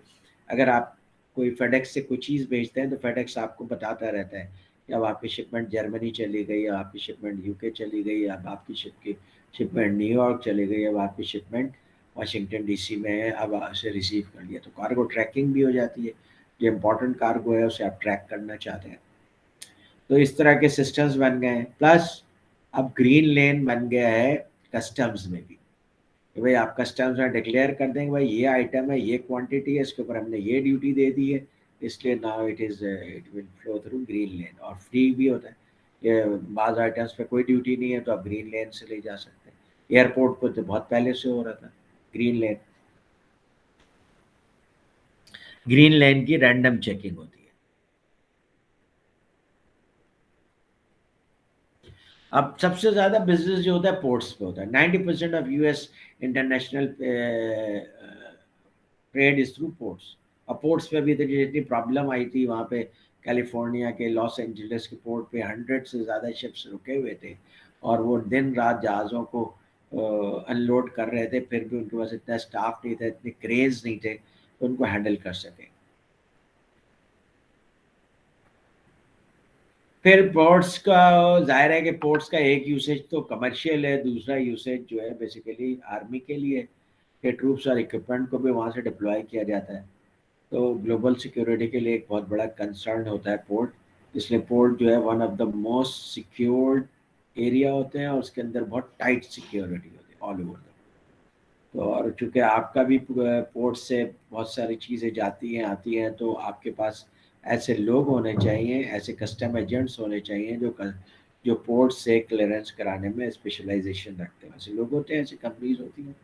अगर आप कोई फेडेक्स से कोई चीज़ भेजते हैं तो फेडेक्स आपको बताता रहता है कि अब आपकी शिपमेंट जर्मनी चली गई, अब आपकी शिपमेंट यूके चली गई, अब आपकी शिपमेंट न्यूयॉर्क चली गई, अब आपकी शिपमेंट वाशिंगटन डीसी में है, अब उसे रिसीव कर लिया। तो कार्गो ट्रैकिंग भी हो जाती है। जो इम्पोर्टेंट कार्गो है उसे आप ट्रैक करना चाहते हैं तो इस तरह के सिस्टम्स बन गए हैं। प्लस अब ग्रीन लेन बन गया है कस्टम्स में भी कि भाई आप कस्टम्स में डिक्लेयर कर देंगे भाई ये आइटम है, ये क्वांटिटी है, इसके ऊपर हमने ये ड्यूटी दे दी है, इसलिए now it will flow through green lane. और फ्री भी होता है, ये बाज़ आइटम्स पे कोई ड्यूटी नहीं है तो आप ग्रीन लेन से ले जा सकते हैं। एयरपोर्ट पर तो बहुत पहले से हो रहा था ग्रीन लेन। ग्रीन लेन की रैंडम चेकिंग होती है। अब सबसे ज़्यादा बिजनेस जो होता है पोर्ट्स पे होता है। 90% of US international trade is through ports. और पोर्ट्स पे भी देखिए जितनी प्रॉब्लम आई थी वहाँ पे कैलिफोर्निया के लॉस एंजलिस के पोर्ट पे 100 से ज़्यादा शिप्स रुके हुए थे और वो दिन रात जहाज़ों को अनलोड कर रहे थे, फिर भी उनके पास इतना स्टाफ नहीं था, इतने क्रेज नहीं थे तो उनको हैंडल कर सके। फिर पोर्ट्स का जाहिर है कि पोर्ट्स का एक यूसेज तो कमर्शियल है, दूसरा यूसेज जो है बेसिकली आर्मी के लिए कि ट्रूप्स और इक्विपमेंट को भी वहाँ से डिप्लॉय किया जाता है। तो ग्लोबल सिक्योरिटी के लिए एक बहुत बड़ा कंसर्न होता है पोर्ट, इसलिए पोर्ट जो है one of the most secured area होते हैं और उसके अंदर बहुत टाइट सिक्योरिटी होती है ऑल ओवर द। तो और चूँकि आपका भी पोर्ट से बहुत सारी चीज़ें जाती हैं आती हैं तो आपके पास ऐसे लोग होने चाहिए, ऐसे कस्टम एजेंट्स होने चाहिए जो पोर्ट से क्लियरेंस कराने में स्पेशलाइजेशन रखते हैं। ऐसे लोग होते हैं, ऐसी कंपनीज होती हैं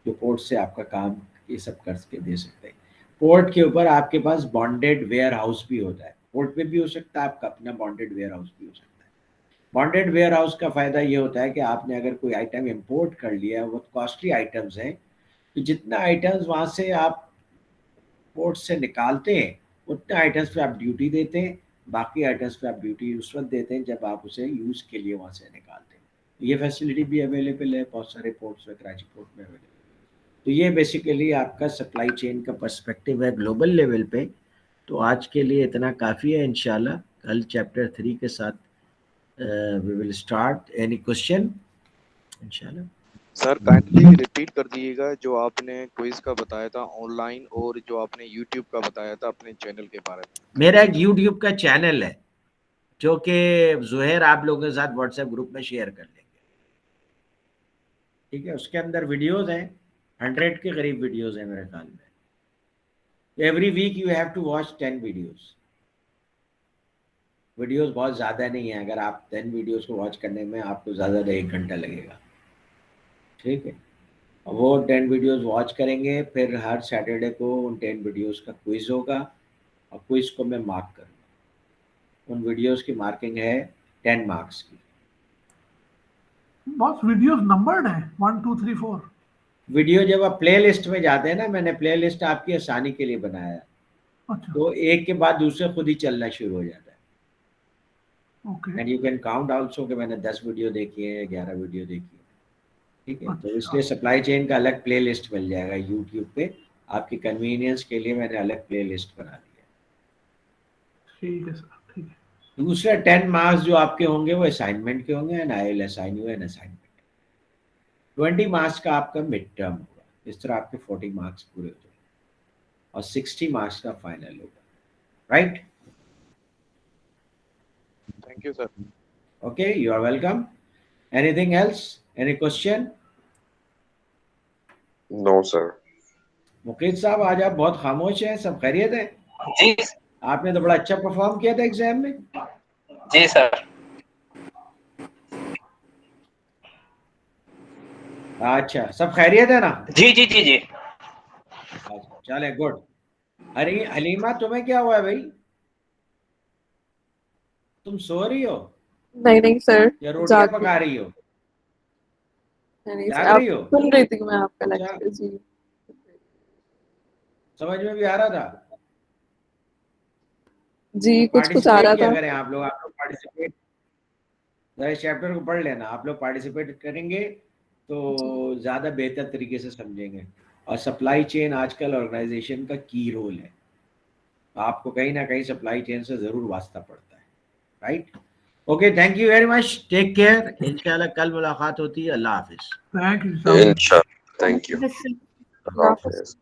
जो पोर्ट से आपका काम ये सब करके दे सकते हैं। पोर्ट के ऊपर आपके पास बॉन्डेड वेयर हाउस भी होता है। पोर्ट पे भी हो सकता है, आपका अपना बॉन्डेड वेयर हाउस भी हो सकता है। बॉन्डेड वेयर हाउस का फ़ायदा ये होता है कि आपने अगर कोई आइटम इंपोर्ट कर लिया है, वो कॉस्टली आइटम्स हैं, तो जितना आइटम्स वहाँ से आप पोर्ट से निकालते हैं उतने आइटम्स पे आप ड्यूटी देते हैं, बाकी आइटम्स पे आप ड्यूटी उस वक्त देते हैं जब आप उसे यूज़ के लिए वहाँ से निकालते हैं। ये फैसिलिटी भी अवेलेबल है बहुत सारे पोर्ट्स में, कराची पोर्ट में अवेलेबल है। तो ये बेसिकली आपका सप्लाई चेन का पर्सपेक्टिव है ग्लोबल लेवल पे। तो आज के लिए इतना काफ़ी है। इंशाल्लाह कल चैप्टर 3 के साथ we will start. Any question? इंशाल्लाह सर काइंडली रिपीट कर दीजिएगा जो आपने क्विज का बताया था ऑनलाइन और जो आपने यूट्यूब का बताया था अपने चैनल के बारे में। मेरा एक यूट्यूब का चैनल है जो कि ज़ुहैर आप लोगों के साथ व्हाट्सएप ग्रुप में शेयर कर लेंगे, ठीक है। उसके अंदर वीडियोस हैं, 100 के करीब वीडियोस हैं मेरे ख्याल में। Every week you have to watch 10 videos. Videos बहुत ज़्यादा नहीं है, अगर आप 10 वीडियोस को वॉच करने में आपको ज़्यादा 1 घंटा लगेगा, ठीक है। वो 10 वीडियोस वॉच करेंगे, फिर हर सैटरडे को उन 10 वीडियोस का क्विज होगा और क्विज को मैं मार्क करूँगा। उन वीडियोस की मार्किंग है 10 मार्क्स की। बॉस वीडियोस नंबर्ड है 1 2 3 4। वीडियो जब आप प्ले लिस्ट में जाते हैं ना, मैंने प्ले लिस्ट आपकी आसानी के लिए बनाया, अच्छा तो एक के बाद दूसरे खुद ही चलना शुरू हो जाता है। Okay and you can count also कि मैंने 10 वीडियो देखी है, 11 वीडियो देखी है, ठीक है। तो अच्छा इसलिए सप्लाई चेन का अलग प्ले लिस्ट मिल जाएगा यूट्यूब पे। आपकी कन्वीनियंस के लिए मैंने अलग प्ले लिस्ट बना दी है। ठीक है सर, ठीक है। दूसरा 10 मार्क्स जो आपके होंगे वो असाइनमेंट के होंगे, and I will assign you an assignment. 20 marks का आपका मिड टर्म होगा, इस तरह आपके 40 मार्क्स पूरे हो जाएंगे और 60 मार्क्स का फाइनल होगा, right? Thank you sir. Okay, you are welcome. Anything else, any question? No sir. Mukesh साहब, आज आप बहुत खामोश हैं, सब खैरियत है? जी आपने तो बड़ा अच्छा परफॉर्म किया था एग्जाम में। जी सर। अच्छा, सब खैरियत है ना? जी जी जी जी। अच्छा, चले, गुड। अरे हलीमा, तुम्हें क्या हुआ है भाई? तुम सो रही हो नहीं नहीं सर, या रोटियां जाग पका रही हो? नहीं सर, जाग आप रही हो? सुन रही थी मैं आपका अच्छा, लेक्चर। जी समझ में भी आ रहा था? जी, कुछ कुछ आ पार्टिसिपेट रहा किया था। करें आप लोग पार्टिसिपेट, इस चैप्टर को पढ़ लेना। आप लोग पार्टिसिपेट करेंगे तो ज़्यादा बेहतर तरीके से समझेंगे। और सप्लाई चेन आजकल ऑर्गेनाइजेशन का की रोल है, आपको कहीं ना कहीं सप्लाई चेन से ज़रूर वास्ता पड़ता है, right? Okay, thank you very much, take care. इंशाल्लाह कल मुलाकात होती है। अल्लाह हाफिज। Thank you sir. इंशाल्लाह, थैंक यू। बस हाफिज।